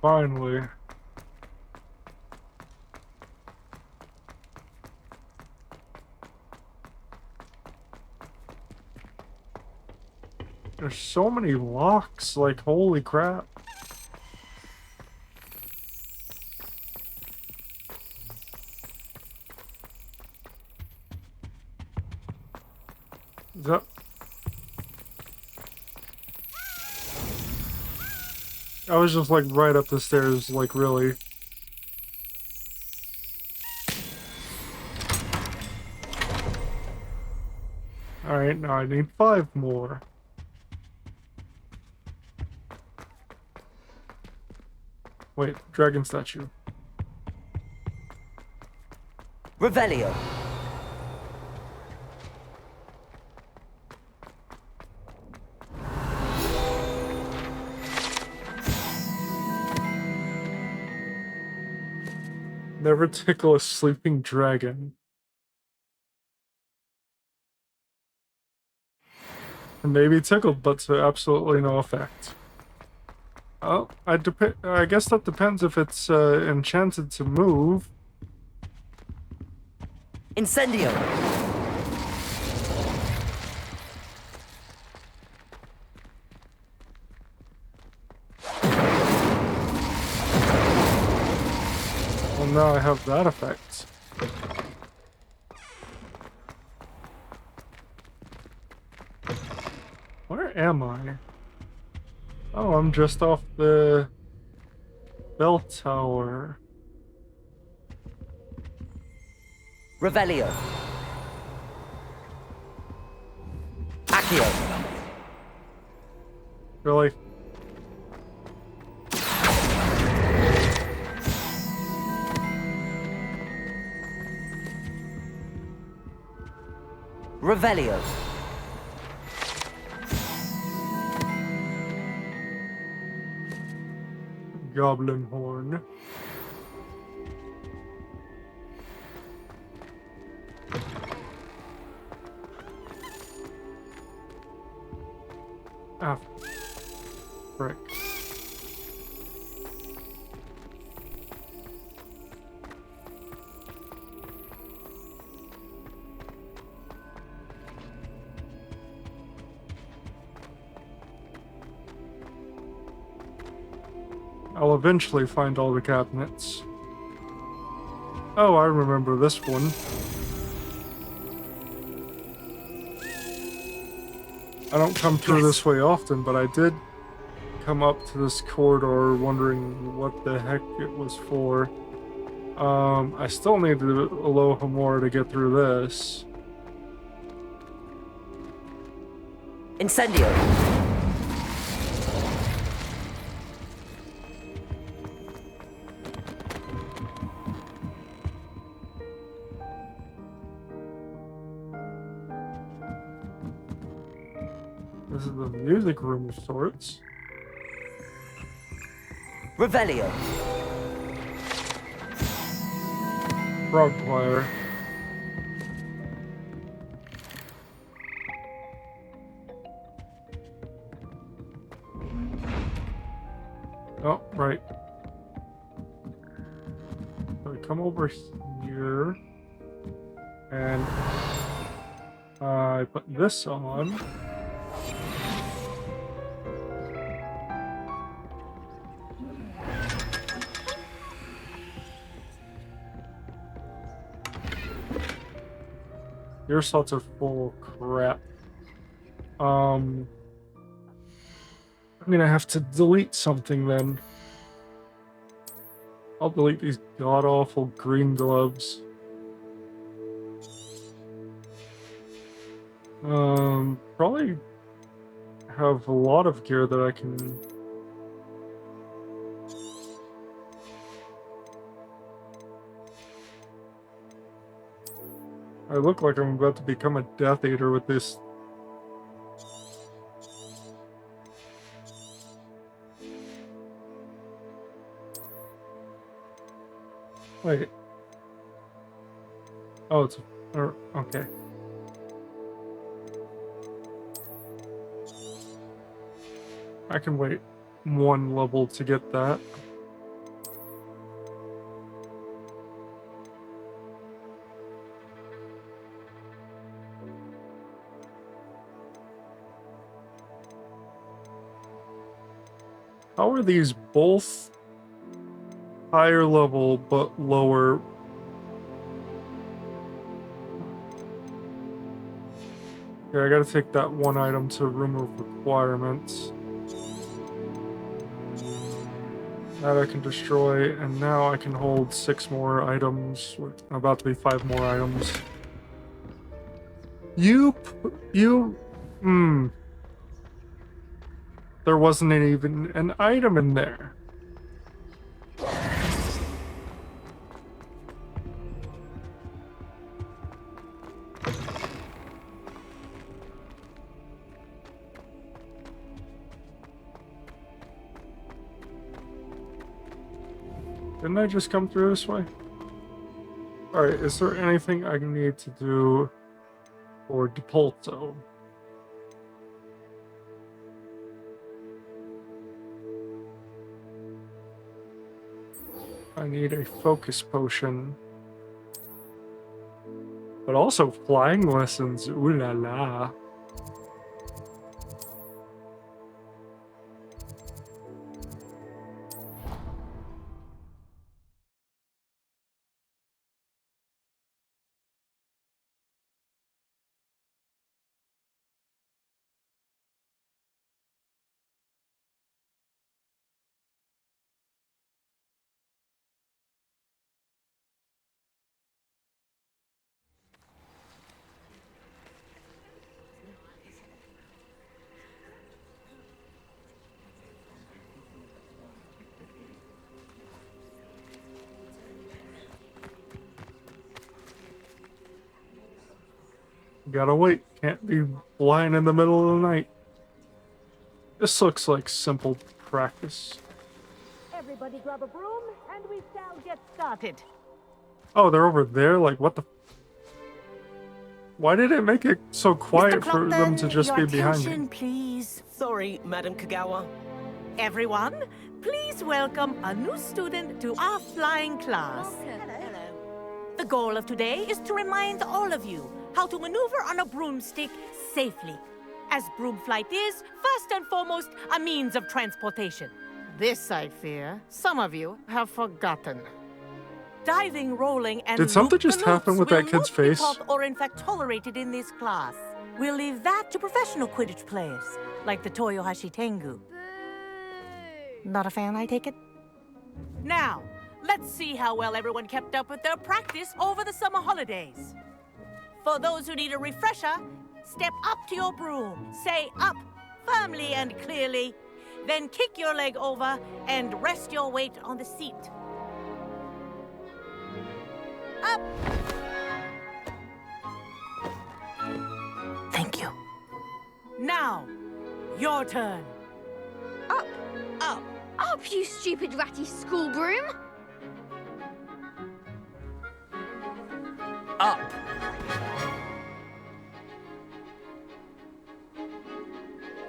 Finally. There's so many locks, like, holy crap. That... I was just, like, right up the stairs, like, really. Alright, now I need 5 more. Wait, dragon statue. Revelio. Never tickle a sleeping dragon. Maybe tickled, but to absolutely no effect. Oh, I guess that depends if it's enchanted to move. Incendio! Well, now I have that effect. Where am I? Oh, I'm just off the bell tower. Revelio. Accio. Really? Revelio. Goblin horn. Ah, frick. I'll eventually find all the cabinets. Oh, I remember this one. I don't come through this way often, but I did come up to this corridor wondering what the heck it was for. I still need the Alohomora to get through this. Incendio. This is the music room of sorts. Revelio. Frog choir. Oh, right. So I come over here, and I put this on. Your slots are full of crap. I'm gonna have to delete something then. I'll delete these god-awful green gloves. Probably have a lot of gear that I can... I look like I'm about to become a Death Eater with this. Wait. Oh, it's... okay. I can wait one level to get that. How are these both higher level but lower? Yeah, I gotta take that one item to room of requirements. That I can destroy, and now I can hold 6 more items. About to be 5 more items. There wasn't even an item in there. Didn't I just come through this way? Alright, is there anything I need to do for Depulso? I need a focus potion. But also flying lessons. Ooh la la. Gotta wait. Can't be flying in the middle of the night. This looks like simple practice. Everybody grab a broom, and we shall get started. Oh, they're over there? Like, what the... Why did it make it so quiet for them to just be behind me? Please. Sorry, Madam Kagawa. Everyone, please welcome a new student to our flying class. Hello. The goal of today is to remind all of you how to maneuver on a broomstick safely, as broom flight is, first and foremost, a means of transportation. This, I fear, some of you have forgotten. Diving, rolling, and Did something just happen with that kid's face? Or in fact tolerated in this class. We'll leave that to professional Quidditch players, like the Toyohashi Tengu. Not a fan, I take it? Now, let's see how well everyone kept up with their practice over the summer holidays. For those who need a refresher, step up to your broom, say up firmly and clearly, then kick your leg over and rest your weight on the seat. Up! Thank you. Now, your turn. Up! Up! Up, you stupid ratty school broom! Up!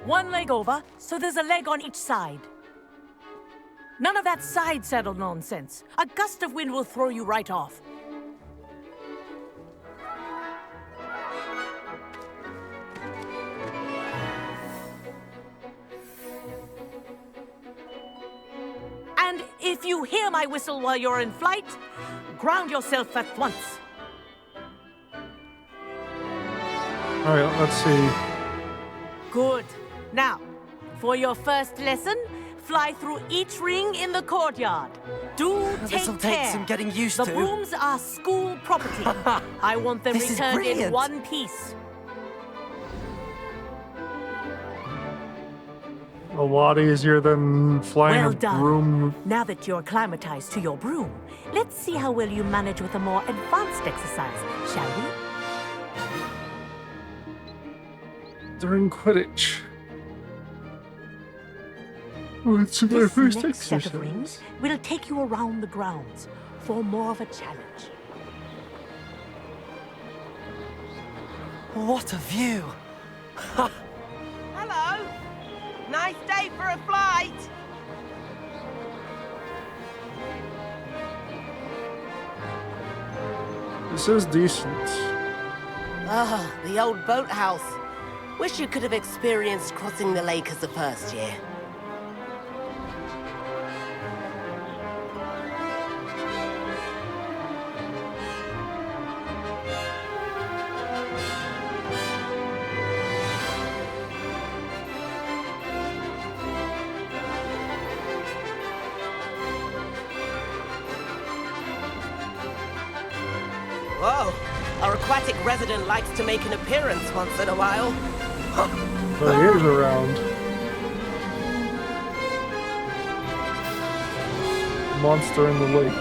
One leg over, so there's a leg on each side. None of that side saddle nonsense. A gust of wind will throw you right off. And if you hear my whistle while you're in flight, ground yourself at once. All right, let's see. Good. Now, for your first lesson, fly through each ring in the courtyard. Do This'll take care. take some getting used the to. The brooms are school property. I want them This is returned in brilliant. one piece. A lot easier than flying Well a done. broom. Now that you're acclimatized to your broom, let's see how well you manage with a more advanced exercise, shall we? During Quidditch. What's my This first next set of exercise? rings will take you around the grounds for more of a challenge. What a view! Hello. Nice day for a flight. This is decent. Ah, the old boathouse. Wish you could have experienced crossing the lake as the first year. Whoa, our aquatic resident likes to make an appearance once in a while. But he is around. Monster in the lake.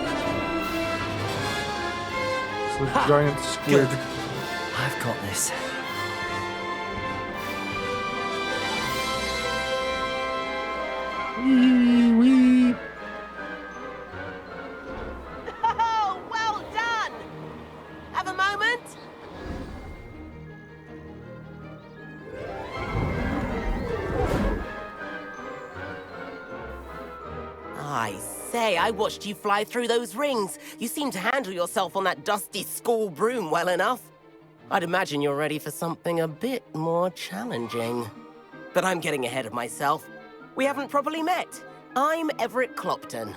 It's a giant squid. Good. I've got this. Wee wee. Oh, well done! Have a moment? I say, I watched you fly through those rings. You seem to handle yourself on that dusty school broom well enough. I'd imagine you're ready for something a bit more challenging. But I'm getting ahead of myself. We haven't properly met. I'm Everett Clopton.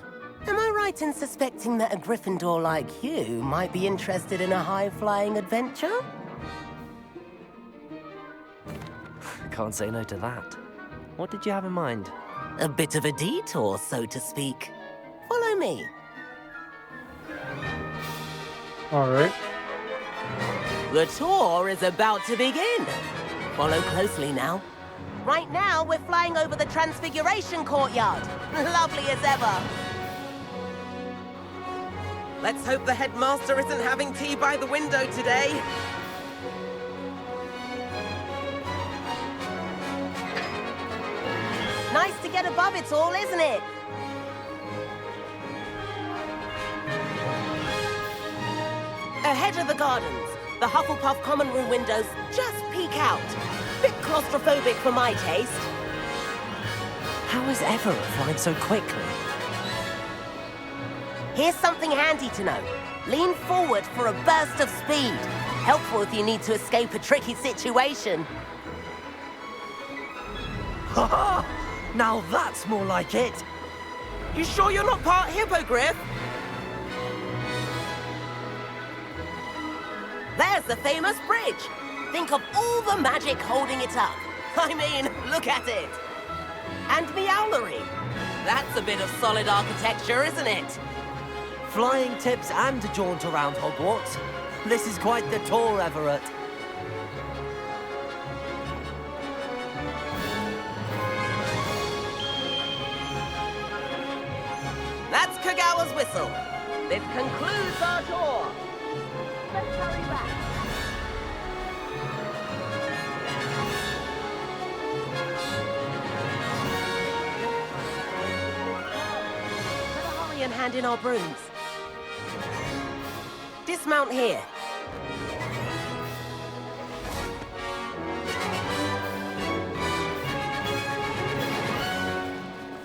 Am I right in suspecting that a Gryffindor like you might be interested in a high-flying adventure? Can't say no to that. What did you have in mind? A bit of a detour, so to speak. Follow me. All right. The tour is about to begin. Follow closely now. Right now, we're flying over the Transfiguration Courtyard. Lovely as ever. Let's hope the headmaster isn't having tea by the window today. Nice to get above it all, isn't it? Ahead of the gardens, the Hufflepuff common room windows just peek out. Bit claustrophobic for my taste. How is Everett flying so quickly? Here's something handy to know. Lean forward for a burst of speed. Helpful if you need to escape a tricky situation. Ha ha! Now that's more like it! You sure you're not part hippogriff? There's the famous bridge. Think of all the magic holding it up. I mean, look at it. And Meowlery. That's a bit of solid architecture, isn't it? Flying tips and a jaunt around Hogwarts. This is quite the tour, Everett. That's Kagawa's whistle. This concludes our tour. Let's hurry back. Better hurry and hand in our brooms. Dismount here.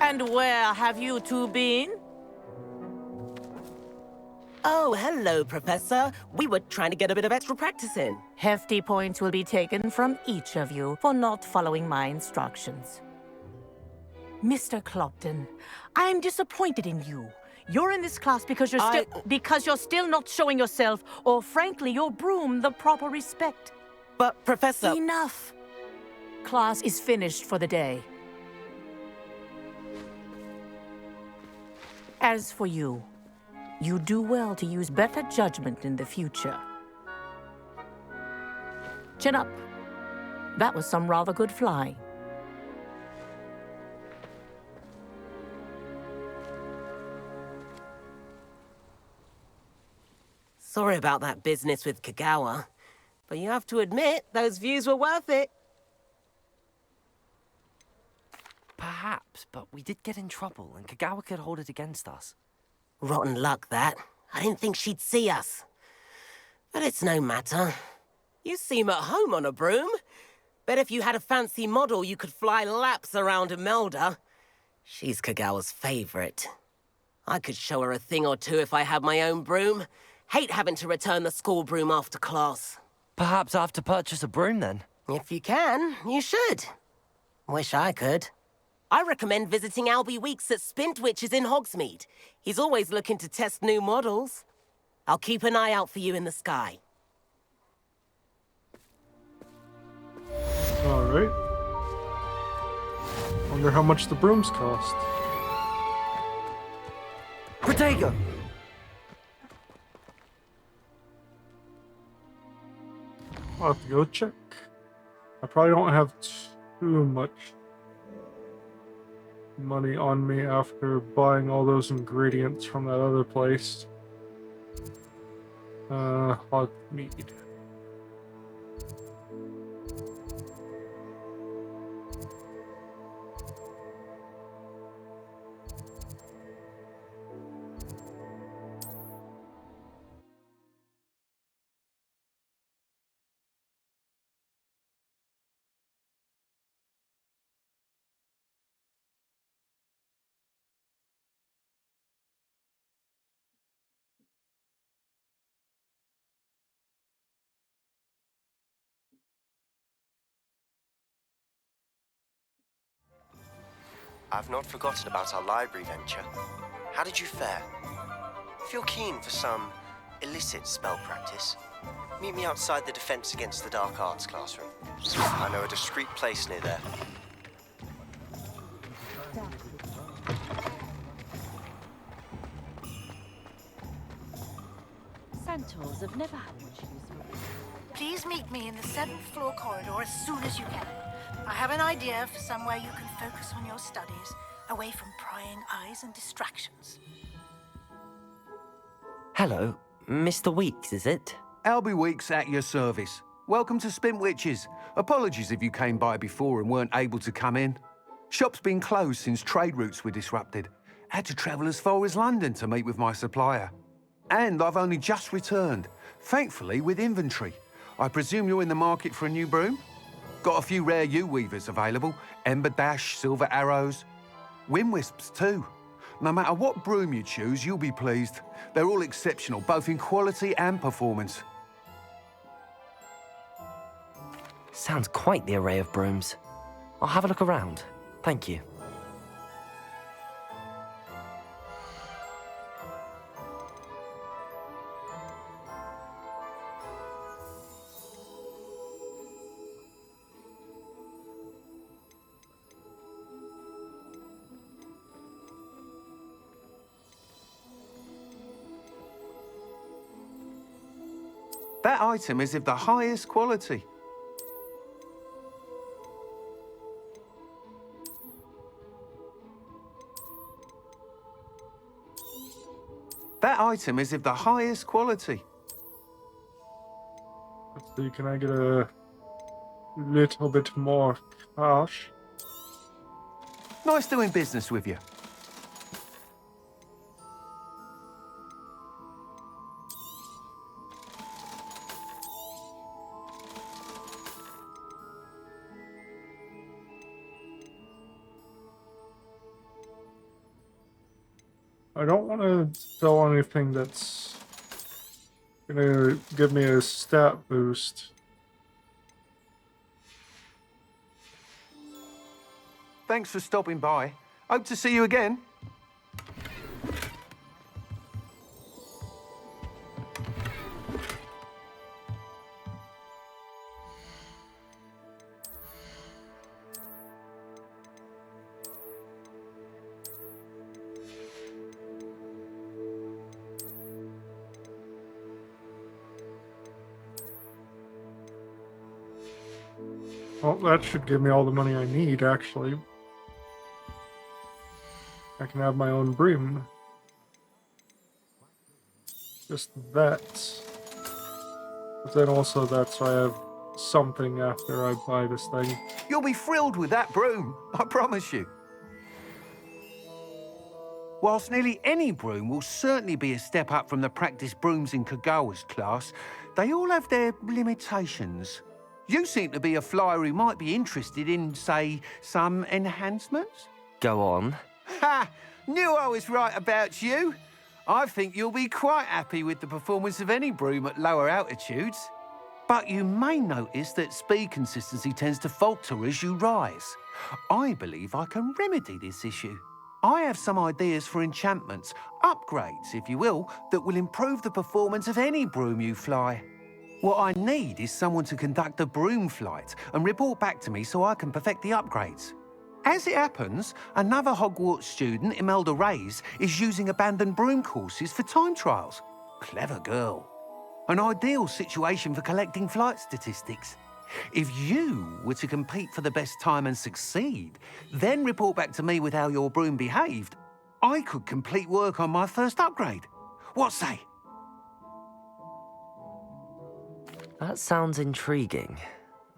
And where have you two been? Oh, hello, Professor. We were trying to get a bit of extra practice in. Hefty points will be taken from each of you for not following my instructions. Mr. Clopton, I'm disappointed in you. You're in this class because you're still not showing yourself, or frankly, your broom the proper respect. But, Professor... Enough! Class is finished for the day. As for you, you do well to use better judgment in the future. Chin up. That was some rather good flying. Sorry about that business with Kagawa, but you have to admit, those views were worth it. Perhaps, but we did get in trouble, and Kagawa could hold it against us. Rotten luck, that. I didn't think she'd see us. But it's no matter. You seem at home on a broom. Bet if you had a fancy model, you could fly laps around Imelda. She's Kagawa's favorite. I could show her a thing or two if I had my own broom. Hate having to return the school broom after class. Perhaps I have to purchase a broom, then? If you can, you should. Wish I could. I recommend visiting Albie Weeks at Spintwitches in Hogsmeade. He's always looking to test new models. I'll keep an eye out for you in the sky. All right. Wonder how much the brooms cost. Protego! I'll have to go check. I probably don't have too much money on me after buying all those ingredients from that other place. Hogmeade. I've not forgotten about our library venture. How did you fare? If you're keen for some illicit spell practice, meet me outside the Defense Against the Dark Arts classroom. I know a discreet place near there. Centaurs have never had much use for it. Please meet me in the 7th floor corridor as soon as you can. I have an idea for somewhere you can focus on your studies, away from prying eyes and distractions. Hello, Mr. Weeks, is it? Albie Weeks at your service. Welcome to Spintwitches. Apologies if you came by before and weren't able to come in. Shop's been closed since trade routes were disrupted. Had to travel as far as London to meet with my supplier. And I've only just returned, thankfully with inventory. I presume you're in the market for a new broom? Got a few rare yew-weavers available. Ember Dash, Silver Arrows. Wind Wisps too. No matter what broom you choose, you'll be pleased. They're all exceptional, both in quality and performance. Sounds quite the array of brooms. I'll have a look around. Thank you. That item is of the highest quality. That item is of the highest quality. Let's see, can I get a little bit more cash? Nice doing business with you. I don't want to sell anything that's gonna give me a stat boost. Thanks for stopping by. Hope to see you again. Well, that should give me all the money I need, actually. I can have my own broom. Just that. But then also that, so I have something after I buy this thing. You'll be thrilled with that broom, I promise you. Whilst nearly any broom will certainly be a step up from the practice brooms in Kagawa's class, they all have their limitations. You seem to be a flyer who might be interested in, say, some enhancements? Go on. Ha! Knew I was right about you. I think you'll be quite happy with the performance of any broom at lower altitudes. But you may notice that speed consistency tends to falter as you rise. I believe I can remedy this issue. I have some ideas for enchantments, upgrades, if you will, that will improve the performance of any broom you fly. What I need is someone to conduct a broom flight and report back to me so I can perfect the upgrades. As it happens, another Hogwarts student, Imelda Reyes, is using abandoned broom courses for time trials. Clever girl. An ideal situation for collecting flight statistics. If you were to compete for the best time and succeed, then report back to me with how your broom behaved, I could complete work on my first upgrade. What say? That sounds intriguing.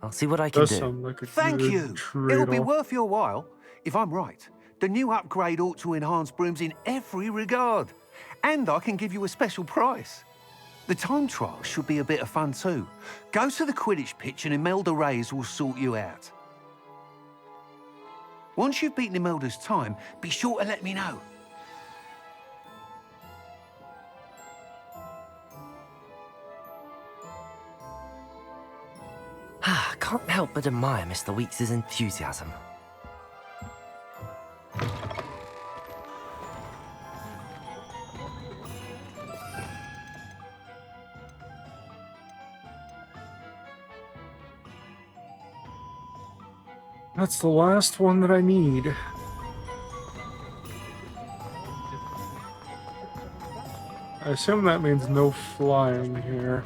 I'll see what I can do. Sound like a Thank good you. trade-off. It'll be worth your while. If I'm right, the new upgrade ought to enhance brooms in every regard. And I can give you a special price. The time trial should be a bit of fun too. Go to the Quidditch pitch and Imelda Reyes will sort you out. Once you've beaten Imelda's time, be sure to let me know. Can't help but admire Mr. Weeks' enthusiasm. That's the last one that I need. I assume that means no flying here.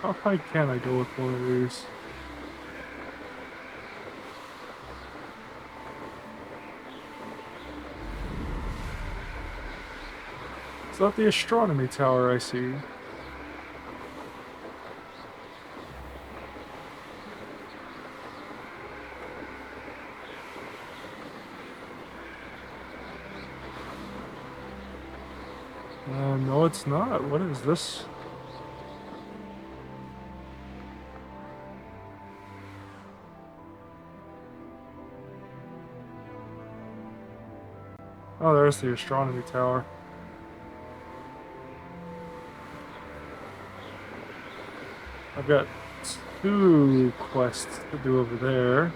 How high can I go with one of these? Is that the astronomy tower I see? No, it's not. What is this? Oh, there's the astronomy tower. I've got 2 quests to do over there.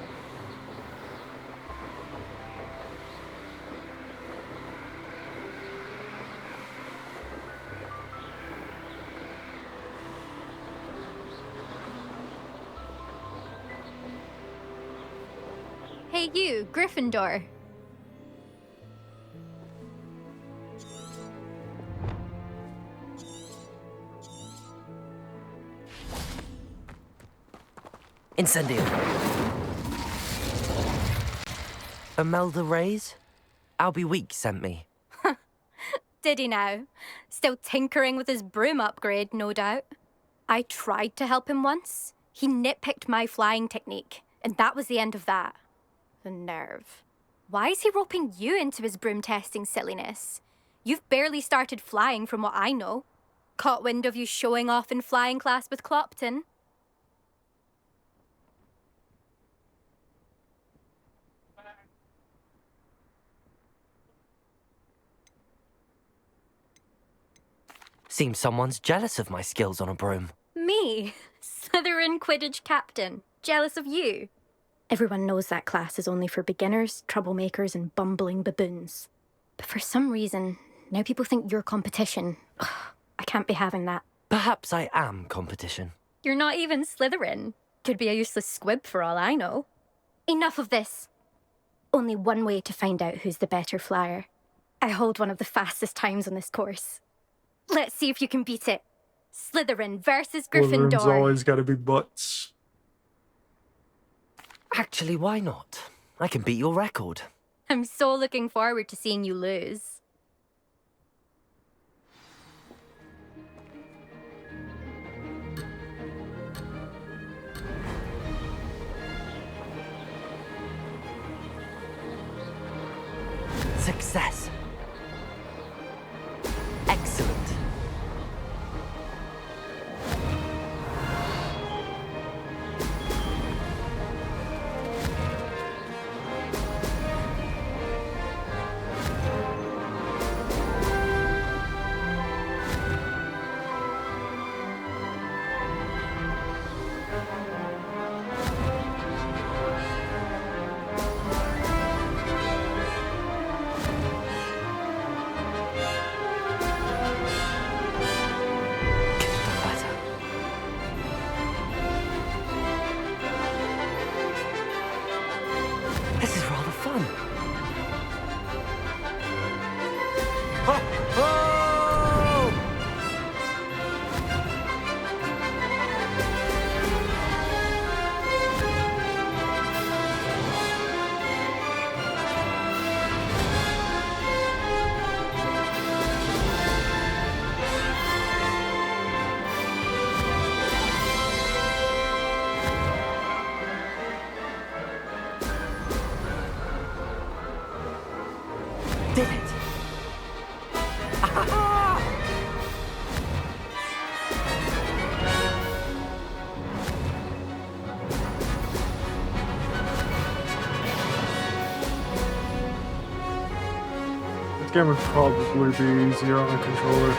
Hey you, Gryffindor. Incendio. Imelda Reyes? Albie Week sent me. Did he now? Still tinkering with his broom upgrade, no doubt. I tried to help him once. He nitpicked my flying technique, and that was the end of that. The nerve. Why is he roping you into his broom testing silliness? You've barely started flying from what I know. Caught wind of you showing off in flying class with Clopton. Seems someone's jealous of my skills on a broom. Me? Slytherin Quidditch captain. Jealous of you? Everyone knows that class is only for beginners, troublemakers, and bumbling baboons. But for some reason, now people think you're competition. Ugh, I can't be having that. Perhaps I am competition. You're not even Slytherin. Could be a useless squib for all I know. Enough of this. Only one way to find out who's the better flyer. I hold one of the fastest times on this course. Let's see if you can beat it. Slytherin versus Gryffindor. Slytherin's always gotta be butts. Actually, why not? I can beat your record. I'm so looking forward to seeing you lose. Success. Excellent. game would probably be easier on a controller.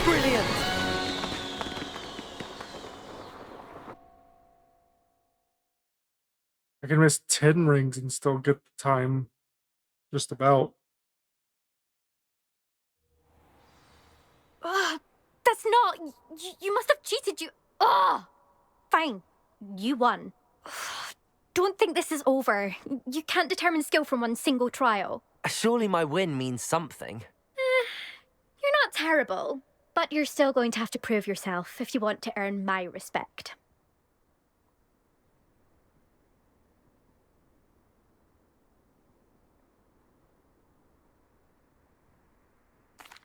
Brilliant! I can miss 10 rings and still get the time just about. Ugh, that's not. You must have cheated. Ugh! Fine. You won. Don't think this is over. You can't determine skill from one single trial. Surely my win means something. You're not terrible, but you're still going to have to prove yourself if you want to earn my respect.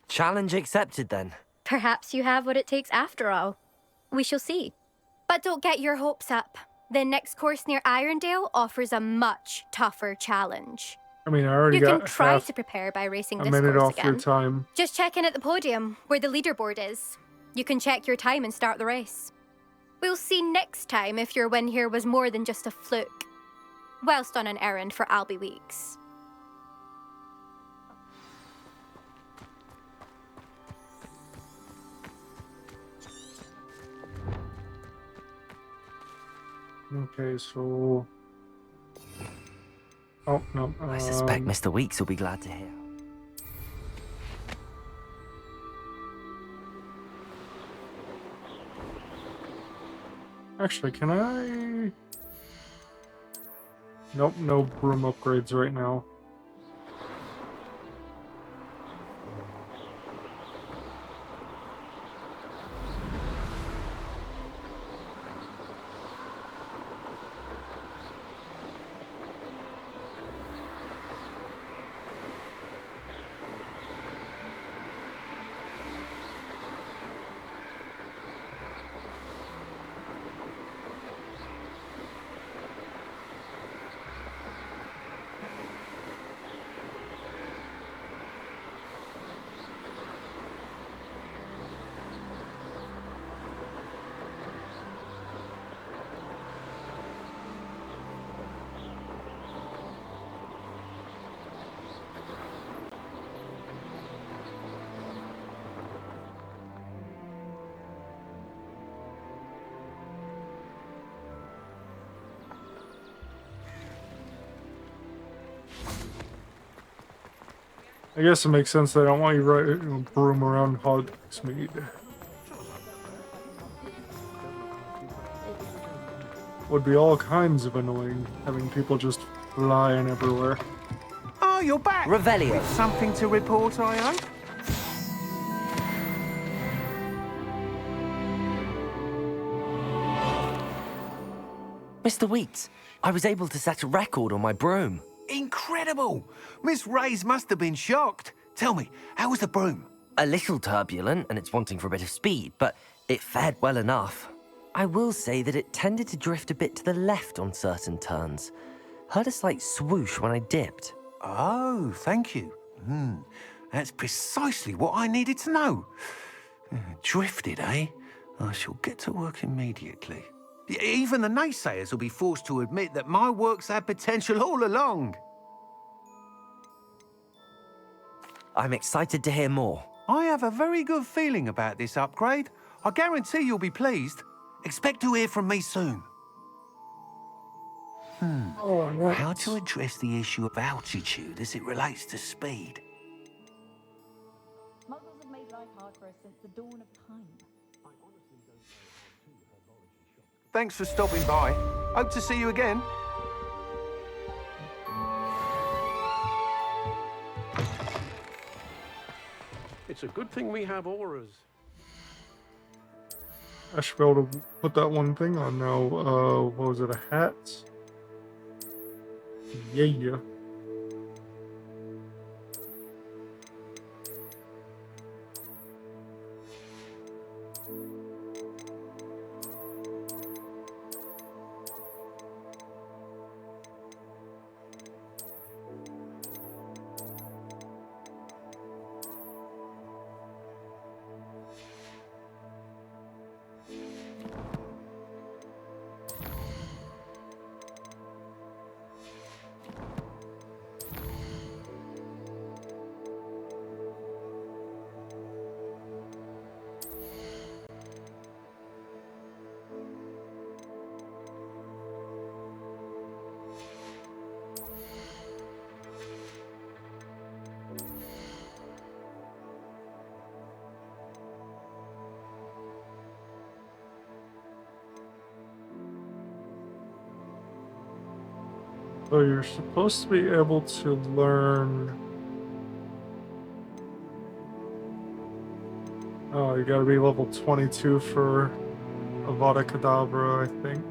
Challenge accepted then. Perhaps you have what it takes after all. We shall see. But don't get your hopes up. The next course near Irondale offers a much tougher challenge. I mean, I already You can got try half to prepare by racing a this minute course off your again. time. Just check in at the podium, where the leaderboard is. You can check your time and start the race. We'll see next time if your win here was more than just a fluke. Whilst on an errand for Albie Weeks. Okay, so... Oh, no. I suspect Mr. Weeks will be glad to hear. Actually, can I... Nope, no broom upgrades right now. I guess it makes sense that I don't want you riding a broom around Hogsmeade. Would be all kinds of annoying, having people just flying everywhere. Oh, you're back! Revelio. With something to report, I hope? Mr. Weeks, I was able to set a record on my broom. Incredible! Miss Reyes must have been shocked. Tell me, how was the broom? A little turbulent, and it's wanting for a bit of speed, but it fared well enough. I will say that it tended to drift a bit to the left on certain turns. Heard a slight swoosh when I dipped. Oh, thank you. That's precisely what I needed to know. Drifted, eh? I shall get to work immediately. Even the naysayers will be forced to admit that my work's had potential all along. I'm excited to hear more. I have a very good feeling about this upgrade. I guarantee you'll be pleased. Expect to hear from me soon. How to address the issue of altitude as it relates to speed? Muggles have made life hard for us since the dawn of time. Thanks for stopping by. Hope to see you again. It's a good thing we have auras. I should be able to put that one thing on now. What was it, a hat? Yeah. So you're supposed to be able to learn... Oh, you gotta be level 22 for Avada Kedavra, I think.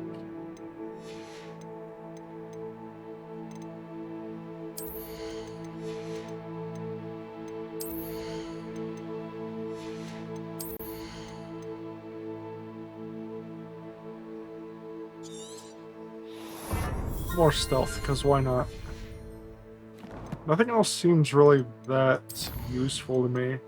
More stealth, because why not? Nothing else seems really that useful to me.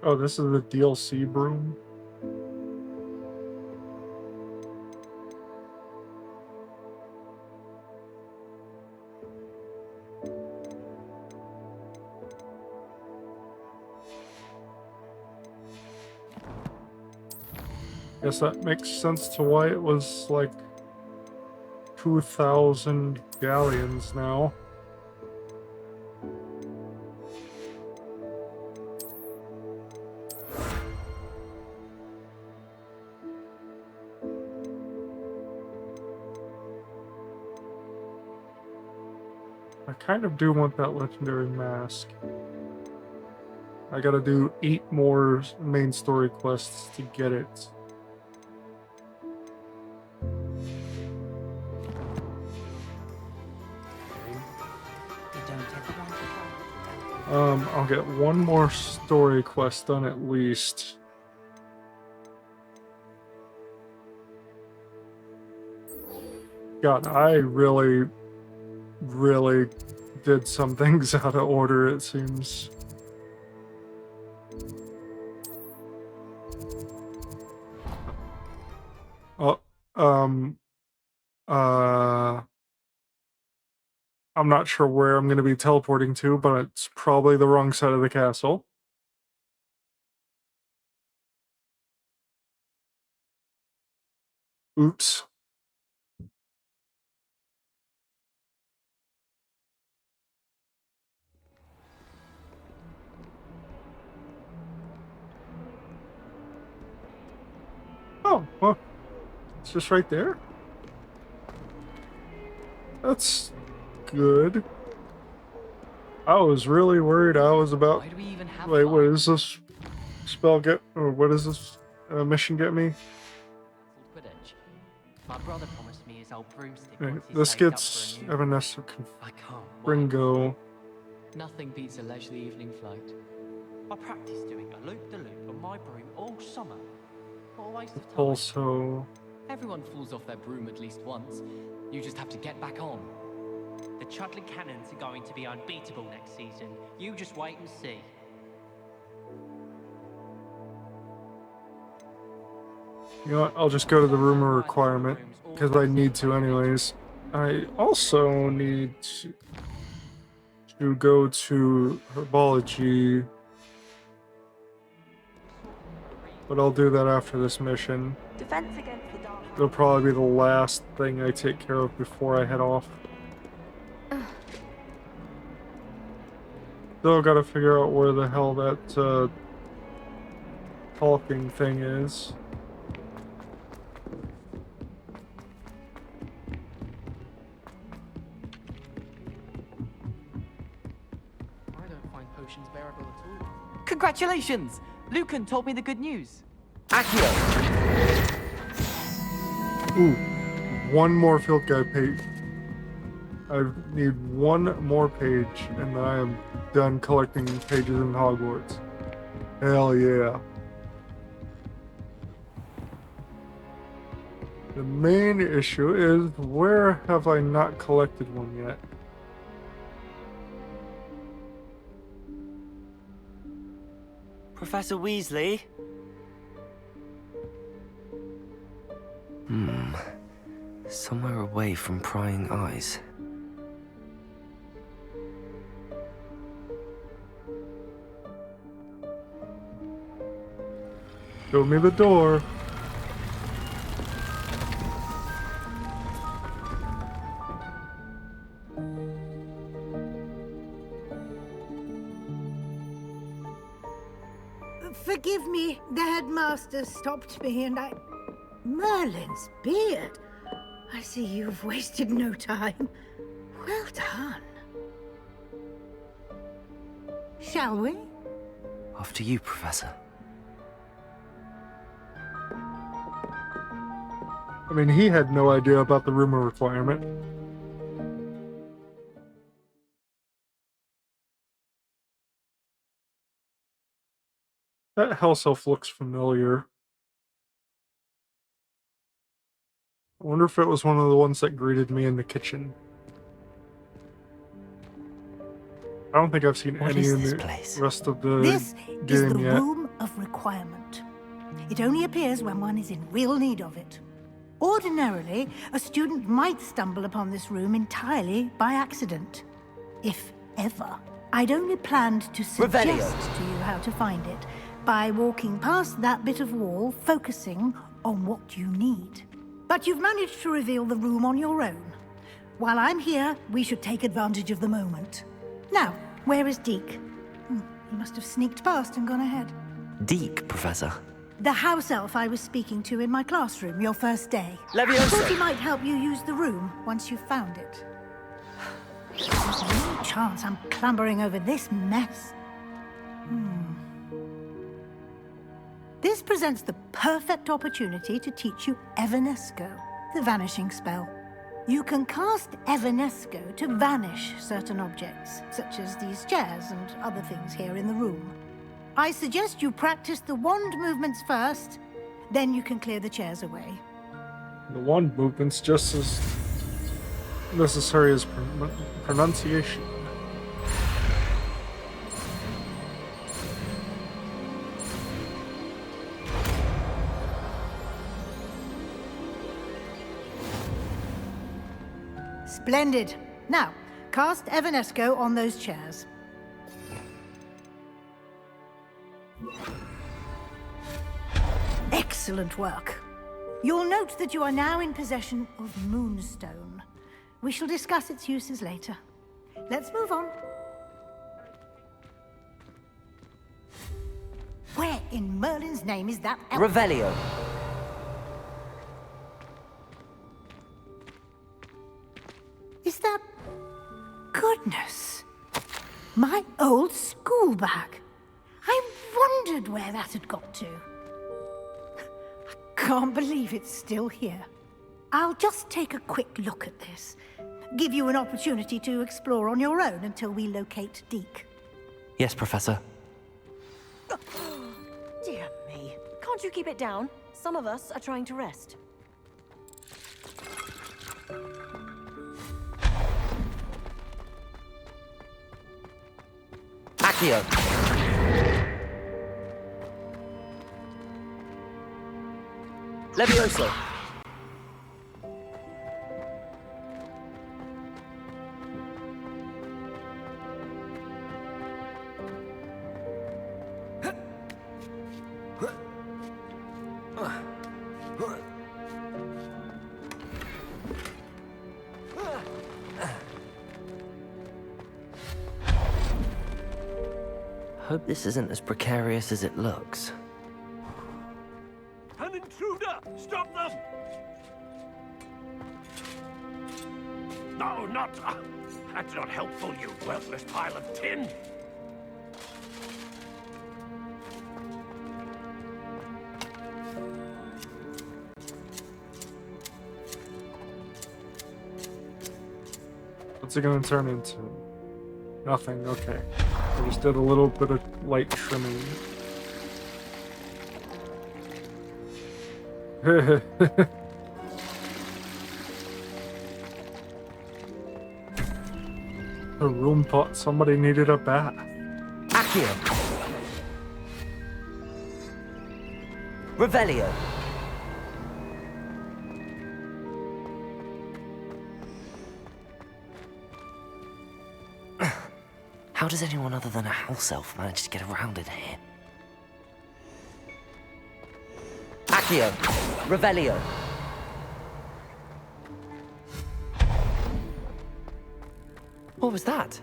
Oh, this is the DLC broom? Guess that makes sense to why it was like 2,000 galleons now. I kind of do want that legendary mask. I gotta do 8 more main story quests to get it. I'll get 1 more story quest done at least. God, I really did some things out of order, it seems. Oh, I'm not sure where I'm going to be teleporting to, but it's probably the wrong side of the castle. Oops. Oh, well, it's just right there. That's good. I was really worried I was about... Why do we even have Wait, what is this spell get... Or what does this mission get me? Quidditch. My brother promised me his old broomstick Right, once he's this saved up gets for a new Evanescence I can't Ringo. Nothing beats a leisurely evening flight. I practiced doing a loop-de-loop on my broom all summer. What a waste of time. Also... Everyone falls off their broom at least once. You just have to get back on. The Chudley Cannons are going to be unbeatable next season. You just wait and see. You know what? I'll just go to the rumor requirement, because I need to anyways. I also need to go to herbology, but I'll do that after this mission. Defense against the dark. It'll probably be the last thing I take care of before I head off. Still gotta figure out where the hell that talking thing is. I don't find potions bearable at all. Congratulations! Lucan told me the good news. Accio! Ooh, 1 more field guide page. I need 1 more page, and then I am done collecting pages in Hogwarts. Hell yeah. The main issue is, where have I not collected one yet? Professor Weasley? Somewhere away from prying eyes. Show me the door. Forgive me, the headmaster stopped me and I... Merlin's beard. I see you've wasted no time. Well done. Shall we? After you, Professor. I mean, he had no idea about the rumor requirement. That house elf looks familiar. I wonder if it was one of the ones that greeted me in the kitchen. I don't think I've seen any in the rest of the This game is the yet. room of requirement. It only appears when one is in real need of it. Ordinarily, a student might stumble upon this room entirely by accident. If ever. I'd only planned to suggest to you how to find it by walking past that bit of wall, focusing on what you need. But you've managed to reveal the room on your own. While I'm here, we should take advantage of the moment. Now, where is Deke? He must have sneaked past and gone ahead. Deke, Professor. The house elf I was speaking to in my classroom your first day. Leviosa! I thought he might help you use the room once you've found it. There's no chance I'm clambering over this mess. This presents the perfect opportunity to teach you Evanesco, the vanishing spell. You can cast Evanesco to vanish certain objects, such as these chairs and other things here in the room. I suggest you practice the wand movements first, then you can clear the chairs away. The wand movement's just as necessary as pronunciation. Splendid. Now, cast Evanesco on those chairs. Excellent work. You'll note that you are now in possession of Moonstone. We shall discuss its uses later. Let's move on. Where in Merlin's name is that elf? Revelio. Is that... Goodness. My old school bag. I wondered where that had got to. I can't believe it's still here. I'll just take a quick look at this. Give you an opportunity to explore on your own until we locate Deke. Yes, Professor. Dear me. Can't you keep it down? Some of us are trying to rest. Accio. Levioso. Hope this isn't as precarious as it looks. An intruder! Stop them! No, not... that's not helpful, you worthless pile of tin! What's it gonna turn into? Nothing, okay. I just did a little bit of light trimming. The room thought somebody needed a bath. Accio. Revelio. How does anyone other than a house elf manage to get around in here? Accio. Revelio. What was that?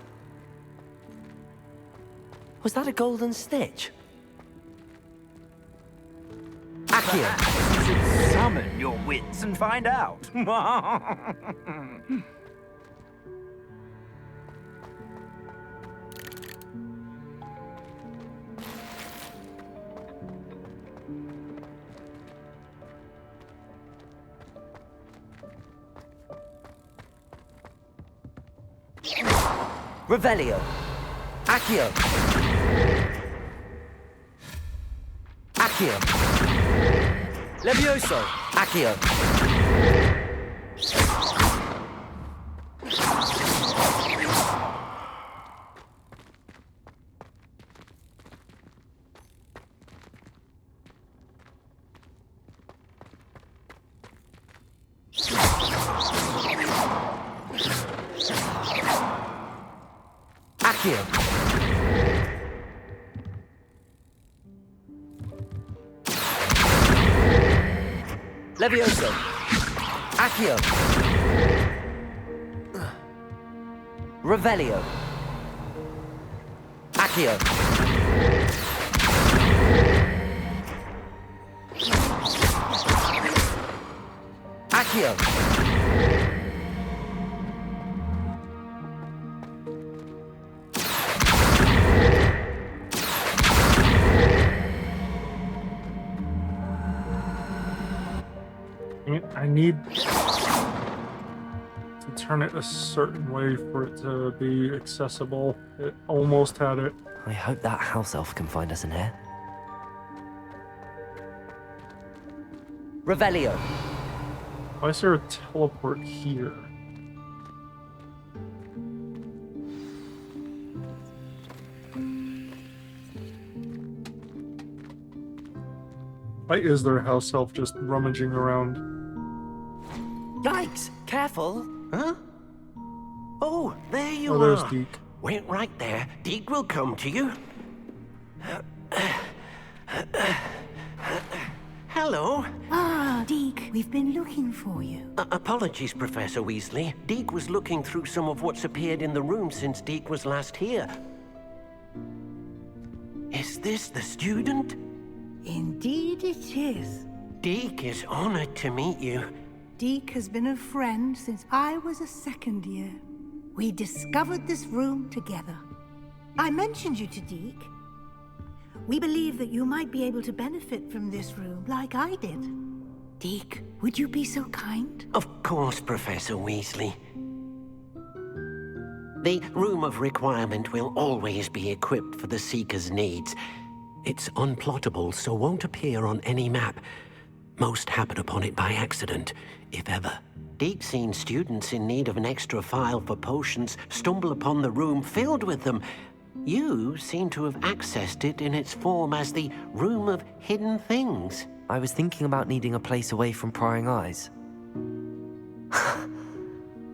Was that a golden stitch? Accio. You should summon your wits and find out. Revelio. Accio. Accio. Levioso. Accio. Accio. Levioso. Accio. Revelio. Accio. Accio. I need to turn it a certain way for it to be accessible. It almost had it. I hope that house elf can find us in here. Revelio. Why is there a teleport here? Why is there a house elf just rummaging around? Yikes! Careful! Huh? Oh, there you Oh, there's are. Deke. Wait right there. Deke will come to you. Hello. Ah, Deke, we've been looking for you. Apologies, Professor Weasley. Deke was looking through some of what's appeared in the room since Deke was last here. Is this the student? Indeed it is. Deke is honored to meet you. Deke has been a friend since I was a second year. We discovered this room together. I mentioned you to Deke. We believe that you might be able to benefit from this room like I did. Deke, would you be so kind? Of course, Professor Weasley. The Room of Requirement will always be equipped for the Seeker's needs. It's unplottable, so won't appear on any map. Most happen upon it by accident, if ever. Deke's seen students in need of an extra file for potions stumble upon the room filled with them. You seem to have accessed it in its form as the Room of Hidden Things. I was thinking about needing a place away from prying eyes.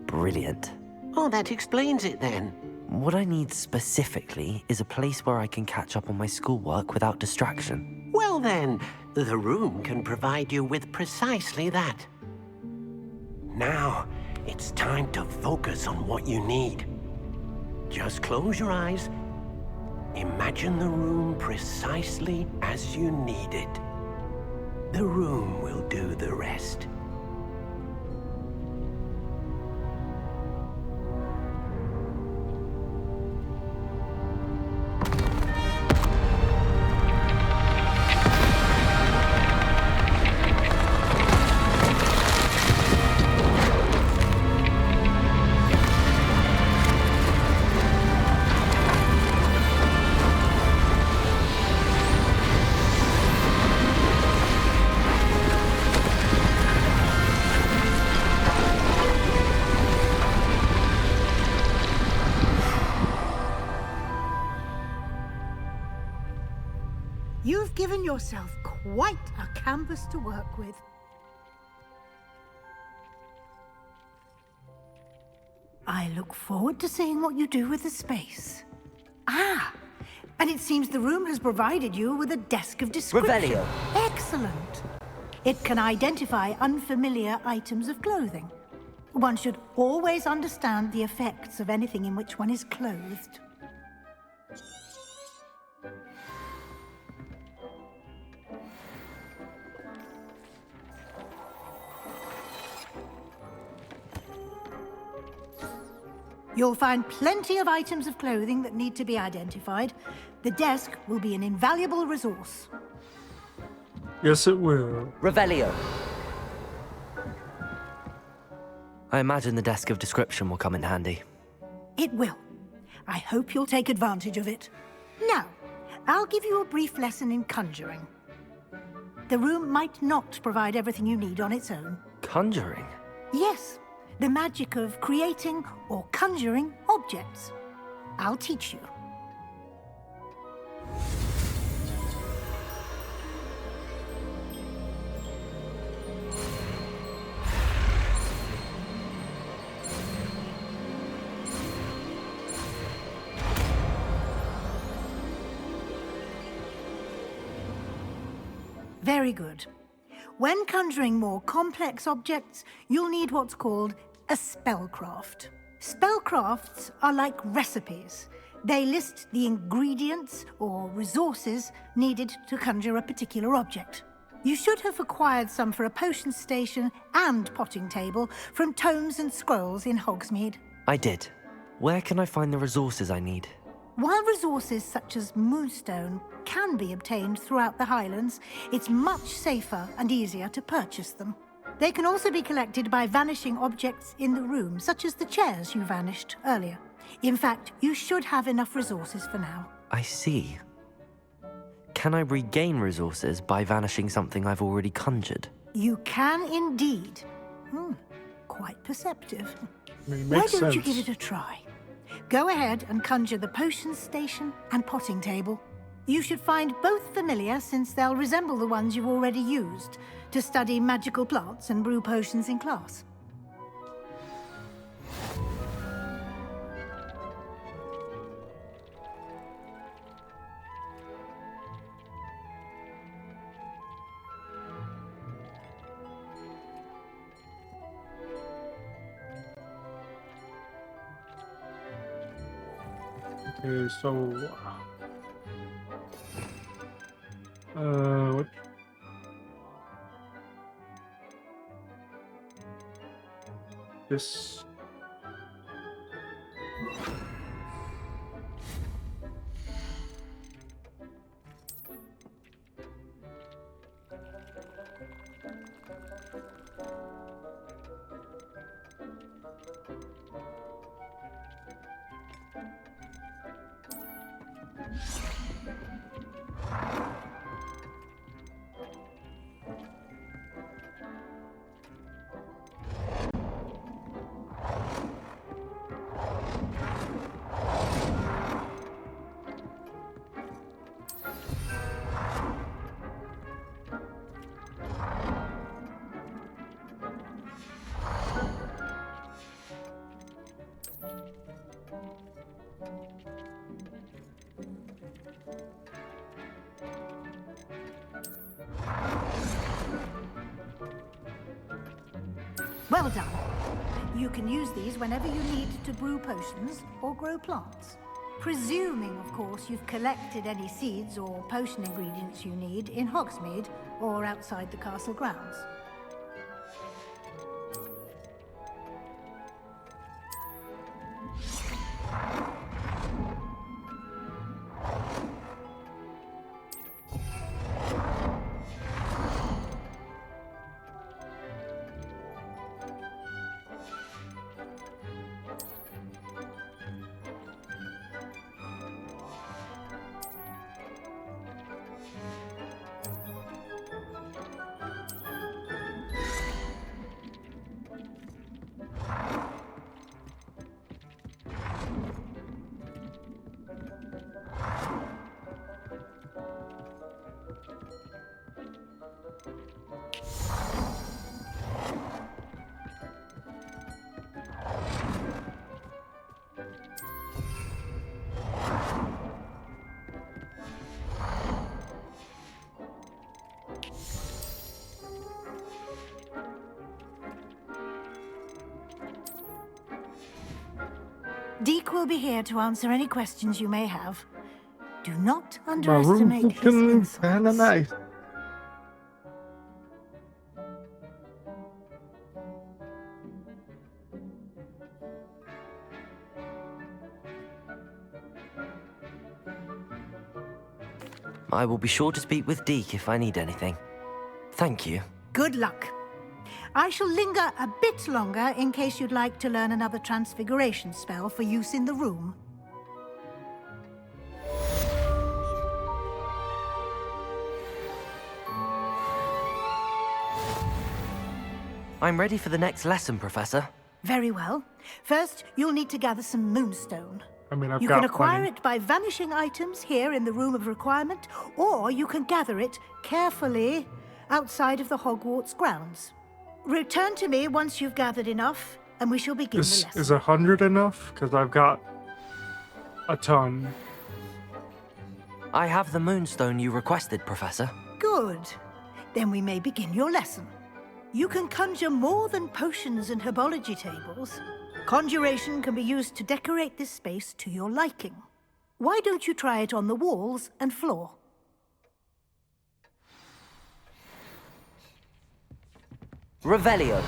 Brilliant. Oh, that explains it then. What I need specifically is a place where I can catch up on my schoolwork without distraction. Well then, the room can provide you with precisely that. Now, it's time to focus on what you need. Just close your eyes. Imagine the room precisely as you need it. The room will do the rest. You've given yourself quite a canvas to work with. I look forward to seeing what you do with the space. Ah, and it seems the room has provided you with a desk of description. Revelio. Excellent. It can identify unfamiliar items of clothing. One should always understand the effects of anything in which one is clothed. You'll find plenty of items of clothing that need to be identified. The desk will be an invaluable resource. Yes, it will. Revelio. I imagine the desk of description will come in handy. It will. I hope you'll take advantage of it. Now, I'll give you a brief lesson in conjuring. The room might not provide everything you need on its own. Conjuring? Yes, the magic of creating or conjuring objects. I'll teach you. Very good. When conjuring more complex objects, you'll need what's called a spellcraft. Spellcrafts are like recipes. They list the ingredients or resources needed to conjure a particular object. You should have acquired some for a potion station and potting table from tomes and scrolls in Hogsmeade. I did. Where can I find the resources I need? While resources such as moonstone can be obtained throughout the Highlands, it's much safer and easier to purchase them. They can also be collected by vanishing objects in the room, such as the chairs you vanished earlier. In fact, you should have enough resources for now. I see. Can I regain resources by vanishing something I've already conjured? You can indeed. Quite perceptive. I mean, it Why makes don't you sense. give it a try? Go ahead and conjure the potion station and potting table. You should find both familiar, since they'll resemble the ones you've already used to study magical plants and brew potions in class. Okay, so what? This. Well done. You can use these whenever you need to brew potions or grow plants. Presuming, of course, you've collected any seeds or potion ingredients you need in Hogsmeade or outside the castle grounds. Deke will be here to answer any questions you may have. Do not My room's underestimate his looking insights. kinda nice. I will be sure to speak with Deke if I need anything. Thank you. Good luck. I shall linger a bit longer in case you'd like to learn another transfiguration spell for use in the room. I'm ready for the next lesson, Professor. Very well. First, you'll need to gather some moonstone. I mean, I've You got can acquire plenty. it by vanishing items here in the Room of Requirement, or you can gather it carefully outside of the Hogwarts grounds. Return to me once you've gathered enough, and we shall begin the Is lesson. 100 enough? Because I've got a ton. I have the moonstone you requested, Professor. Good. Then we may begin your lesson. You can conjure more than potions and herbology tables. Conjuration can be used to decorate this space to your liking. Why don't you try it on the walls and floor? Revelio.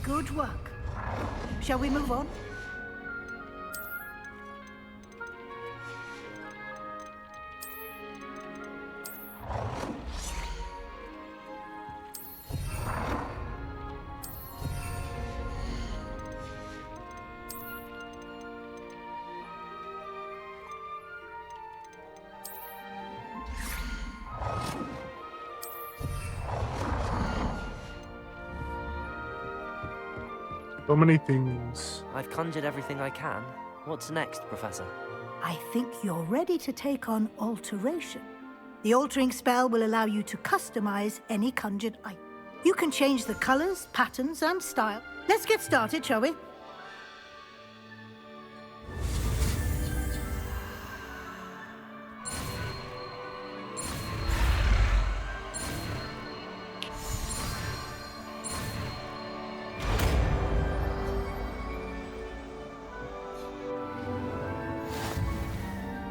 Good work. Shall we move on? So many things. I've conjured everything I can. What's next, Professor? I think you're ready to take on alteration. The altering spell will allow you to customize any conjured item. You can change the colors, patterns, and style Let's get started, shall we?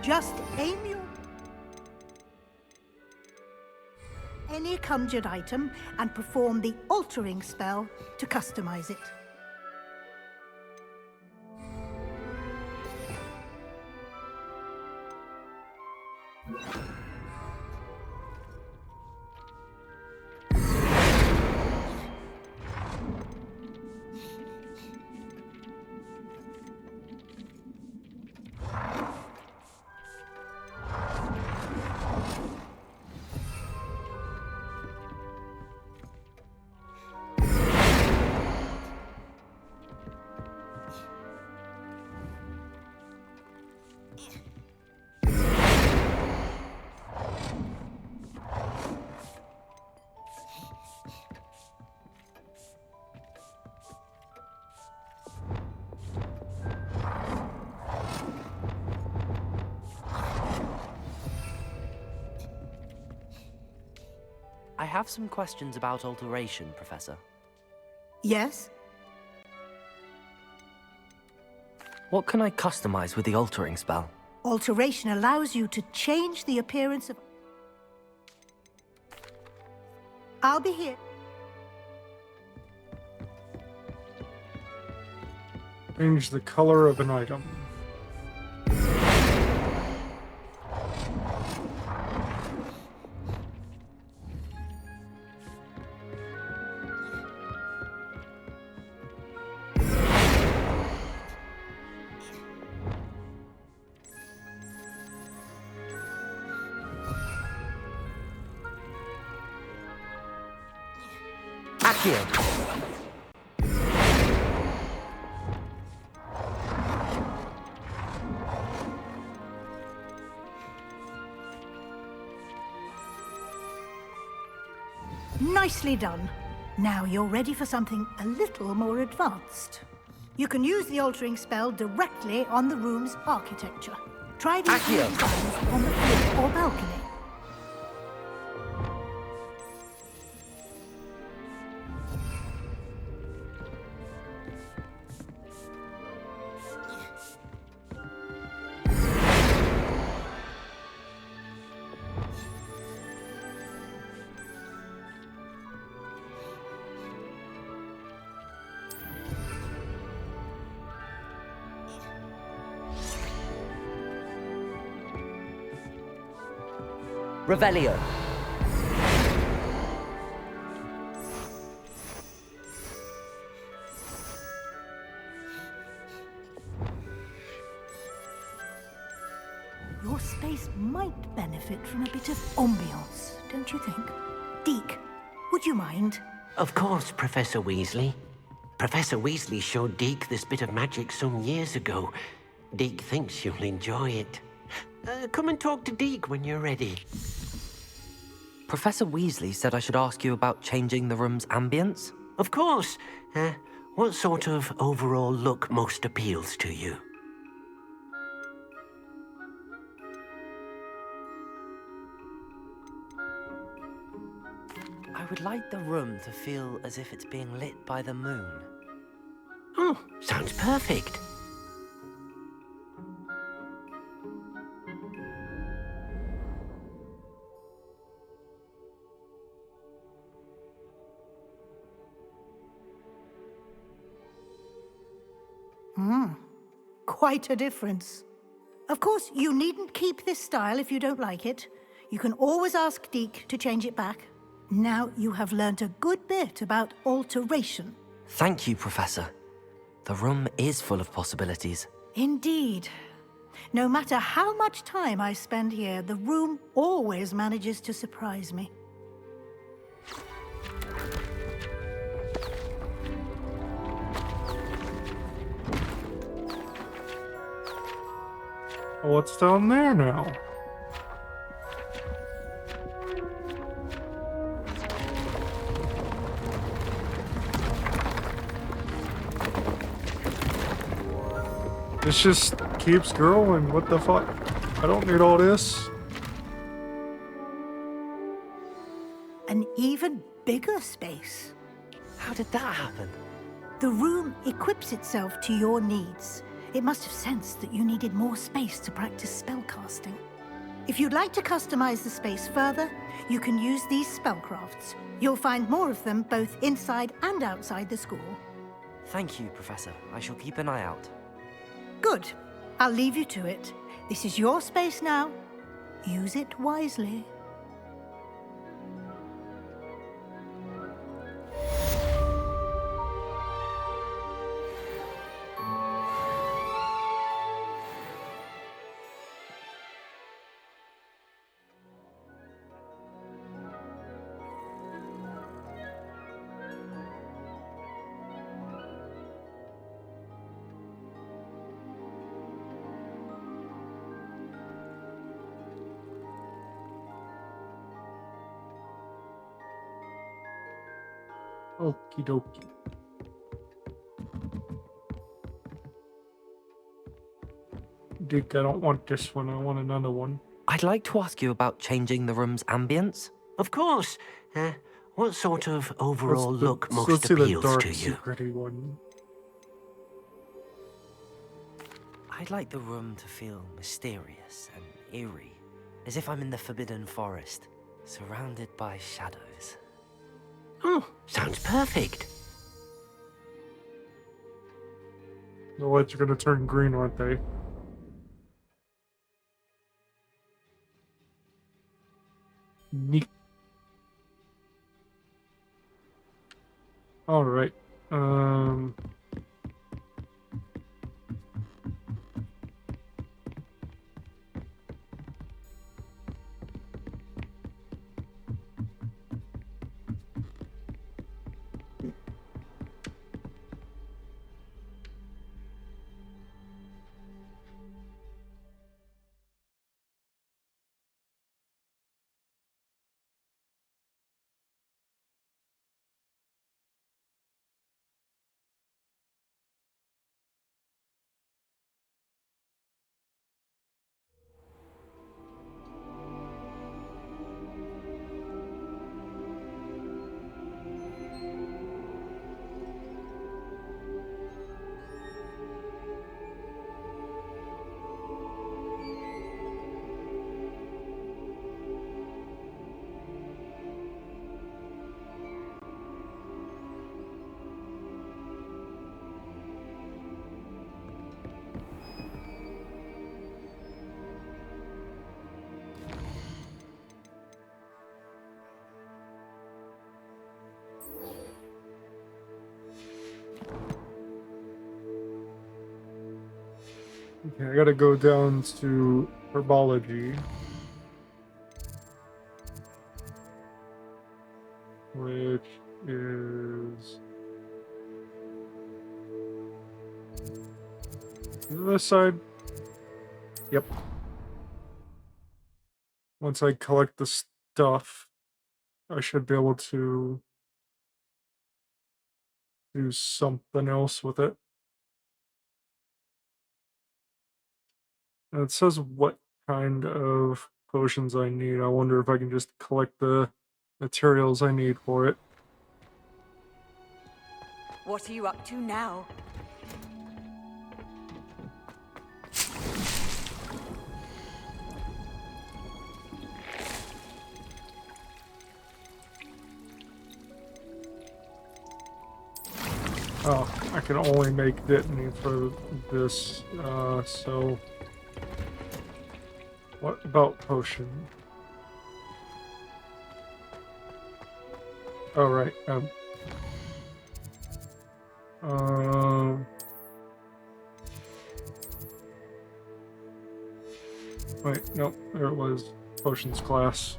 Just aim your any conjured item and perform the altering spell to customize it. I have some questions about alteration, Professor. Yes? What can I customize with the altering spell? Alteration allows you to change the appearance of... I'll be here. Change the color of an item. Accio! Nicely done. Now you're ready for something a little more advanced. You can use the altering spell directly on the room's architecture. Try these designs on the floor or balcony. Revelio. Your space might benefit from a bit of ambiance, don't you think? Deke, would you mind? Of course, Professor Weasley. Professor Weasley showed Deke this bit of magic some years ago. Deke thinks you'll enjoy it. Come and talk to Deke when you're ready. Professor Weasley said I should ask you about changing the room's ambience? Of course. What sort of overall look most appeals to you? I would like the room to feel as if it's being lit by the moon. Oh, sounds perfect. Quite a difference. Of course, you needn't keep this style if you don't like it. You can always ask Deke to change it back. Now you have learnt a good bit about alteration. Thank you, Professor. The room is full of possibilities. Indeed. No matter how much time I spend here, the room always manages to surprise me. What's down there now? This just keeps growing. What the fuck? I don't need all this. An even bigger space. How did that happen? The room equips itself to your needs. It must have sensed that you needed more space to practice spellcasting. If you'd like to customize the space further, you can use these spellcrafts. You'll find more of them both inside and outside the school. Thank you, Professor. I shall keep an eye out. Good. I'll leave you to it. This is your space now. Use it wisely. Okie dokie. Dick, I don't want this one. I want another one. I'd like to ask you about changing the room's ambience. Of course. What sort of overall look most let's see the appeals dark, to you? secrety one. I'd like the room to feel mysterious and eerie, as if I'm in the Forbidden Forest, surrounded by shadows. Oh, sounds perfect. The lights are gonna turn green, aren't they? Neat. All right. Okay, I gotta go down to herbology, which is this side. Yep. Once I collect the stuff, I should be able to do something else with it. And it says what kind of potions I need. I wonder if I can just collect the materials I need for it. What are you up to now? Oh, I can only make Dittany for this, so... What about potion? Oh, right, wait, nope, there it was. Potions class.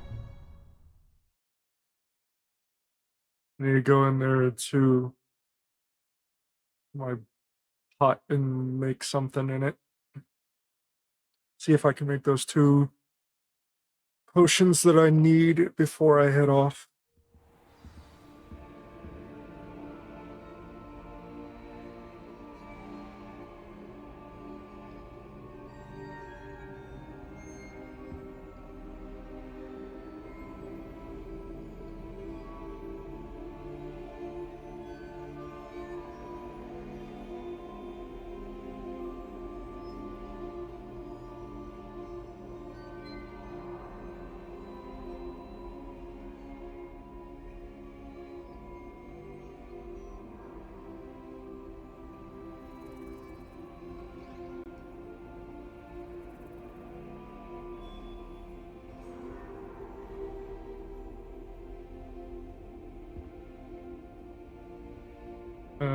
I need to go in there to my pot and make something in it. See if I can make those 2 potions that I need before I head off. You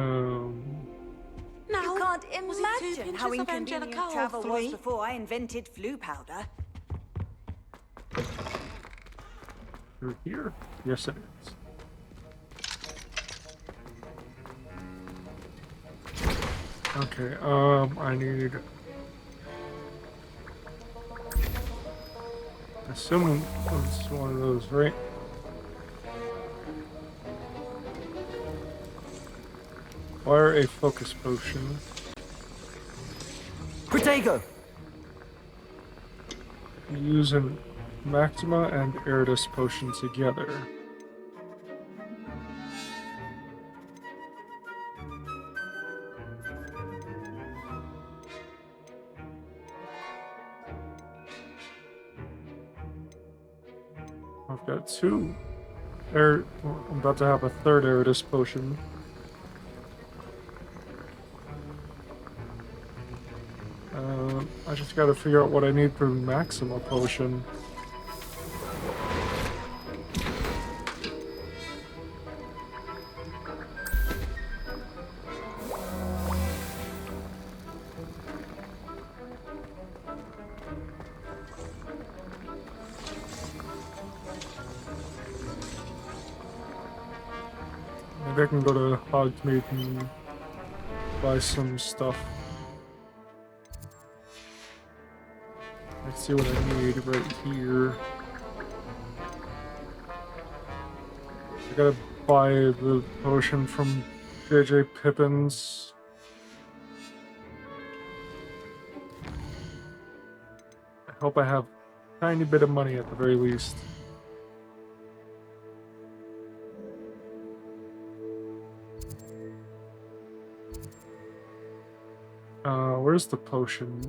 can't imagine how inconvenient travel was 3? before I invented flu powder. Through here? Yes, it is. Okay, I need... Assuming it's one of those, right? Fire a focus potion. Protego! Using Maxima and Eridus potion together. I've got 2. I'm about to have a 3rd Eridus potion. I just gotta figure out what I need for Maxima potion. Maybe I can go to Hogsmeade and buy some stuff. Let's see what I need right here. I gotta buy the potion from J.J. Pippin's. I hope I have a tiny bit of money at the very least. Where's the potion?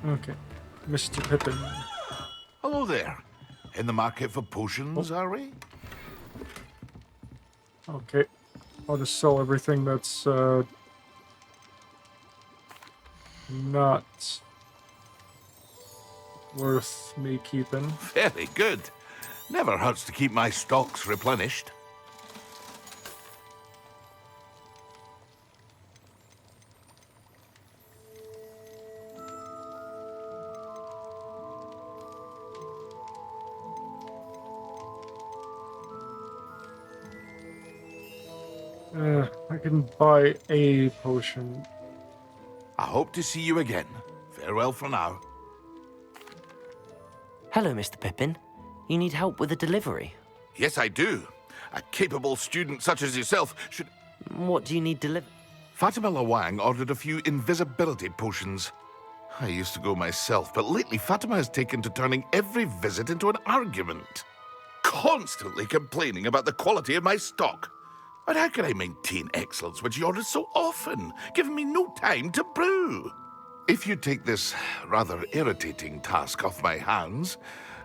Okay, Mr. Pippin. Hello there. In the market for potions, are we? Okay, I'll just sell everything that's not worth me keeping. Very good. Never hurts to keep my stocks replenished. I can buy a potion. I hope to see you again. Farewell for now. Hello, Mr. Pippin. You need help with a delivery? Yes, I do. A capable student such as yourself should... What do you need delivered? Fatima Lawang ordered a few invisibility potions. I used to go myself, but lately Fatima has taken to turning every visit into an argument. Constantly complaining about the quality of my stock. But how can I maintain excellence when she orders so often, giving me no time to brew? If you take this rather irritating task off my hands,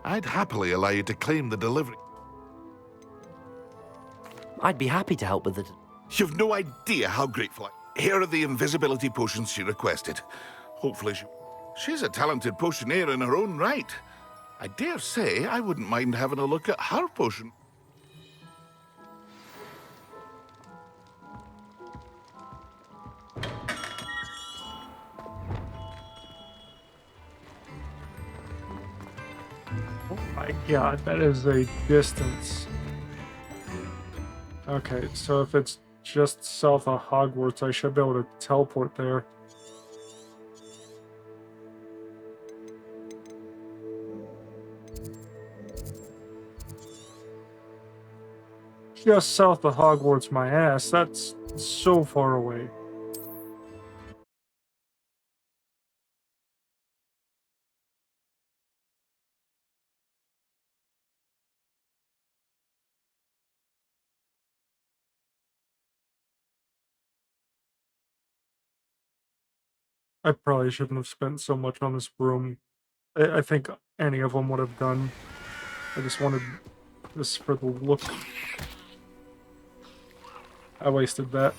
I'd happily allow you to claim the delivery. I'd be happy to help with it. You've no idea how grateful I... Here are the invisibility potions she requested. Hopefully she's a talented potioneer in her own right. I dare say I wouldn't mind having a look at her potion. Oh my god, that is a distance. Okay, so if it's just south of Hogwarts, I should be able to teleport there. just south of Hogwarts, my ass. That's so far away. I probably shouldn't have spent so much on this room. I think any of them would have done. I just wanted this for the look. I wasted that.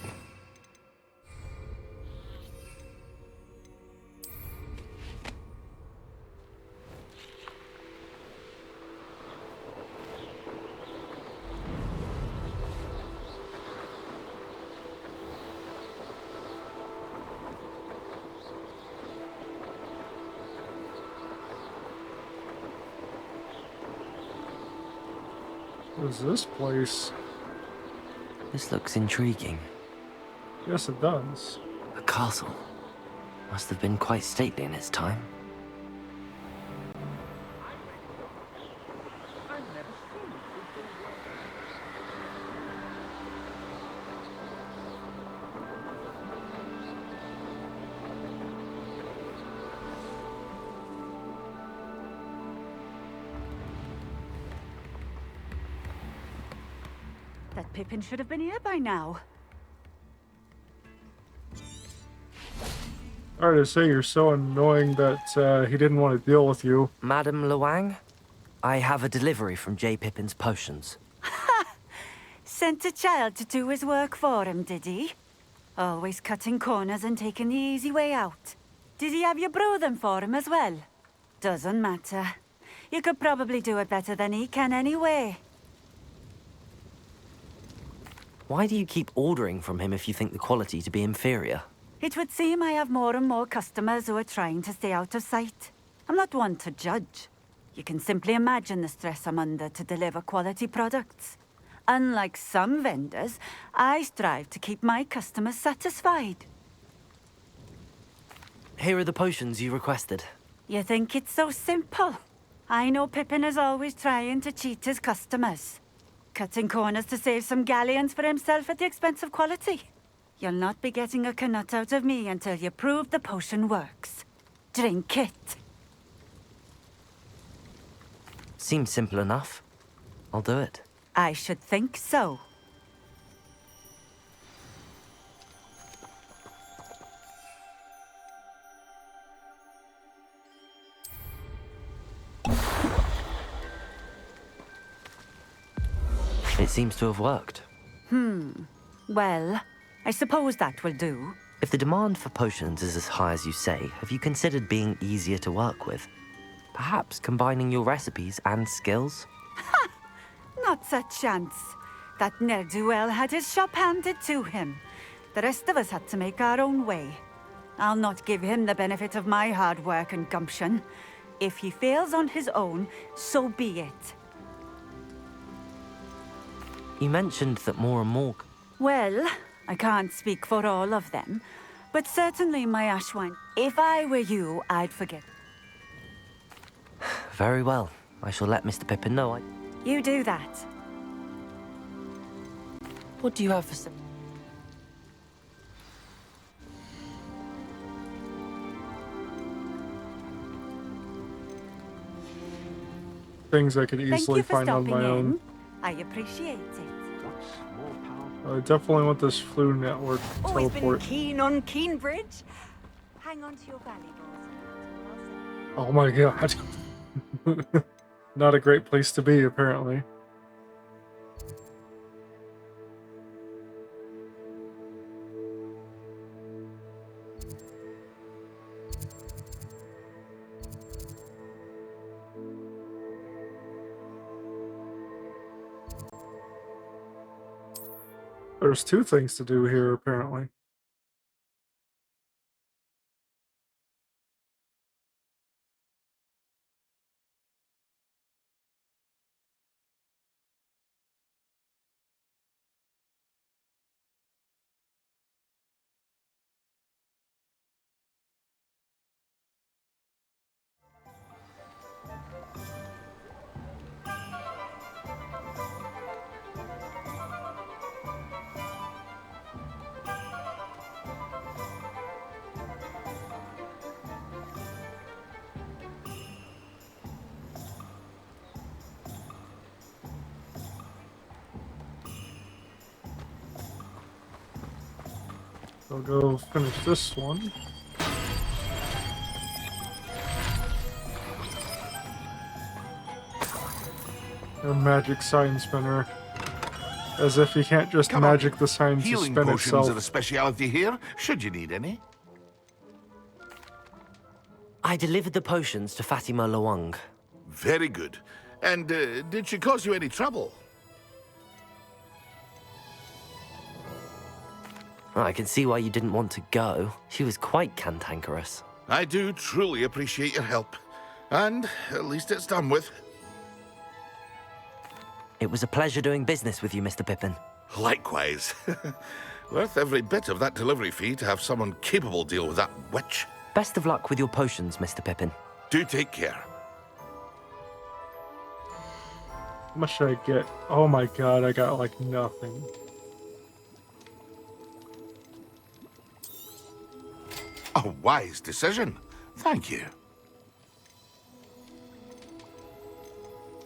What is this place? This looks intriguing. Yes, it does. A castle. Must have been quite stately in its time. That Pippin should have been here by now. Sorry to say you're so annoying that he didn't want to deal with you. Madame Luang, I have a delivery from J. Pippin's potions. Sent a child to do his work for him, did he? Always cutting corners and taking the easy way out. Did he have you brew them for him as well? Doesn't matter. You could probably do it better than he can anyway. Why do you keep ordering from him if you think the quality to be inferior? It would seem I have more and more customers who are trying to stay out of sight. I'm not one to judge. You can simply imagine the stress I'm under to deliver quality products. Unlike some vendors, I strive to keep my customers satisfied. Here are the potions you requested. You think it's so simple? I know Pippin is always trying to cheat his customers. Cutting corners to save some galleons for himself at the expense of quality. You'll not be getting a canut out of me until you prove the potion works. Drink it. Seems simple enough. I'll do it. I should think so. It seems to have worked. Well, I suppose that will do. If the demand for potions is as high as you say, have you considered being easier to work with? Perhaps combining your recipes and skills? Not a chance. That ne'er-do-well had his shop handed to him. The rest of us had to make our own way. I'll not give him the benefit of my hard work and gumption. If he fails on his own, so be it. You mentioned that more and more... Well, I can't speak for all of them, but certainly my ashwine. If I were you, I'd forget. Very well. I shall let Mr. Pippin know You do that. What do you have for some... Things I could easily find on my own. I appreciate it. I definitely want this flu network Always teleport. been keen on Keenbridge. Hang on to your valuables. Oh my god. Not a great place to be, apparently. There's two things to do here, apparently. I'll go finish this one. A magic sign spinner. As if you can't just Come on. magic the sign to Healing spin potions itself. are a speciality here, should you need any. I delivered the potions to Fatima Lawang. Very good. And did she cause you any trouble? I can see why you didn't want to go. She was quite cantankerous. I do truly appreciate your help. And at least it's done with. It was a pleasure doing business with you, Mr. Pippin. Likewise. Worth every bit of that delivery fee to have someone capable deal with that witch. Best of luck with your potions, Mr. Pippin. Do take care. How much should I get? Oh my god, I got like nothing. A wise decision. Thank you.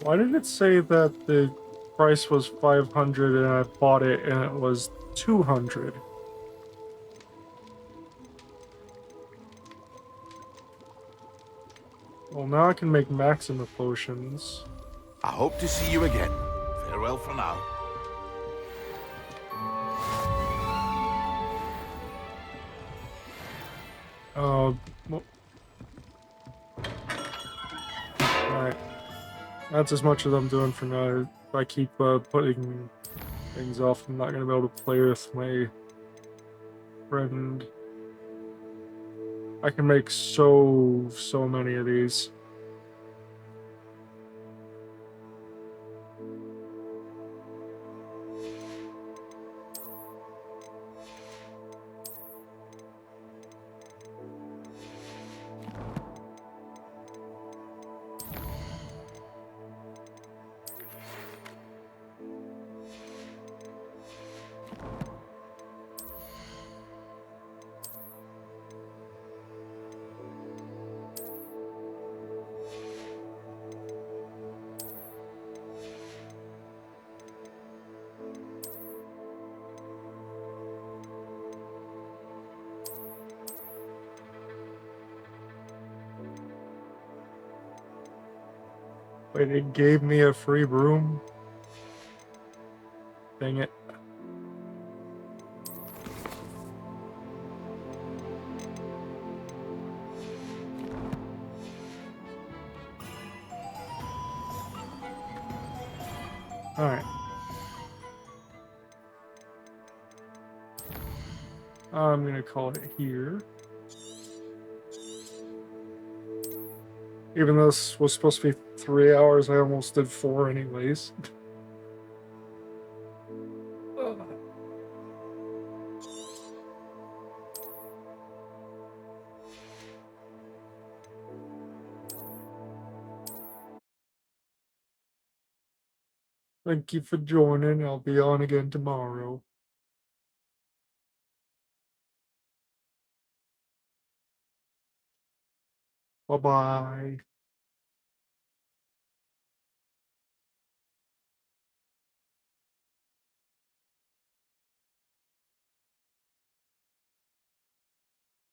Why did it say that the price was 500 and I bought it and it was 200? Well, now I can make Maxima potions. I hope to see you again. Farewell for now. Well, alright. That's as much as I'm doing for now. If I keep putting things off, I'm not going to be able to play with my friend. I can make so many of these. Wait, it gave me a free broom? Dang it. Alright. I'm gonna call it here. Even though this was supposed to be 3 hours, I almost did 4 anyways. Thank you for joining. I'll be on again tomorrow. Bye-bye.